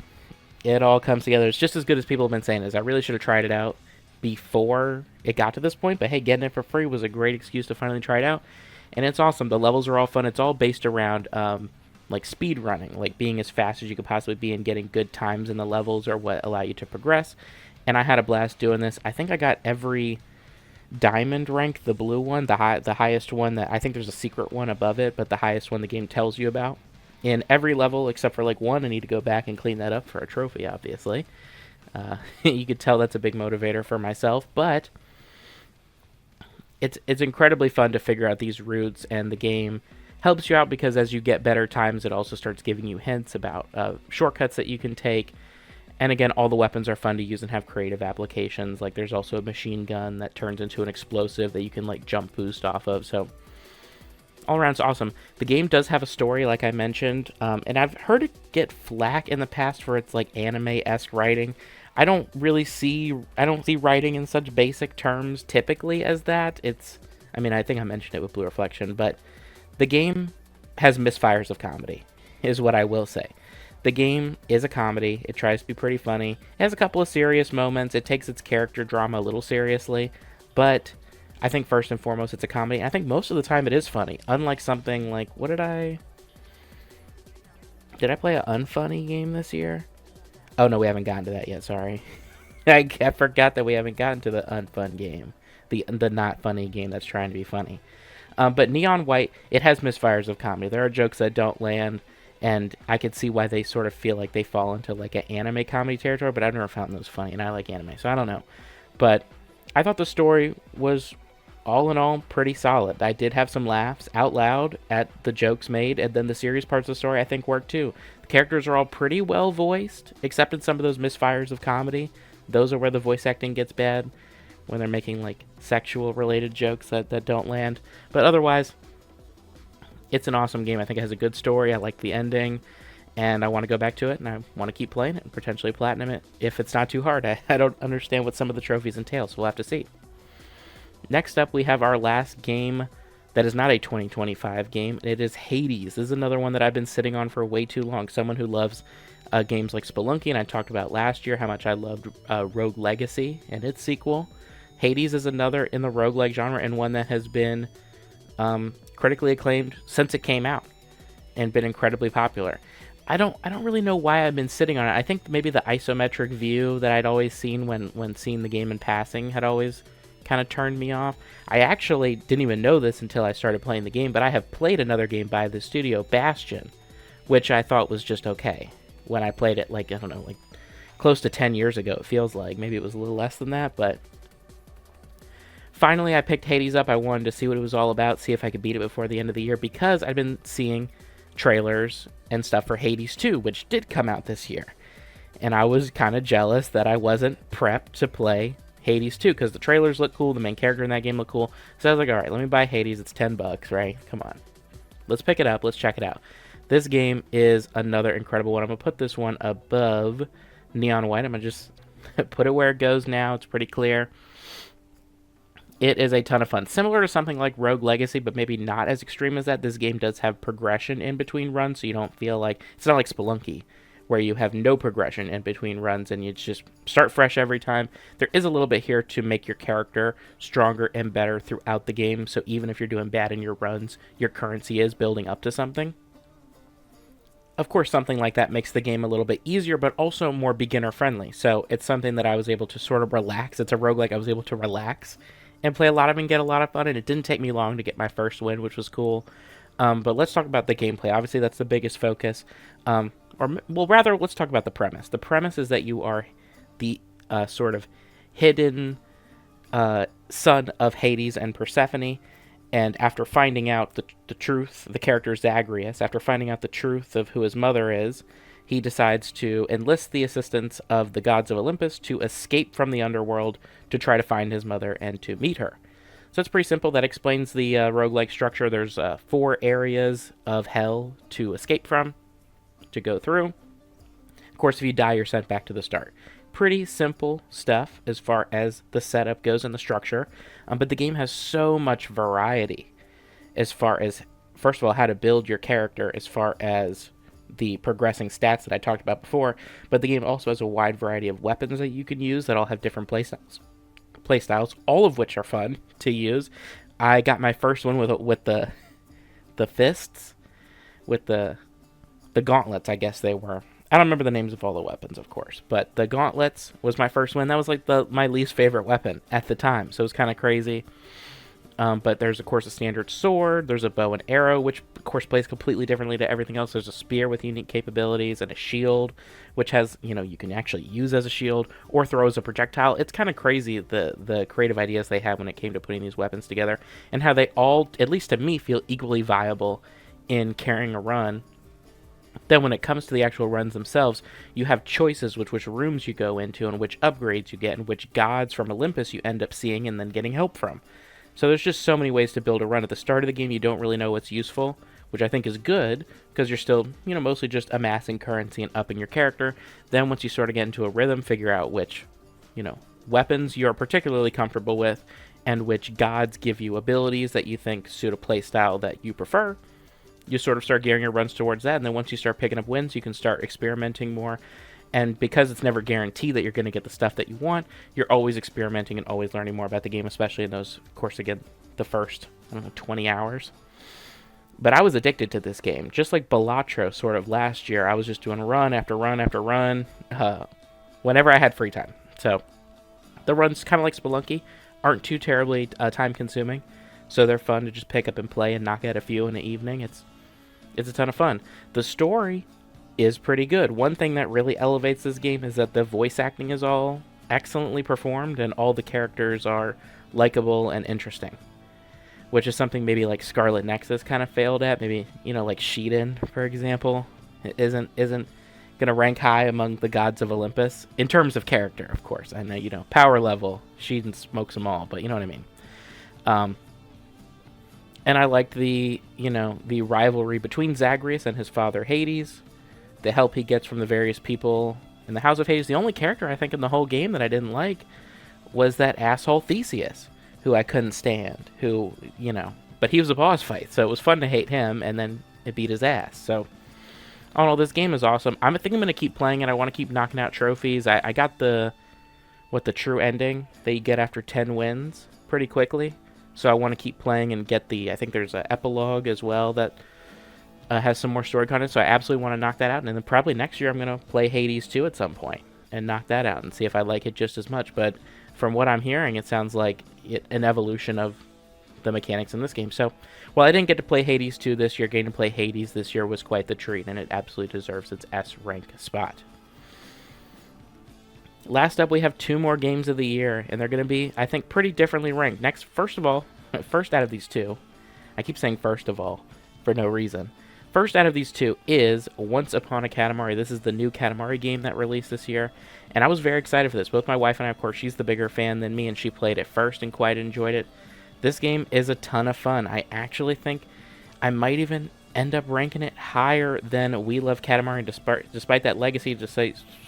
It all comes together. It's just as good as people have been saying. I really should have tried it out before it got to this point, but hey, getting it for free was a great excuse to finally try it out, and it's awesome. The levels are all fun. It's all based around like speed running, like being as fast as you could possibly be and getting good times in the levels are what allow you to progress. And I had a blast doing this. I think I got every diamond rank, the blue one, the highest one. That I think there's a secret one above it, but the highest one the game tells you about in every level except for like one. I need to go back and clean that up for a trophy, obviously. You could tell that's a big motivator for myself, but it's incredibly fun to figure out these routes, and the game helps you out because as you get better times, it also starts giving you hints about shortcuts that you can take. And again, all the weapons are fun to use and have creative applications. Like there's also a machine gun that turns into an explosive that you can like jump boost off of. So all around, it's awesome. The game does have a story, like I mentioned, and I've heard it get flack in the past for its like anime-esque writing. I don't see writing in such basic terms typically as that. I mean, I think I mentioned it with Blue Reflection, but the game has misfires of comedy, is what I will say. The game is a comedy. It tries to be pretty funny. It has a couple of serious moments. It takes its character drama a little seriously, but I think first and foremost it's a comedy. I think most of the time it is funny, unlike something like, did I play an unfunny game this year? Oh no, we haven't gotten to that yet, sorry. I forgot that we haven't gotten to the unfun game. The not funny game that's trying to be funny. But Neon White, it has misfires of comedy. There are jokes that don't land, and I could see why they sort of feel like they fall into like an anime comedy territory, but I've never found those funny, and I like anime, so I don't know. But I thought the story was, all in all, pretty solid. I did have some laughs out loud at the jokes made, and then the serious parts of the story I think worked too. The characters are all pretty well voiced, except in some of those misfires of comedy. Those are where the voice acting gets bad, when they're making like sexual related jokes that don't land. But otherwise, it's an awesome game. I think it has a good story. I like the ending, and I want to go back to it, and I want to keep playing it and potentially platinum it if it's not too hard. I don't understand what some of the trophies entail, so we'll have to see. Next up, we have our last game that is not a 2025 game. It is Hades. This is another one that I've been sitting on for way too long. Someone who loves games like Spelunky, and I talked about last year how much I loved Rogue Legacy and its sequel. Hades is another in the roguelike genre, and one that has been critically acclaimed since it came out and been incredibly popular. I don't really know why I've been sitting on it. I think maybe the isometric view that I'd always seen when seeing the game in passing had always kind of turned me off. I actually didn't even know this until I started playing the game, but I have played another game by the studio, Bastion, which I thought was just okay when I played it, like, I don't know, like close to 10 years ago, it feels like. Maybe it was a little less than that, but finally I picked Hades up. I wanted to see what it was all about, see if I could beat it before the end of the year, because I've been seeing trailers and stuff for Hades 2, which did come out this year. And I was kind of jealous that I wasn't prepped to play Hades 2, because the trailers look cool, the main character in that game look cool. So I was like, alright, let me buy Hades, it's $10, right? Come on. Let's pick it up, let's check it out. This game is another incredible one. I'm going to put this one above Neon White. I'm going to just put it where it goes now. It's pretty clear. It is a ton of fun. Similar to something like Rogue Legacy, but maybe not as extreme as that. This game does have progression in between runs, so you don't feel like... It's not like Spelunky, where you have no progression in between runs and you just start fresh every time. There is a little bit here to make your character stronger and better throughout the game, so even if you're doing bad in your runs, your currency is building up to something. Of course, something like that makes the game a little bit easier, but also more beginner-friendly. So it's something that I was able to sort of relax. It's a roguelike I was able to relax and play a lot of and get a lot of fun, and it didn't take me long to get my first win, which was cool. But let's talk about the gameplay. Obviously, that's the biggest focus. Rather, let's talk about the premise. The premise is that you are the sort of hidden son of Hades and Persephone, and after finding out the truth, the character Zagreus, after finding out the truth of who his mother is, he decides to enlist the assistance of the gods of Olympus to escape from the underworld to try to find his mother and to meet her. So it's pretty simple. That explains the roguelike structure. There's 4 areas of hell to escape from, to go through. Of course, if you die, you're sent back to the start. Pretty simple stuff as far as the setup goes and the structure, but the game has so much variety as far as, first of all, how to build your character, as far as the progressing stats that I talked about before, but the game also has a wide variety of weapons that you can use that all have different playstyles, all of which are fun to use. I got my first one with the fists, with the gauntlets, I guess they were. I don't remember the names of all the weapons, of course, but the gauntlets was my first one. That was like my least favorite weapon at the time, so it was kind of crazy. But there's, of course, a standard sword. There's a bow and arrow, which, of course, plays completely differently to everything else. There's a spear with unique capabilities and a shield, which has, you can actually use as a shield or throw as a projectile. It's kind of crazy, the creative ideas they had when it came to putting these weapons together, and how they all, at least to me, feel equally viable in carrying a run. Then when it comes to the actual runs themselves, you have choices with which rooms you go into and which upgrades you get and which gods from Olympus you end up seeing and then getting help from. So there's just so many ways to build a run. At the start of the game, you don't really know what's useful, which I think is good, because you're still, mostly just amassing currency and upping your character. Then once you sort of get into a rhythm, figure out which, weapons you're particularly comfortable with and which gods give you abilities that you think suit a playstyle that you prefer. You sort of start gearing your runs towards that, and then once you start picking up wins, you can start experimenting more. And because it's never guaranteed that you're going to get the stuff that you want, you're always experimenting and always learning more about the game, especially in those, of course, again, the first, 20 hours. But I was addicted to this game. Just like Balatro sort of last year, I was just doing run after run after run whenever I had free time. So the runs, kind of like Spelunky, aren't too terribly time-consuming, so they're fun to just pick up and play and knock out a few in the evening. It's a ton of fun. The story is pretty good. One thing that really elevates this game is that the voice acting is all excellently performed and all the characters are likable and interesting, which is something maybe like Scarlet Nexus kind of failed at. Maybe, like Shiden, for example, isn't going to rank high among the gods of Olympus in terms of character, of course. I know, power level, Shiden smokes them all, but you know what I mean. And I liked the rivalry between Zagreus and his father Hades, the help he gets from the various people in the House of Hades. The only character I think in the whole game that I didn't like was that asshole Theseus, who I couldn't stand, who, but he was a boss fight, so it was fun to hate him, and then it beat his ass. So, all in all, this game is awesome. I think I'm going to keep playing it. I want to keep knocking out trophies. I got the true ending that you get after 10 wins pretty quickly. So I want to keep playing and get I think there's an epilogue as well that has some more story content. So I absolutely want to knock that out. And then probably next year I'm going to play Hades 2 at some point and knock that out and see if I like it just as much. But from what I'm hearing, it sounds like an evolution of the mechanics in this game. So while I didn't get to play Hades 2 this year, getting to play Hades this year was quite the treat, and it absolutely deserves its S rank spot. Last up, we have 2 more games of the year, and they're going to be, I think, pretty differently ranked. First out of these 2, I keep saying first of all for no reason. First out of these 2 is Once Upon a Katamari. This is the new Katamari game that released this year, and I was very excited for this. Both my wife and I, of course, she's the bigger fan than me, and she played it first and quite enjoyed it. This game is a ton of fun. I actually think I might even end up ranking it higher than We Love Katamari, despite that legacy, just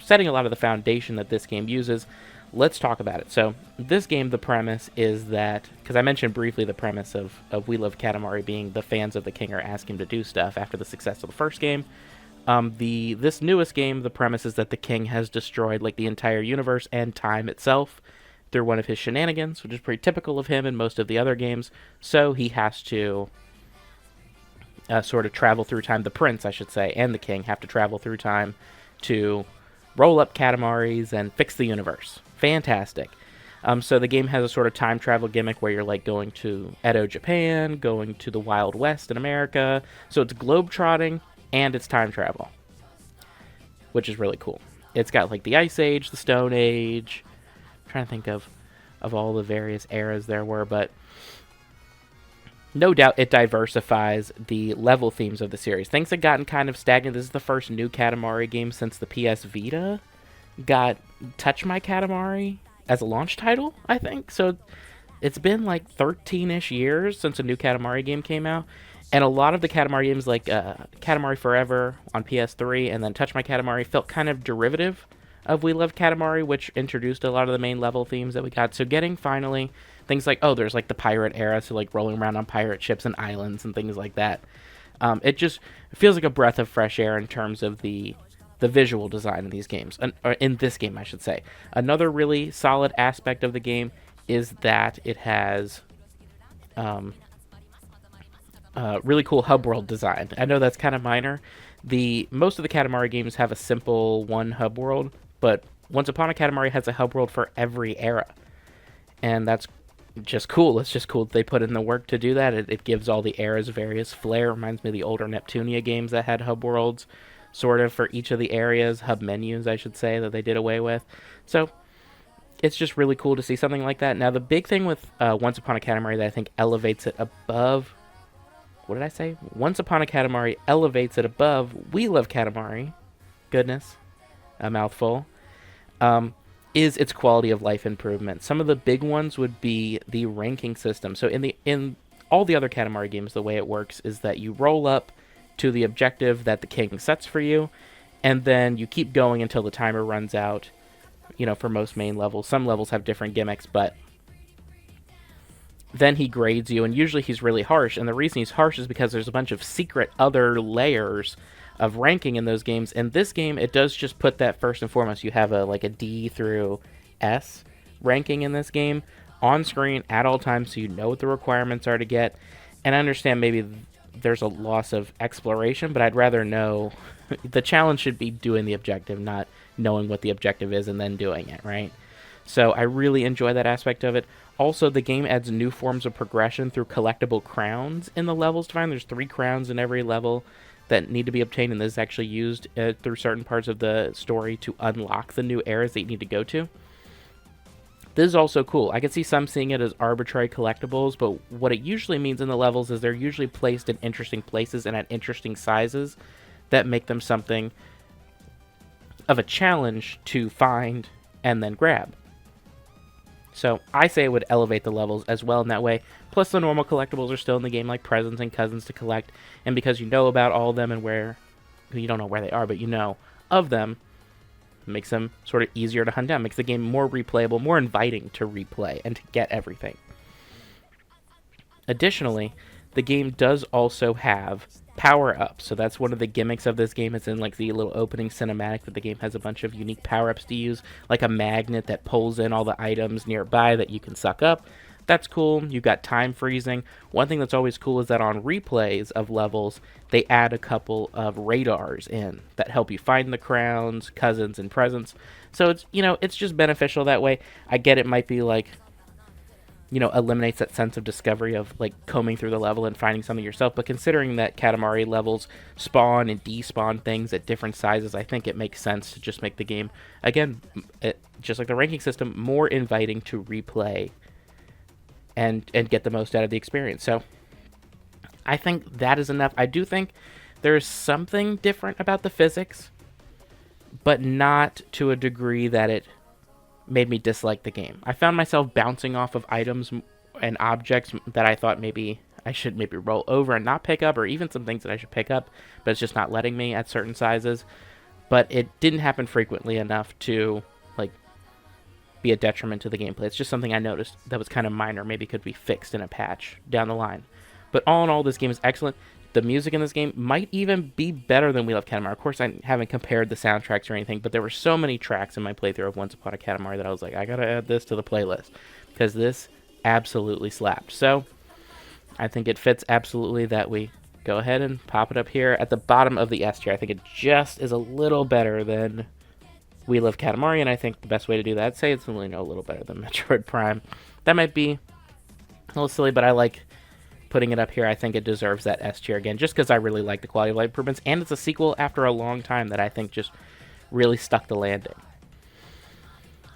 setting a lot of the foundation that this game uses. Let's talk about it. So, this game, the premise is that, because I mentioned briefly the premise of We Love Katamari being the fans of the king are asking him to do stuff after the success of the first game. This newest game, the premise is that the king has destroyed like the entire universe and time itself through one of his shenanigans, which is pretty typical of him in most of the other games. So he has to sort of travel through time. The prince, I should say, and the king have to travel through time to roll up Katamaris and fix the universe. Fantastic. So the game has a sort of time travel gimmick where you're like going to Edo, Japan, going to the Wild West in America. So it's globetrotting and it's time travel, which is really cool. It's got like the Ice Age, the Stone Age. I'm trying to think of all the various eras there were, but no doubt it diversifies the level themes of the series. Things had gotten kind of stagnant. This is the first new Katamari game since the PS Vita got Touch My Katamari as a launch title, I think. So it's been like 13-ish years since a new Katamari game came out. And a lot of the Katamari games, like Katamari Forever on PS3 and then Touch My Katamari, felt kind of derivative of We Love Katamari, which introduced a lot of the main level themes that we got. So getting finally things like, there's like the pirate era, so like rolling around on pirate ships and islands and things like that. It just feels like a breath of fresh air in terms of the visual design in these games, or in this game, I should say. Another really solid aspect of the game is that it has really cool hub world design. I know that's kind of minor. Most of the Katamari games have a simple one hub world, but Once Upon a Katamari has a hub world for every era, and that's just cool. It's just cool that they put in the work to do that. It gives all the eras various flair. Reminds me of the older Neptunia games that had hub worlds, sort of, for each of the areas, hub menus, I should say, that they did away with. So it's just really cool to see something like that. Now, the big thing with Once Upon a Katamari that I think elevates it above... What did I say? Once Upon a Katamari elevates it above We Love Katamari. Goodness. A mouthful. Is its quality of life improvement. Some of the big ones would be the ranking system. So in all the other Katamari games, the way it works is that you roll up to the objective that the king sets for you, and then you keep going until the timer runs out, for most main levels. Some levels have different gimmicks, but then he grades you, and usually he's really harsh, and the reason he's harsh is because there's a bunch of secret other layers of ranking in those games. In this game, it does just put that first and foremost. You have a D through S ranking in this game on screen at all times, so you know what the requirements are to get. And I understand maybe there's a loss of exploration, but I'd rather know. The challenge should be doing the objective, not knowing what the objective is and then doing it, right? So I really enjoy that aspect of it. Also, the game adds new forms of progression through collectible crowns in the levels to find. There's 3 crowns in every level that need to be obtained, and this is actually used through certain parts of the story to unlock the new eras that you need to go to. This is also cool. I can see some seeing it as arbitrary collectibles, but what it usually means in the levels is they're usually placed in interesting places and at interesting sizes that make them something of a challenge to find and then grab. So I say it would elevate the levels as well in that way. Plus the normal collectibles are still in the game, like presents and cousins to collect. And because you know about all of them and you don't know where they are, but you know of them, makes them sort of easier to hunt down. Makes the game more replayable, more inviting to replay and to get everything. Additionally, the game does also have power-ups. So that's one of the gimmicks of this game. It's in like the little opening cinematic that the game has a bunch of unique power-ups to use, like a magnet that pulls in all the items nearby that you can suck up. That's cool. You've got time freezing. One thing that's always cool is that on replays of levels, they add a couple of radars in that help you find the crowns, cousins, and presents. So it's, it's just beneficial that way. I get it might be like, eliminates that sense of discovery of like combing through the level and finding something yourself. But considering that Katamari levels spawn and despawn things at different sizes, I think it makes sense to just make the game, again, just like the ranking system, more inviting to replay and get the most out of the experience. So I think that is enough. I do think there's something different about the physics, but not to a degree that it made me dislike the game. I found myself bouncing off of items and objects that I thought maybe I should maybe roll over and not pick up, or even some things that I should pick up, but it's just not letting me at certain sizes. But it didn't happen frequently enough to like be a detriment to the gameplay. It's just something I noticed that was kind of minor, maybe could be fixed in a patch down the line. But all in all, this game is excellent. The music in this game might even be better than We Love Katamari. Of course, I haven't compared the soundtracks or anything, but there were so many tracks in my playthrough of Once Upon a Katamari that I was like, I gotta add this to the playlist, because this absolutely slapped. So I think it fits absolutely that we go ahead and pop it up here at the bottom of the S tier. I think it just is a little better than We Love Katamari, and I think the best way to do that, I'd say it's only a little better than Metroid Prime. That might be a little silly, but I like putting it up here. I think it deserves that S tier again, just because I really like the quality of life improvements, and it's a sequel after a long time that I think just really stuck the landing.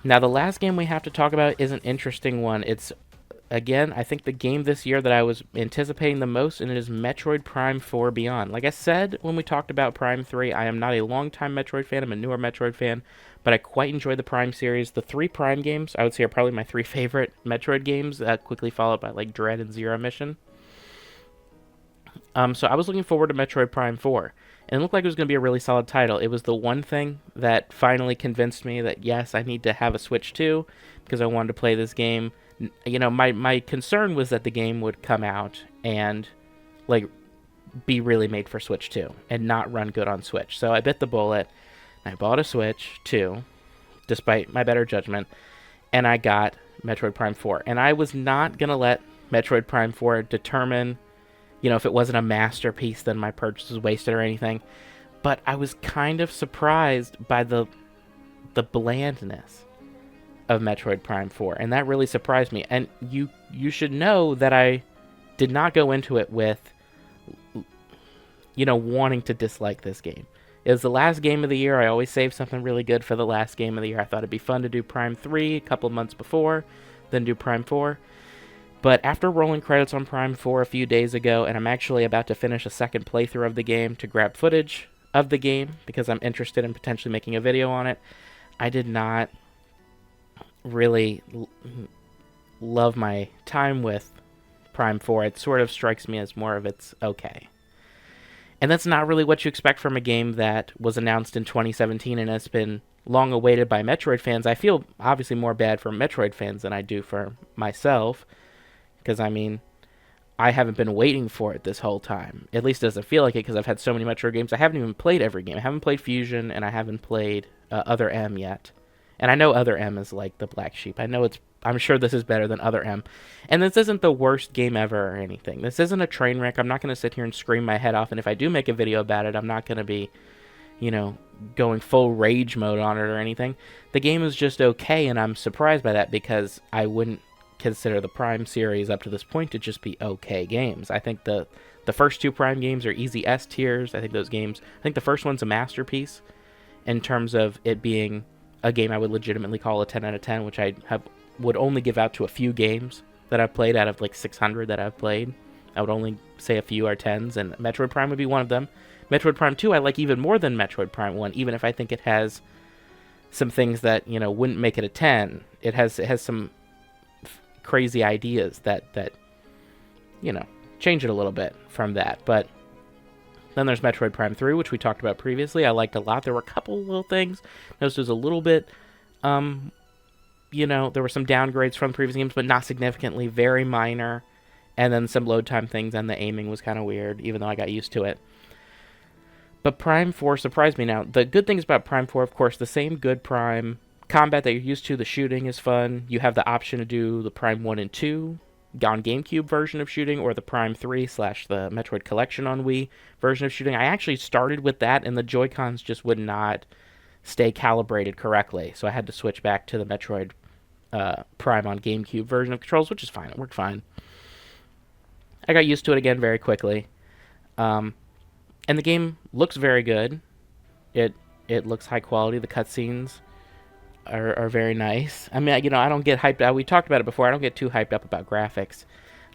Now, the last game we have to talk about is an interesting one. It's, again, I think the game this year that I was anticipating the most, and it is Metroid Prime 4 Beyond. Like I said when we talked about Prime 3, I am not a long-time Metroid fan. I'm a newer Metroid fan, but I quite enjoy the Prime series. The 3 Prime games, I would say, are probably my 3 favorite Metroid games, quickly followed by like Dread and Zero Mission. So I was looking forward to Metroid Prime 4, and it looked like it was going to be a really solid title. It was the one thing that finally convinced me that, yes, I need to have a Switch 2, because I wanted to play this game. My concern was that the game would come out and, like, be really made for Switch 2, and not run good on Switch. So I bit the bullet, and I bought a Switch 2, despite my better judgment, and I got Metroid Prime 4. And I was not going to let Metroid Prime 4 determine, if it wasn't a masterpiece, then my purchase was wasted or anything. But I was kind of surprised by the blandness of Metroid Prime 4, and that really surprised me. And you should know that I did not go into it with, wanting to dislike this game. It was the last game of the year. I always save something really good for the last game of the year. I thought it'd be fun to do Prime 3 a couple months before, then do Prime 4. But after rolling credits on Prime 4 a few days ago, and I'm actually about to finish a second playthrough of the game to grab footage of the game, because I'm interested in potentially making a video on it, I did not really love my time with Prime 4. It sort of strikes me as more of it's okay. And that's not really what you expect from a game that was announced in 2017 and has been long awaited by Metroid fans. I feel obviously more bad for Metroid fans than I do for myself, because, I haven't been waiting for it this whole time. At least it doesn't feel like it, because I've had so many Metroid games. I haven't even played every game. I haven't played Fusion, and I haven't played Other M yet. And I know Other M is like the black sheep. I'm sure this is better than Other M. And this isn't the worst game ever or anything. This isn't a train wreck. I'm not going to sit here and scream my head off. And if I do make a video about it, I'm not going to be, going full rage mode on it or anything. The game is just okay, and I'm surprised by that, because I wouldn't consider the Prime series up to this point to just be okay games. I think the first 2 Prime games are easy S tiers. I think the first one's a masterpiece in terms of it being a game I would legitimately call a 10 out of 10, which would only give out to a few games that I've played out of like 600 that I've played. I would only say a few are 10s, and Metroid Prime would be one of them. Metroid Prime 2 I like even more than Metroid Prime 1, even if I think it has some things that, wouldn't make it a 10. It has some crazy ideas that change it a little bit from that. But then there's Metroid Prime 3, which we talked about previously. I liked a lot. There were a couple little things. Noticed it was a little bit, there were some downgrades from previous games, but not significantly, very minor. And then some load time things, and the aiming was kind of weird, even though I got used to it. But Prime 4 surprised me. Now, the good things about Prime 4, of course, the same good Prime combat that you're used to. The shooting is fun. You have the option to do the Prime 1 and 2 on GameCube version of shooting, or the Prime 3 / the Metroid Collection on Wii version of shooting. I actually started with that, and the Joy-Cons just would not stay calibrated correctly. So I had to switch back to the Metroid Prime on GameCube version of controls, which is fine. It worked fine. I got used to it again very quickly. And the game looks very good. It looks high quality. The cutscenes are very nice. I mean, I don't get hyped up. We talked about it before. I don't get too hyped up about graphics.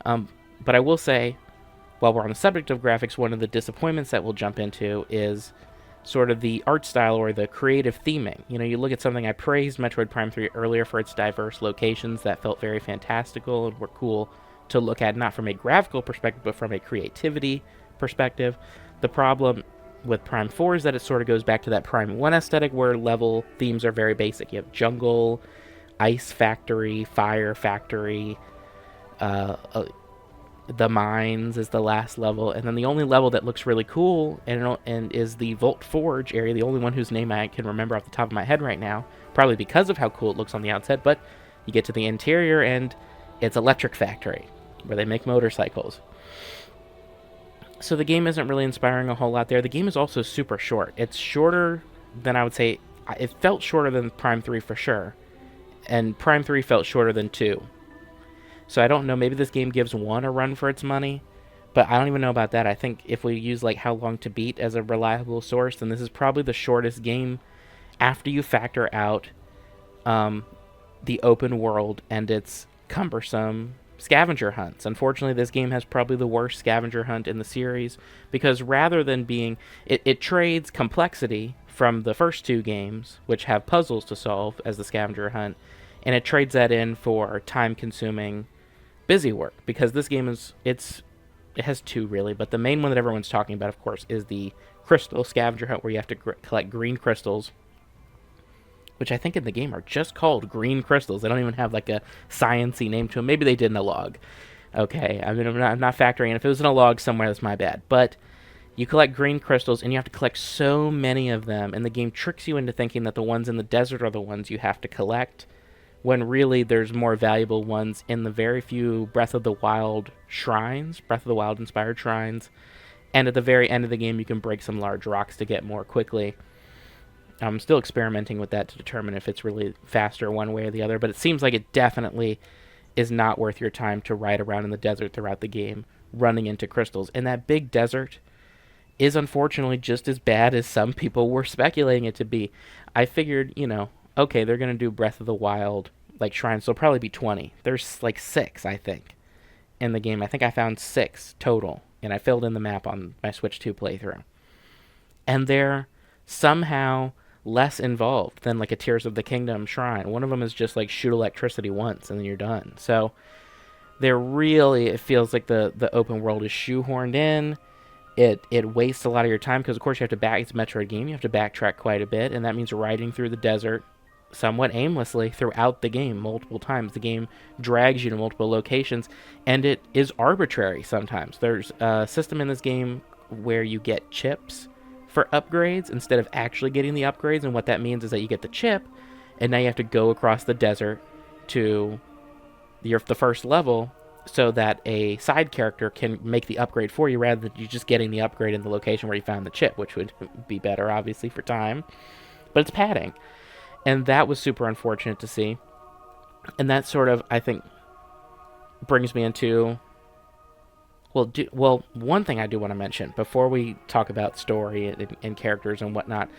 But I will say, while we're on the subject of graphics, one of the disappointments that we'll jump into is sort of the art style or the creative theming. You look at something, I praised Metroid Prime 3 earlier for its diverse locations that felt very fantastical and were cool to look at, not from a graphical perspective, but from a creativity perspective. The problem with Prime 4 is that it sort of goes back to that Prime 1 aesthetic where level themes are very basic. You have jungle, ice factory, fire factory, the mines is the last level, and then the only level that looks really cool and is the Volt Forge area, the only one whose name I can remember off the top of my head right now, probably because of how cool it looks on the outset, but you get to the interior and it's Electric Factory, where they make motorcycles. So the game isn't really inspiring a whole lot there. The game is also super short. It's shorter than I would say. It felt shorter than Prime 3 for sure. And Prime 3 felt shorter than 2. So I don't know. Maybe this game gives 1 a run for its money. But I don't even know about that. I think if we use like How Long to Beat as a reliable source, then this is probably the shortest game after you factor out the open world and its cumbersome scavenger hunts. Unfortunately, this game has probably the worst scavenger hunt in the series, because rather than being... It trades complexity from the first 2 games, which have puzzles to solve as the scavenger hunt, and it trades that in for time-consuming busy work, because this game it has 2 really, but the main one that everyone's talking about, of course, is the crystal scavenger hunt, where you have to collect green crystals, which I think in the game are just called green crystals. They don't even have like a science-y name to them. Maybe they did in a log. Okay, I mean, I'm not factoring in. If it was in a log somewhere, that's my bad. But you collect green crystals, and you have to collect so many of them, and the game tricks you into thinking that the ones in the desert are the ones you have to collect, when really there's more valuable ones in the very few Breath of the Wild shrines, Breath of the Wild inspired shrines, and at the very end of the game you can break some large rocks to get more quickly. I'm still experimenting with that to determine if it's really faster one way or the other, but it seems like it definitely is not worth your time to ride around in the desert throughout the game, running into crystals. And that big desert is unfortunately just as bad as some people were speculating it to be. I figured, okay, they're going to do Breath of the Wild, like shrines, so there'll probably be 20. There's like 6, I think, in the game. I think I found 6 total, and I filled in the map on my Switch 2 playthrough. And they're somehow less involved than like a Tears of the Kingdom shrine. One of them is just like shoot electricity once and then you're done. So it feels like the open world is shoehorned in. It wastes a lot of your time because of course you have to it's a Metroid game, you have to backtrack quite a bit, and that means riding through the desert somewhat aimlessly throughout the game multiple times. The game drags you to multiple locations, and it is arbitrary sometimes. There's a system in this game where you get chips for upgrades instead of actually getting the upgrades, and what that means is that you get the chip and now you have to go across the desert to the first level so that a side character can make the upgrade for you rather than you just getting the upgrade in the location where you found the chip, which would be better obviously for time, but it's padding, and that was super unfortunate to see. And that sort of, I think, brings me into one thing I do want to mention before we talk about story and characters and whatnot.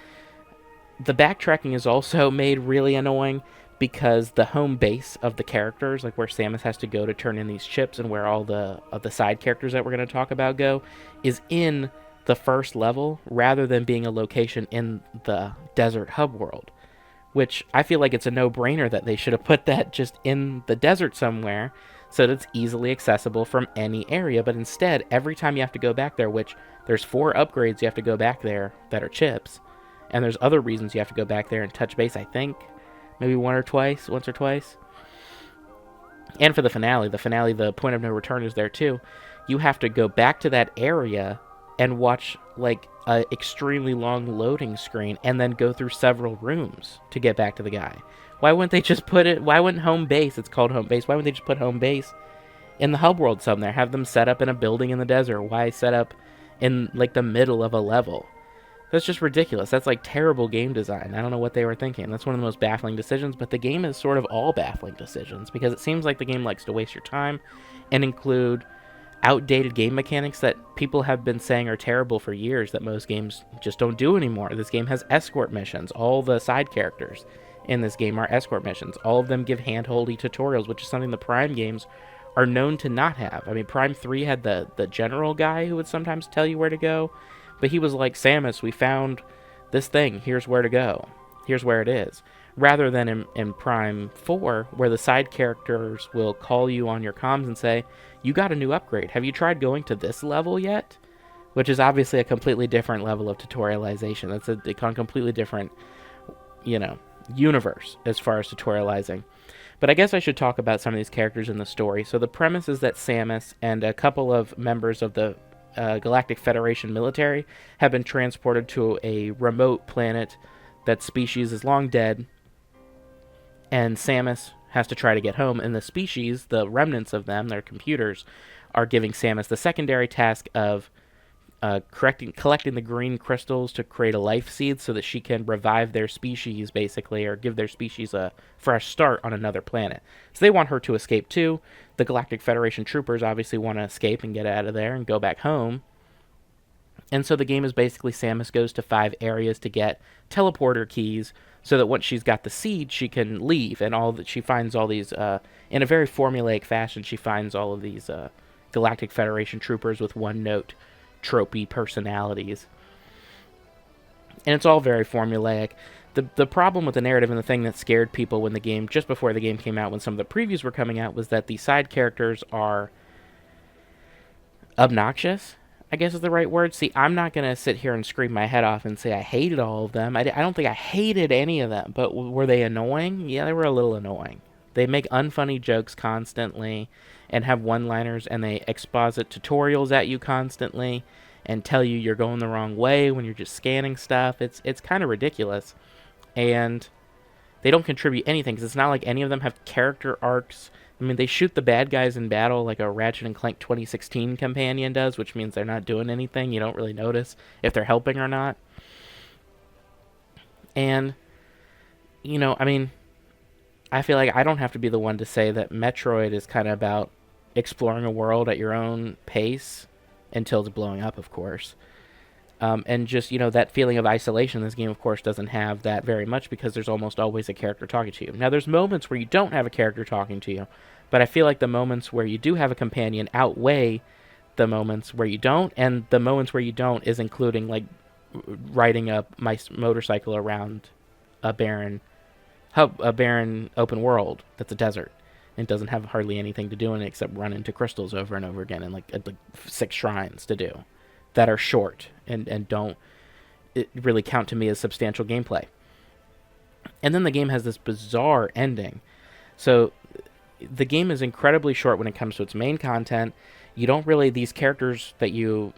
The backtracking is also made really annoying because the home base of the characters, like where Samus has to go to turn in these chips and where all the side characters that we're going to talk about go, is in the first level rather than being a location in the desert hub world, which I feel like it's a no-brainer that they should have put that just in the desert somewhere so that it's easily accessible from any area. But instead, every time you have to go back there, which there's 4 upgrades you have to go back there that are chips, and there's other reasons you have to go back there and touch base, I think, maybe once or twice. And for the finale, the point of no return is there too. You have to go back to that area and watch like a extremely long loading screen and then go through several rooms to get back to the guy. Why wouldn't they just put it, why wouldn't home base, it's called home base, why wouldn't they just put home base in the hub world somewhere? Have them set up in a building in the desert. Why set up in like the middle of a level? That's just ridiculous. That's like terrible game design. I don't know what they were thinking. That's one of the most baffling decisions, but the game is sort of all baffling decisions because it seems like the game likes to waste your time and include outdated game mechanics that people have been saying are terrible for years that most games just don't do anymore. This game has escort missions. All the side characters in this game are escort missions. All of them give hand-holdy tutorials, which is something the Prime games are known to not have. I mean, Prime 3 had the general guy who would sometimes tell you where to go, but he was like, Samus, we found this thing. Here's where to go. Here's where it is. Rather than in Prime 4, where the side characters will call you on your comms and say, you got a new upgrade. Have you tried going to this level yet? Which is obviously a completely different level of tutorialization. That's a completely different, universe as far as tutorializing. But I guess I should talk about some of these characters in the story. So the premise is that Samus and a couple of members of the Galactic Federation military have been transported to a remote planet that species is long dead, and Samus has to try to get home, and the species, the remnants of them, their computers, are giving Samus the secondary task of collecting the green crystals to create a life seed so that she can revive their species, basically, or give their species a fresh start on another planet. So they want her to escape too. The Galactic Federation troopers obviously want to escape and get out of there and go back home. And so the game is basically Samus goes to 5 areas to get teleporter keys so that once she's got the seed, she can leave. And she finds all these, in a very formulaic fashion, she finds all of these Galactic Federation troopers with one-note tropey personalities. And it's all very formulaic. The problem with the narrative and the thing that scared people when the game, just before the game came out, when some of the previews were coming out, was that the side characters are obnoxious, I guess is the right word. See, I'm not going to sit here and scream my head off and say I hated all of them. I don't think I hated any of them, but were they annoying? Yeah, they were a little annoying. They make unfunny jokes constantly and have one-liners, and they exposit tutorials at you constantly and tell you you're going the wrong way when you're just scanning stuff. It's kind of ridiculous. And they don't contribute anything, because it's not like any of them have character arcs. I mean, they shoot the bad guys in battle like a Ratchet & Clank 2016 companion does, which means they're not doing anything. You don't really notice if they're helping or not. And, I mean, I feel like I don't have to be the one to say that Metroid is kind of about exploring a world at your own pace until it's blowing up, of course. And just, that feeling of isolation, this game, of course, doesn't have that very much because there's almost always a character talking to you. Now, there's moments where you don't have a character talking to you, but I feel like the moments where you do have a companion outweigh the moments where you don't, and the moments where you don't is including, like, riding my motorcycle around a barren open world that's a desert. It doesn't have hardly anything to do in it except run into crystals over and over again and, like 6 shrines to do that are short and don't really count to me as substantial gameplay. And then the game has this bizarre ending. So the game is incredibly short when it comes to its main content. You don't really, these characters that you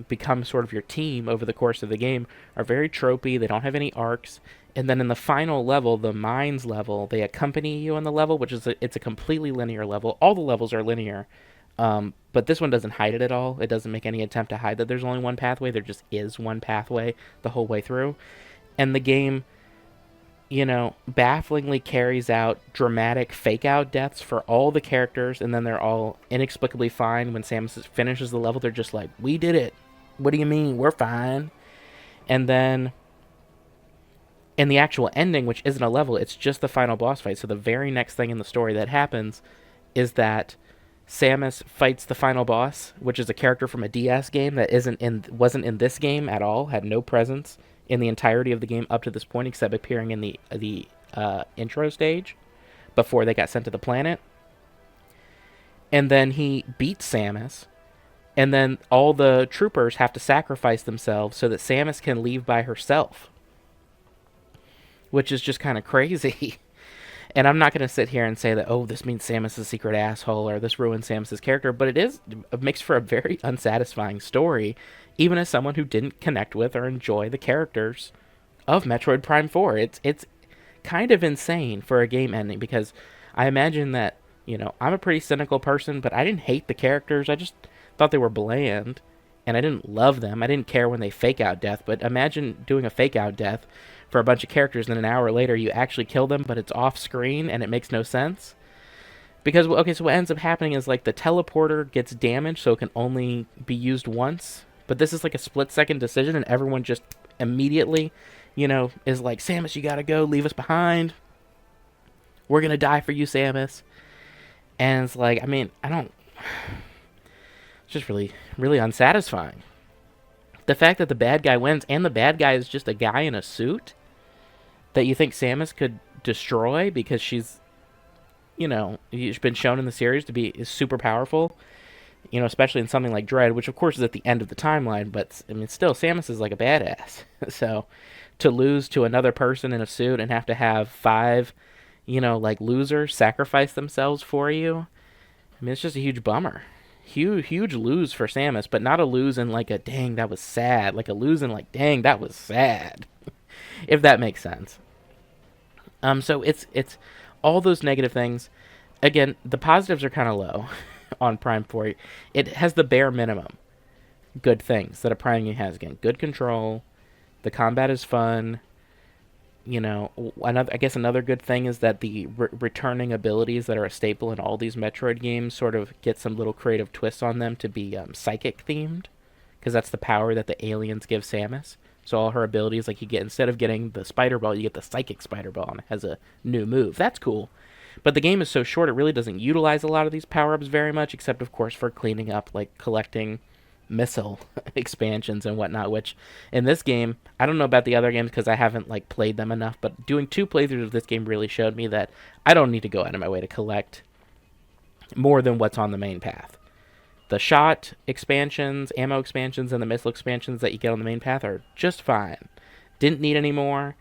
become sort of your team over the course of the game are very tropey. They don't have any arcs. And then in the final level, the mines level, they accompany you on the level, which is it's a completely linear level. All the levels are linear. But this one doesn't hide it at all. It doesn't make any attempt to hide that there's only one pathway. There just is one pathway the whole way through. And the game, bafflingly carries out dramatic fake-out deaths for all the characters, and then they're all inexplicably fine. When Samus finishes the level, they're just like, we did it. What do you mean? We're fine. And then in the actual ending, which isn't a level, it's just the final boss fight. So the very next thing in the story that happens is that Samus fights the final boss, which is a character from a DS game that wasn't in this game at all, had no presence in the entirety of the game up to this point, except appearing in the intro stage before they got sent to the planet. And then he beats Samus, and then all the troopers have to sacrifice themselves so that Samus can leave by herself, which is just kind of crazy. And I'm not going to sit here and say that, oh, this means Samus is a secret asshole or this ruins Samus's character, but it makes for a very unsatisfying story, even as someone who didn't connect with or enjoy the characters of Metroid Prime 4. It's kind of insane for a game ending, because I imagine that, I'm a pretty cynical person, but I didn't hate the characters. I just thought they were bland, and I didn't love them. I didn't care when they fake out death, but imagine doing a fake out death for a bunch of characters, and then an hour later you actually kill them, but it's off screen and it makes no sense. Because, okay, so what ends up happening is, like, the teleporter gets damaged, so it can only be used once. But this is like a split-second decision, and everyone just immediately, is like, Samus, you gotta go, leave us behind. We're gonna die for you, Samus. And it's like, I don't... It's just really, really unsatisfying. The fact that the bad guy wins, and the bad guy is just a guy in a suit that you think Samus could destroy because she's, she's been shown in the series to be super powerful, especially in something like Dread, which of course is at the end of the timeline, but, still, Samus is like a badass. So, to lose to another person in a suit and have to have 5, losers sacrifice themselves for you, it's just a huge bummer. Huge lose for Samus, but not a lose in like a dang, that was sad. Like a lose in like, dang, that was sad. If that makes sense. So it's all those negative things. Again, the positives are kind of low on Prime 4. It has the bare minimum good things that a Prime game has. Again, good control. The combat is fun. Another good thing is that the returning abilities that are a staple in all these Metroid games sort of get some little creative twists on them to be psychic themed, because that's the power that the aliens give Samus. So all her abilities, like, you get, instead of getting the Spider Ball, you get the Psychic Spider Ball, and it has a new move. That's cool. But the game is so short, it really doesn't utilize a lot of these power-ups very much, except, of course, for cleaning up, like, collecting missile expansions and whatnot, which in this game, I don't know about the other games because I haven't like played them enough, but doing 2 playthroughs of this game really showed me that I don't need to go out of my way to collect more than what's on the main path. The shot expansions, ammo expansions, and the missile expansions that you get on the main path are just fine. Didn't need any more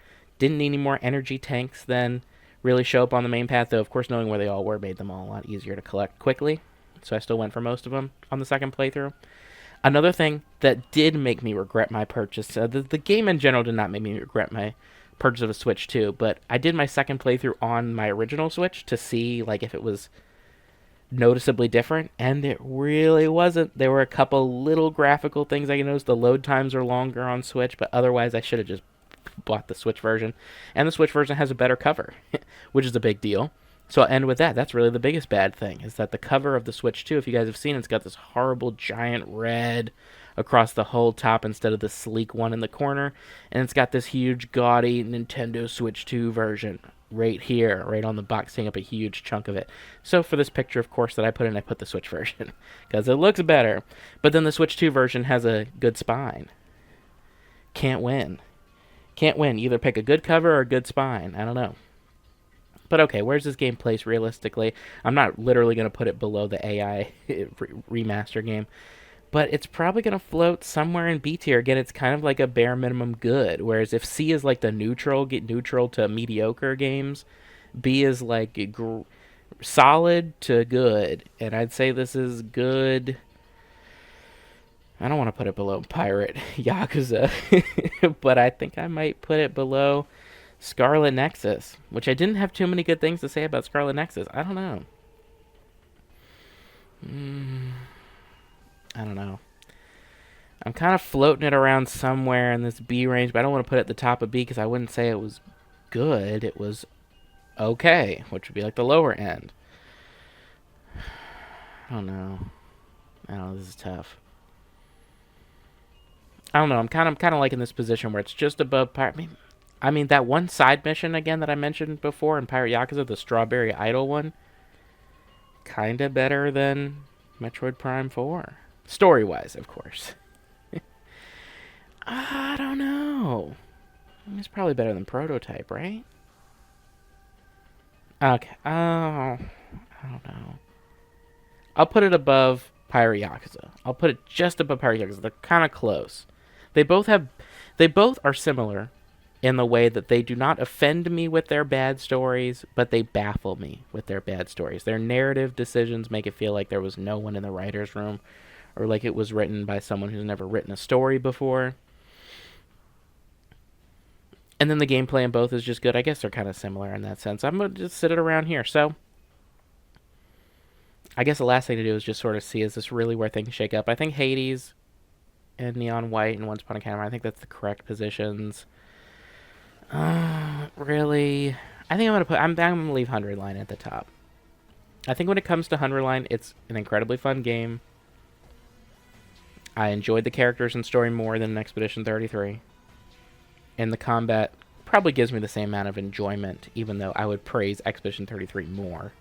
energy tanks than really show up on the main path, though of course knowing where they all were made them all a lot easier to collect quickly, so I still went for most of them on the second playthrough. Another thing that did make me regret my purchase, the game in general did not make me regret my purchase of a Switch 2, but I did my second playthrough on my original Switch to see like if it was noticeably different, and it really wasn't. There were a couple little graphical things I noticed. The load times are longer on Switch, but otherwise I should have just bought the Switch version. And the Switch version has a better cover, which is a big deal. So I'll end with that. That's really the biggest bad thing, is that the cover of the Switch 2, if you guys have seen it, it's got this horrible giant red across the whole top instead of the sleek one in the corner. And it's got this huge gaudy Nintendo Switch 2 version right here, right on the box, taking up a huge chunk of it. So for this picture, of course, that I put in, I put the Switch version because it looks better. But then the Switch 2 version has a good spine. Can't win. Can't win. Either pick a good cover or a good spine. I don't know. But okay, where's this game placed realistically? I'm not literally going to put it below the AI remaster game, but it's probably going to float somewhere in B tier. Again, it's kind of like a bare minimum good, whereas if C is like the neutral to mediocre games, B is like solid to good, and I'd say this is good. I don't want to put it below Pirate Yakuza, but I think I might put it below Scarlet Nexus, which I didn't have too many good things to say about Scarlet Nexus. I don't know. I don't know. I'm kind of floating it around somewhere in this B range, but I don't want to put it at the top of B because I wouldn't say it was good. It was okay, which would be like the lower end. I don't know. This is tough. I don't know. I'm kind of like in this position where it's just above Pirate. I mean, that one side mission, again, that I mentioned before in Pirate Yakuza, the Strawberry Idol one, kind of better than Metroid Prime 4. Story-wise, of course. I don't know. It's probably better than Prototype, right? Okay. Oh, I don't know. I'll put it above Pirate Yakuza. I'll put it just above Pirate Yakuza. They're kind of close. They both are similar in the way that they do not offend me with their bad stories, but they baffle me with their bad stories. Their narrative decisions make it feel like there was no one in the writer's room, or like it was written by someone who's never written a story before. And then the gameplay in both is just good. I guess they're kind of similar in that sense. I'm going to just sit it around here. So I guess the last thing to do is just sort of see, is this really where things shake up? I think Hades and Neon White and Once Upon a Camera, I think that's the correct positions. Really? I think I'm going to leave 100 Line at the top. I think when it comes to 100 Line, it's an incredibly fun game. I enjoyed the characters and story more than Expedition 33. And the combat probably gives me the same amount of enjoyment, even though I would praise Expedition 33 more.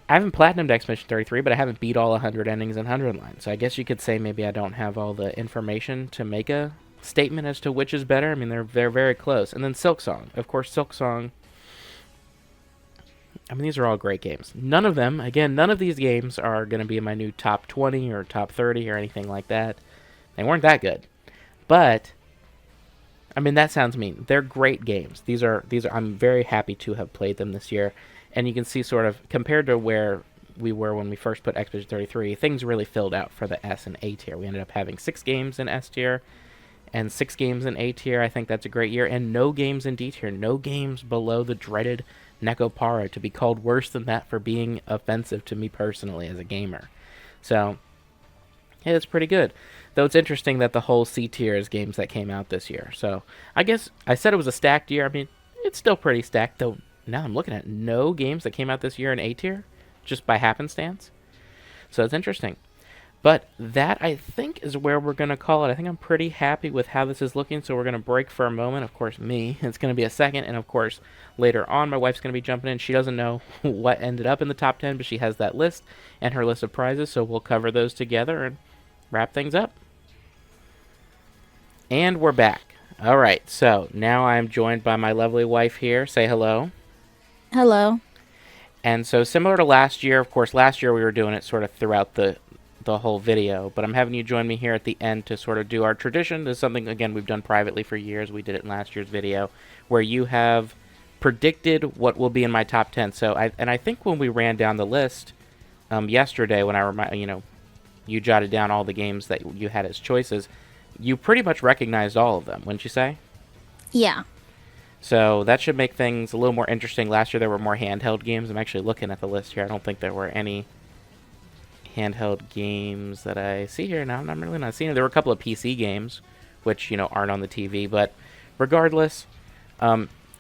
I haven't platinumed Expedition 33, but I haven't beat all 100 endings in 100 Line. So I guess you could say maybe I don't have all the information to make a statement as to which is better. I mean, they're very close. And then Silksong. Of course, Silksong. I mean, these are all great games. None of these games are going to be in my new top 20 or top 30 or anything like that. They weren't that good. But I mean, that sounds mean. They're great games. These are. I'm very happy to have played them this year, and you can see sort of compared to where we were when we first put Expedition 33, things really filled out for the S and A tier. We ended up having 6 games in S tier, and 6 games in A tier. I think that's a great year, and no games in D tier. No games below the dreaded Nekopara, to be called worse than that for being offensive to me personally as a gamer. So, yeah, it's pretty good. Though it's interesting that the whole C tier is games that came out this year. So I guess I said it was a stacked year. I mean, it's still pretty stacked, though now I'm looking at no games that came out this year in A tier, just by happenstance. So it's interesting. But that, I think, is where we're going to call it. I think I'm pretty happy with how this is looking, so we're going to break for a moment. Of course, me. It's going to be a second, and of course, later on, my wife's going to be jumping in. She doesn't know what ended up in the top 10, but she has that list and her list of prizes, so we'll cover those together and wrap things up. And we're back. All right, so now I'm joined by my lovely wife here. Say hello. Hello. And so similar to last year, of course, last year we were doing it sort of throughout the whole video, but I'm having you join me here at the end to sort of do our tradition. This is something, again, we've done privately for years. We did it in last year's video, where you have predicted what will be in my top 10. So I think when we ran down the list yesterday, when you jotted down all the games that you had as choices, you pretty much recognized all of them, wouldn't you say? Yeah. So that should make things a little more interesting. Last year there were more handheld games. I'm actually looking at the list here. I don't think there were any handheld games that I see here now. I'm really not seeing it. There were a couple of PC games, which, aren't on the TV. But regardless,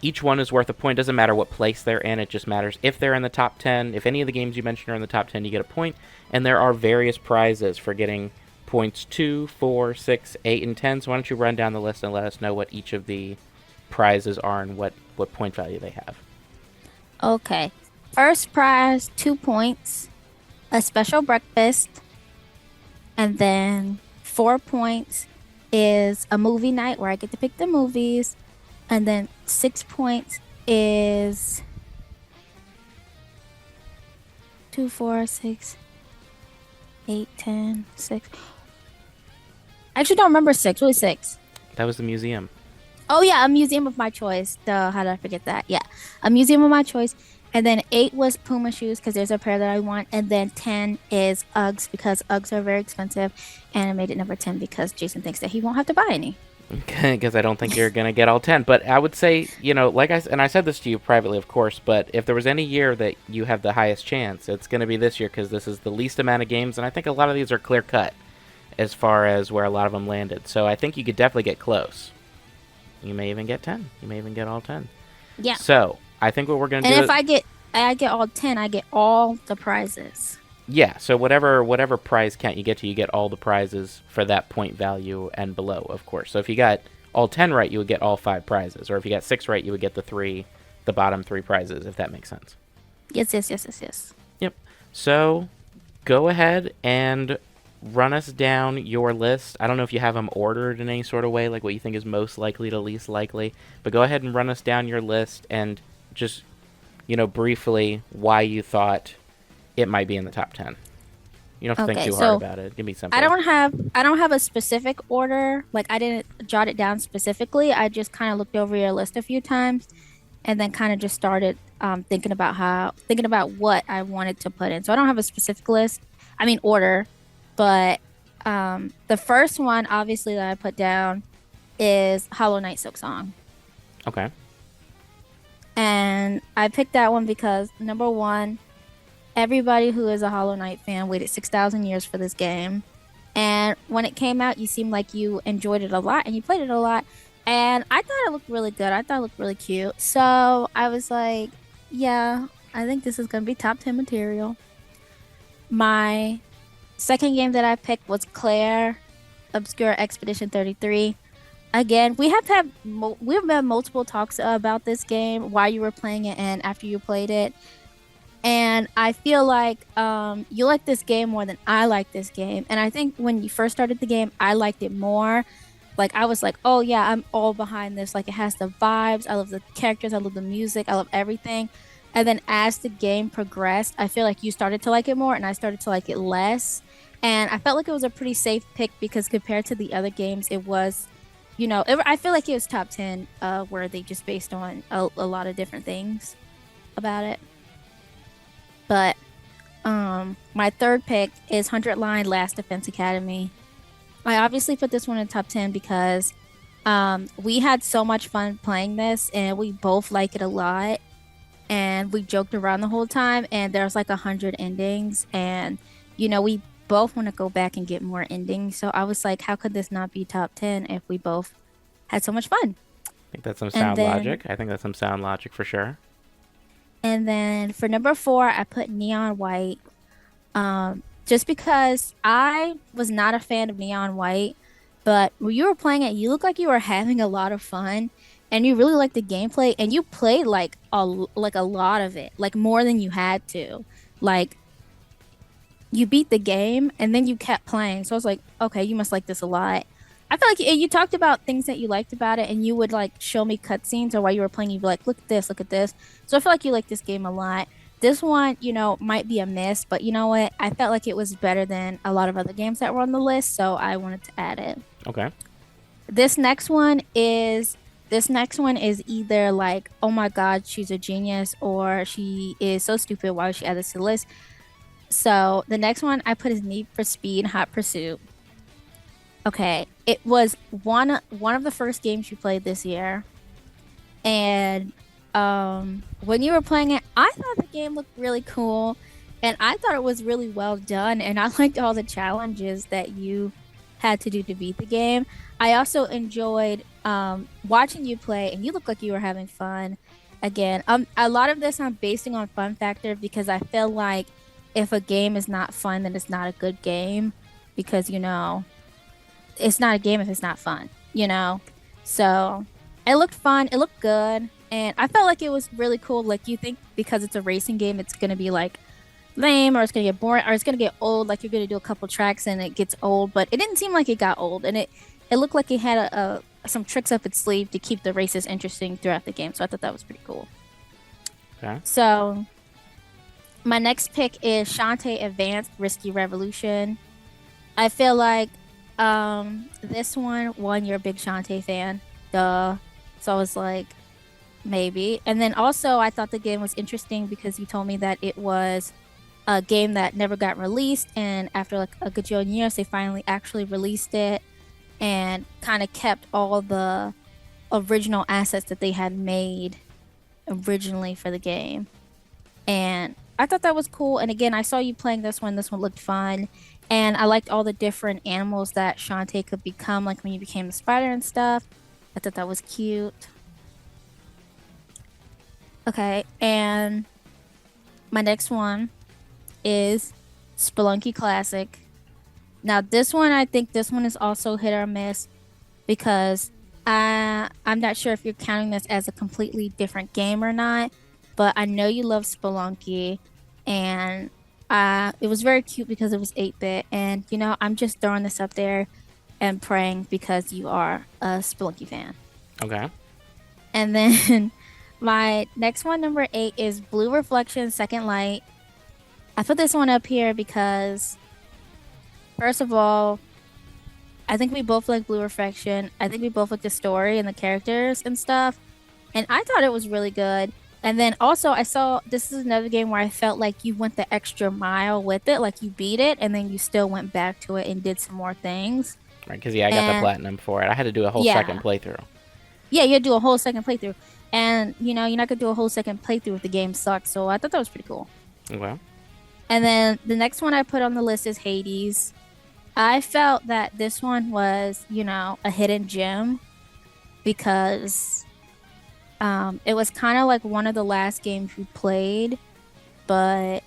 each one is worth a point. Doesn't matter what place they're in. It just matters if they're in the top 10. If any of the games you mentioned are in the top 10, you get a point. And there are various prizes for getting points 2, 4, 6, 8, and 10. So why don't you run down the list and let us know what each of the prizes are and what point value they have. Okay. First prize, 2 points, a special breakfast, and then 4 points is a movie night where I get to pick the movies, and then 6 points is 2, 4, 6, 8, 10, 6. I actually don't remember 6. What is 6? That was the museum. Oh, yeah, a museum of my choice. Duh, how did I forget that? Yeah, a museum of my choice. And then 8 was Puma shoes because there's a pair that I want. And then 10 is Uggs because Uggs are very expensive. And I made it number 10 because Jason thinks that he won't have to buy any. Okay, because I don't think you're going to get all 10. But I would say, like I said this to you privately, of course, but if there was any year that you have the highest chance, it's going to be this year because this is the least amount of games. And I think a lot of these are clear-cut as far as where a lot of them landed. So I think you could definitely get close. You may even get 10. You may even get all 10. Yeah. So I think what we're going to do is... And if I get all 10, I get all the prizes. Yeah, so whatever prize count you get all the prizes for that point value and below, of course. So if you got all 10 right, you would get all 5 prizes. Or if you got 6 right, you would get the bottom 3 prizes, if that makes sense. Yes. Yep. So go ahead and run us down your list. I don't know if you have them ordered in any sort of way, like what you think is most likely to least likely. But go ahead and run us down your list and just, briefly why you thought it might be in the top 10. You don't have to think Okay, too hard so about it. Give me I simple. don't have I don't have a specific order. Like I didn't jot it down specifically. I just kind of looked over your list a few times and then kind of just started thinking about what I wanted to put in. So I don't have a specific list. I mean order, but the first one obviously that I put down is Hollow Knight Silksong. Okay. And I picked that one because number one, everybody who is a Hollow Knight fan waited 6,000 years for this game. And when it came out, you seemed like you enjoyed it a lot and you played it a lot. And I thought it looked really good. I thought it looked really cute. So I was like, yeah, I think this is going to be top 10 material. My second game that I picked was Claire Obscure Expedition 33. Again, we've had multiple talks about this game while you were playing it and after you played it. And I feel like you like this game more than I like this game. And I think when you first started the game, I liked it more. Like I was like, oh yeah, I'm all behind this. Like it has the vibes. I love the characters. I love the music. I love everything. And then as the game progressed, I feel like you started to like it more and I started to like it less. And I felt like it was a pretty safe pick because compared to the other games, it was, I feel like it was top 10 worthy just based on a lot of different things about it. But my third pick is 100 Line Last Defense Academy. I obviously put this one in top 10 because we had so much fun playing this and we both like it a lot. And we joked around the whole time and there's like 100 endings. And, we both want to go back and get more endings. So I was like, how could this not be top 10 if we both had so much fun? I think that's some And sound then logic. I think that's some sound logic for sure. And then for number four, I put Neon White. Just because I was not a fan of Neon White, but when you were playing it, you looked like you were having a lot of fun, and you really liked the gameplay, and you played like a lot of it, like more than you had to. Like you beat the game, and then you kept playing. So I was like, okay, you must like this a lot. I feel like you talked about things that you liked about it, and you would like show me cutscenes, or while you were playing, you'd be like, "Look at this, look at this." So I feel like you like this game a lot. This one, might be a miss, but you know what? I felt like it was better than a lot of other games that were on the list, so I wanted to add it. Okay. This next one is either like, oh my god, she's a genius, or she is so stupid. Why would she add this to the list? So the next one I put is Need for Speed Hot Pursuit. Okay, it was one of the first games you played this year, and when you were playing it, I thought the game looked really cool, and I thought it was really well done, and I liked all the challenges that you had to do to beat the game. I also enjoyed watching you play, and you looked like you were having fun. Again, a lot of this I'm basing on fun factor because I feel like if a game is not fun, then it's not a good game because it's not a game if it's not fun, So it looked fun, it looked good, and I felt like it was really cool. Like you think because it's a racing game, it's gonna be like lame or it's gonna get boring or it's gonna get old. Like you're gonna do a couple tracks and it gets old, but it didn't seem like it got old, and it looked like it had some tricks up its sleeve to keep the races interesting throughout the game. So I thought that was pretty cool. Okay. So my next pick is Shantae Advance Risky Revolution. I feel like this one, you're a big Shantae fan. Duh. So I was like, maybe. And then also, I thought the game was interesting because you told me that it was a game that never got released. And after like a gajillion years, they finally actually released it and kind of kept all the original assets that they had made originally for the game. And I thought that was cool. And again, I saw you playing this one. This one looked fun. And I liked all the different animals that Shantae could become, like when you became the spider and stuff. I thought that was cute. Okay, and my next one is Spelunky Classic. Now, I think this one is also hit or miss because I'm not sure if you're counting this as a completely different game or not, but I know you love Spelunky, and it was very cute because it was 8-bit, and I'm just throwing this up there and praying because you are a Spelunky fan. Okay. And then my next one, number 8, is Blue Reflection Second Light. I put this one up here because First of all, I think we both like Blue Reflection. I think we both like the story and the characters and stuff. And I thought it was really good. And then also, I saw this is another game where I felt like you went the extra mile with it, like you beat it, and then you still went back to it and did some more things. Right? Because I got the And platinum for it. I had to do a whole second yeah, playthrough. yeah, you do a whole second playthrough. And you're not gonna do a whole second playthrough if the game sucks. So I thought that was pretty cool. Well, And then the next one I put on the list is Hades. I felt that this one was, a hidden gem because it was kind of like one of the last games we played, but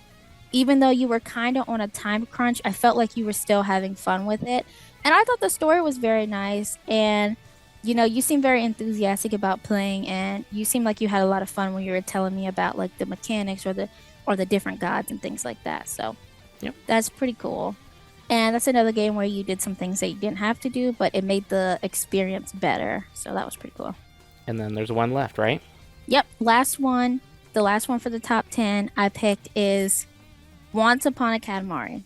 even though you were kind of on a time crunch, I felt like you were still having fun with it. And I thought the story was very nice. And, you seemed very enthusiastic about playing, and you seemed like you had a lot of fun when you were telling me about like the mechanics or the different gods and things like that. So, yep, that's pretty cool. And that's another game where you did some things that you didn't have to do, but it made the experience better. So that was pretty cool. and then there's one left, right? Yep, last one. The last one for the top 10 I picked is Once Upon a Katamari.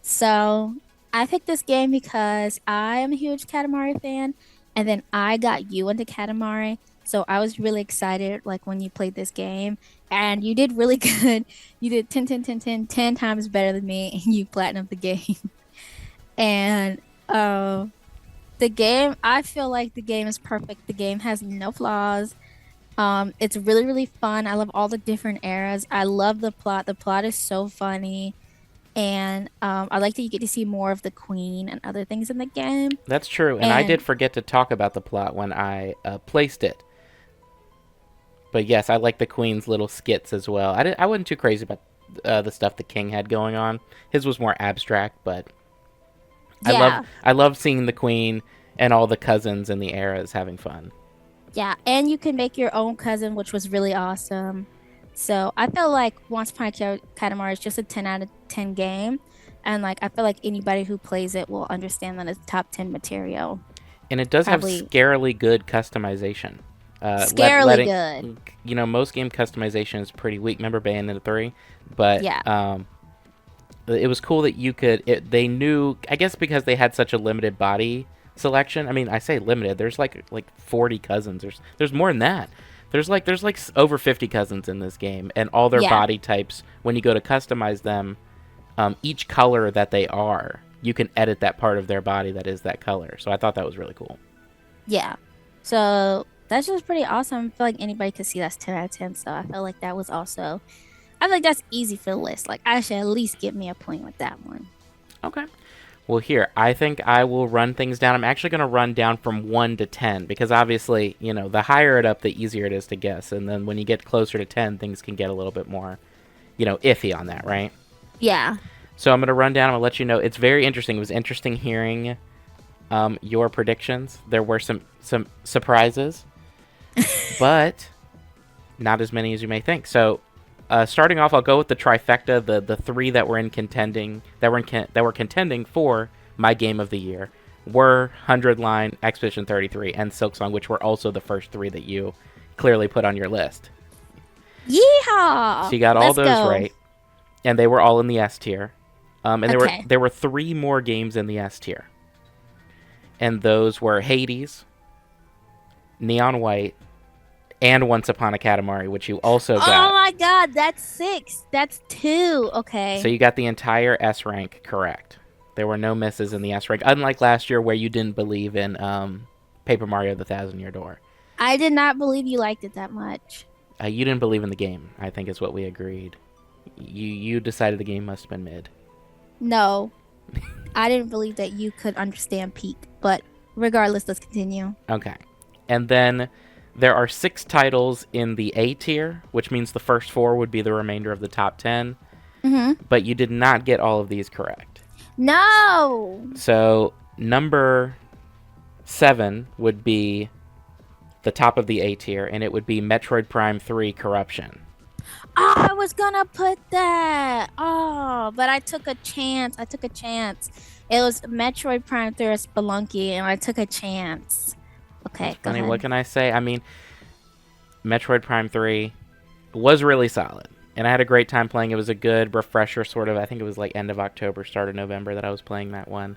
So I picked this game because I am a huge Katamari fan, and then I got you into Katamari. So I was really excited like when you played this game, and you did really good. You did 10, 10, 10, 10, 10 times better than me, and you platinumed the game. And the game, I feel like the game is perfect. The game has no flaws. It's really, really fun. I love all the different eras. I love the plot. The plot is so funny. And I like that you get to see more of the queen and other things in the game. That's true, and I did forget to talk about the plot when I placed it. But yes, I like the queen's little skits as well. I wasn't too crazy about the stuff the king had going on. His was more abstract, but Yeah. I love seeing the queen and all the cousins and the eras having fun. Yeah. And you can make your own cousin, which was really awesome. So I feel like Once Upon a Katamari is just a 10 out of 10 game. And like I feel like anybody who plays it will understand that it's top 10 material. And it does Probably have scarily good customization. scarily good. Most game customization is pretty weak. Remember Bayonetta 3? But Yeah. it was cool that you could. They knew, I guess, because they had such a limited body selection. I mean, I say limited. There's like 40 cousins. There's more than that. There's like over 50 cousins in this game, and all their Yeah. body types. When you go to customize them, each color that they are, you can edit that part of their body that is that color. So I thought that was really cool. Yeah. So that's just pretty awesome. I feel like anybody could see that's 10 out of 10. So I feel like that was also, I feel like that's easy for the list. Like I should at least give me a point with that one. Okay. Well, here, I think I will run things down. I'm actually going to run down from 1 to 10 because obviously, the higher it up, the easier it is to guess. And then when you get closer to 10, things can get a little bit more, iffy on that, right? Yeah. So I'm going to run down. I'm going to let you know. It's very interesting. It was interesting hearing your predictions. There were some surprises, but not as many as you may think. So starting off, I'll go with the trifecta, the three that were contending for my game of the year were 100 Line, Expedition 33, and Silksong, which were also the first three that you clearly put on your list. Yeehaw! So you got all Let's those go. right, and they were all in the S tier. And Okay. there were three more games in the S tier, and those were Hades, Neon White, and Once Upon a Katamari, which you also got. Oh my god, that's 6. That's 2. Okay. So you got the entire S rank correct. There were no misses in the S rank, unlike last year where you didn't believe in Paper Mario: The Thousand-Year Door. I did not believe you liked it that much. You didn't believe in the game, I think is what we agreed. You decided the game must have been mid. No. I didn't believe that you could understand Peak, but regardless, let's continue. Okay. And then there are 6 titles in the A tier, which means the first 4 would be the remainder of the top 10. Mm-hmm. But you did not get all of these correct. No! So number 7 would be the top of the A tier, and it would be Metroid Prime 3 Corruption. Oh, I was gonna put that. Oh, but I took a chance. It was Metroid Prime 3 or Spelunky, and I took a chance. Okay, go Funny, ahead. what can I say? I mean, Metroid Prime 3 was really solid. And I had a great time playing. It was a good refresher, sort of. I think it was like end of October, start of November that I was playing that one.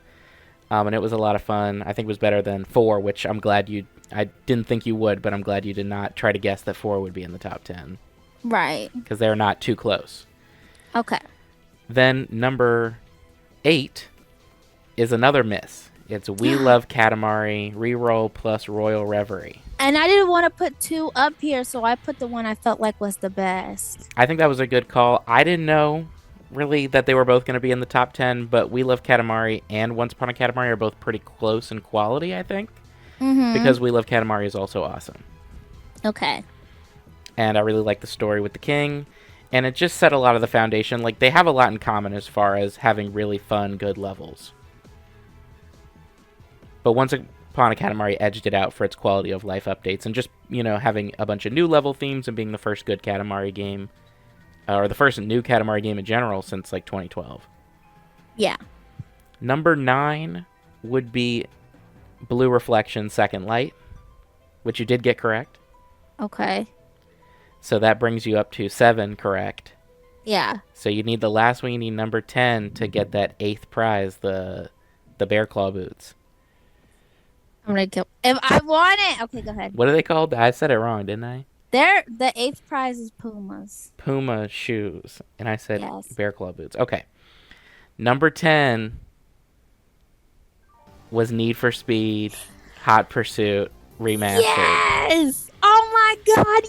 And it was a lot of fun. I think it was better than 4, which I'm glad you... I didn't think you would, but I'm glad you did not try to guess that 4 would be in the top 10. Right. Because they're not too close. Okay. Then number 8 is another miss. It's We Love Katamari, Reroll plus Royal Reverie. And I didn't want to put 2 up here, so I put the one I felt like was the best. I think that was a good call. I didn't know, really, that they were both going to be in the top 10, but We Love Katamari and Once Upon a Katamari are both pretty close in quality, I think. Mm-hmm. Because We Love Katamari is also awesome. Okay. And I really like the story with the king. And it just set a lot of the foundation. Like, they have a lot in common as far as having really fun, good levels. But Once Upon a Katamari edged it out for its quality of life updates. And just, having a bunch of new level themes and being the first good Katamari game. Or the first new Katamari game in general since, like, 2012. Yeah. Number 9 would be Blue Reflection Second Light, which you did get correct. Okay. So that brings you up to 7 correct. Yeah. So you need the last one. You need number 10 to get that 8th prize, the Bear Claw boots. I'm gonna kill. If I want it, okay, go ahead. What are they called? I said it wrong, didn't I? The 8th prize is Pumas. Puma shoes, and I said Yes. Bear Claw boots. Okay. Number 10 was Need for Speed Hot Pursuit Remastered. Yes! Oh my god,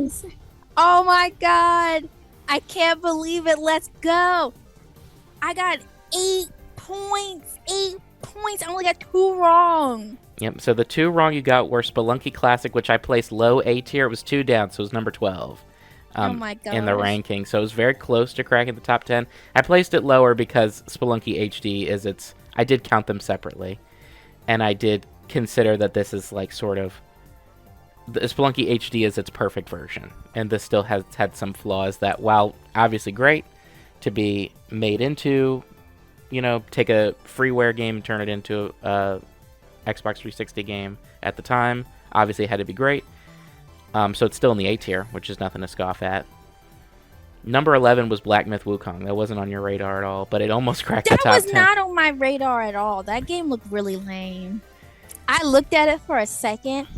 yes! Oh my god! I can't believe it. Let's go. I got 8 points. 8 points. I only got 2 wrong. Yep, so the 2 wrong you got were Spelunky Classic, which I placed low A tier. It was 2 down, so it was number 12 Oh my in the gosh. ranking. So it was very close to cracking the top 10. I placed it lower because Spelunky HD is its... I did count them separately. And I did consider that this is like sort of... The Spelunky HD is its perfect version. And this still has had some flaws that, while obviously great to be made into, take a freeware game and turn it into a Xbox 360 game at the time, obviously it had to be great. So it's still in the A tier, which is nothing to scoff at. Number 11 was Black Myth Wukong. That wasn't on your radar at all, but it almost cracked the That top was 10. not on my radar at all. That game looked really lame. I looked at it for a second,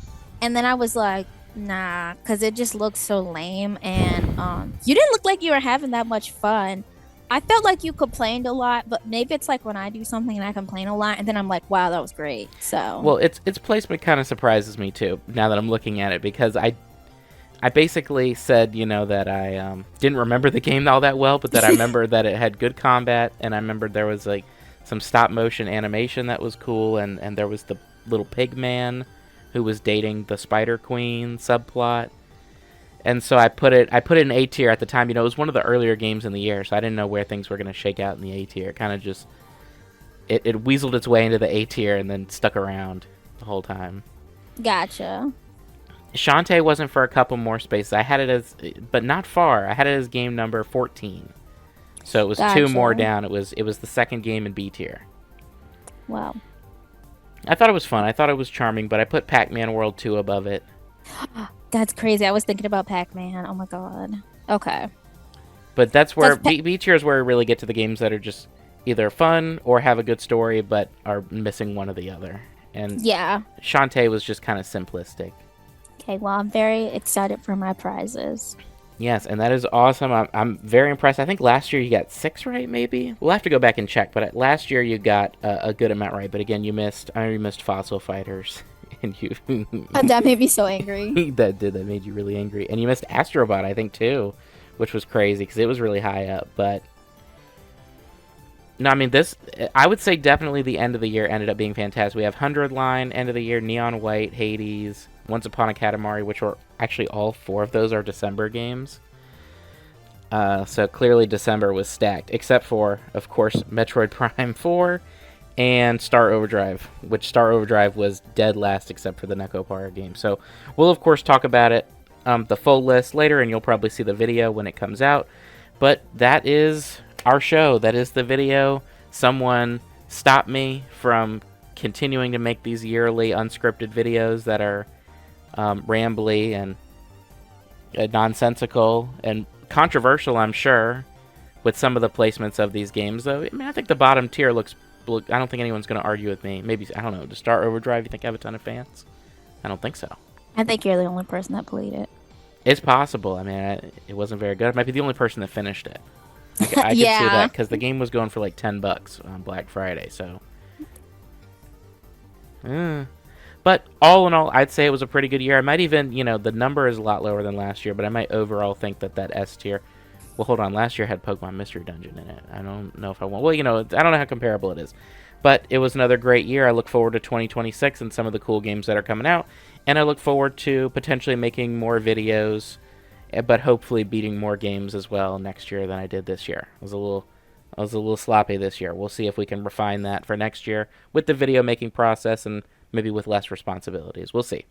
and then I was like, nah, because it just looked so lame. And you didn't look like you were having that much fun. I felt like you complained a lot, but maybe it's like when I do something and I complain a lot, and then I'm like, wow, that was great. So Well, its placement kind of surprises me too, now that I'm looking at it, because I basically said, that I didn't remember the game all that well, but that I remember that it had good combat, and I remembered there was like some stop motion animation that was cool, and there was the little pig man who was dating the Spider Queen subplot. And so I put it in A tier at the time. It was one of the earlier games in the year, so I didn't know where things were going to shake out in the A tier. It kind of just it weaseled its way into the A tier and then stuck around the whole time. gotcha. Shantae wasn't for a couple more spaces. I had it as, but not far. I had it as game number 14. So it was 2 more Gotcha. down. It was the second game in B tier. Wow. I thought it was fun. I thought it was charming, but I put Pac Man World 2 above it. That's crazy. I was thinking about Pac Man. Oh my god. Okay. But that's where Does B tier is where we really get to the games that are just either fun or have a good story, but are missing one or the other. And Yeah. Shantae was just kind of simplistic. Okay. Well, I'm very excited for my prizes. Yes, and that is awesome. I'm very impressed. I think last year you got 6 right, maybe? We'll have to go back and check, but last year you got a good amount right. But again, you missed Fossil Fighters. And you That made me so angry. that made you really angry. And you missed Astrobot, I think, too, which was crazy because it was really high up. But no, I mean, I would say definitely the end of the year ended up being fantastic. We have 100 Line, end of the year, Neon White, Hades, Once Upon a Katamari, which were actually all 4 of those are December games. So clearly December was stacked, except for, of course, Metroid Prime 4 and Star Overdrive, which Star Overdrive was dead last except for the Nekopara game. So we'll, of course, talk about it, the full list later, and you'll probably see the video when it comes out. But that is our show. That is the video. Someone stopped me from continuing to make these yearly unscripted videos that are rambly and nonsensical and controversial, I'm sure, with some of the placements of these games. Though, I mean, I think the bottom tier looks. I don't think anyone's going to argue with me. Maybe, I don't know. To start Overdrive, you think I have a ton of fans? I don't think so. I think you're the only person that played it. It's possible. I mean, it wasn't very good. I might be the only person that finished it. I could see Yeah. that because the game was going for like $10 on Black Friday. So, but all in all, I'd say it was a pretty good year. I might even, the number is a lot lower than last year, but I might overall think that S tier. Well, hold on. Last year had Pokemon Mystery Dungeon in it. I don't know if I want. Well, I don't know how comparable it is, but it was another great year. I look forward to 2026 and some of the cool games that are coming out, and I look forward to potentially making more videos, but hopefully beating more games as well next year than I did this year. I was a little sloppy this year. We'll see if we can refine that for next year with the video making process and maybe with less responsibilities. We'll see.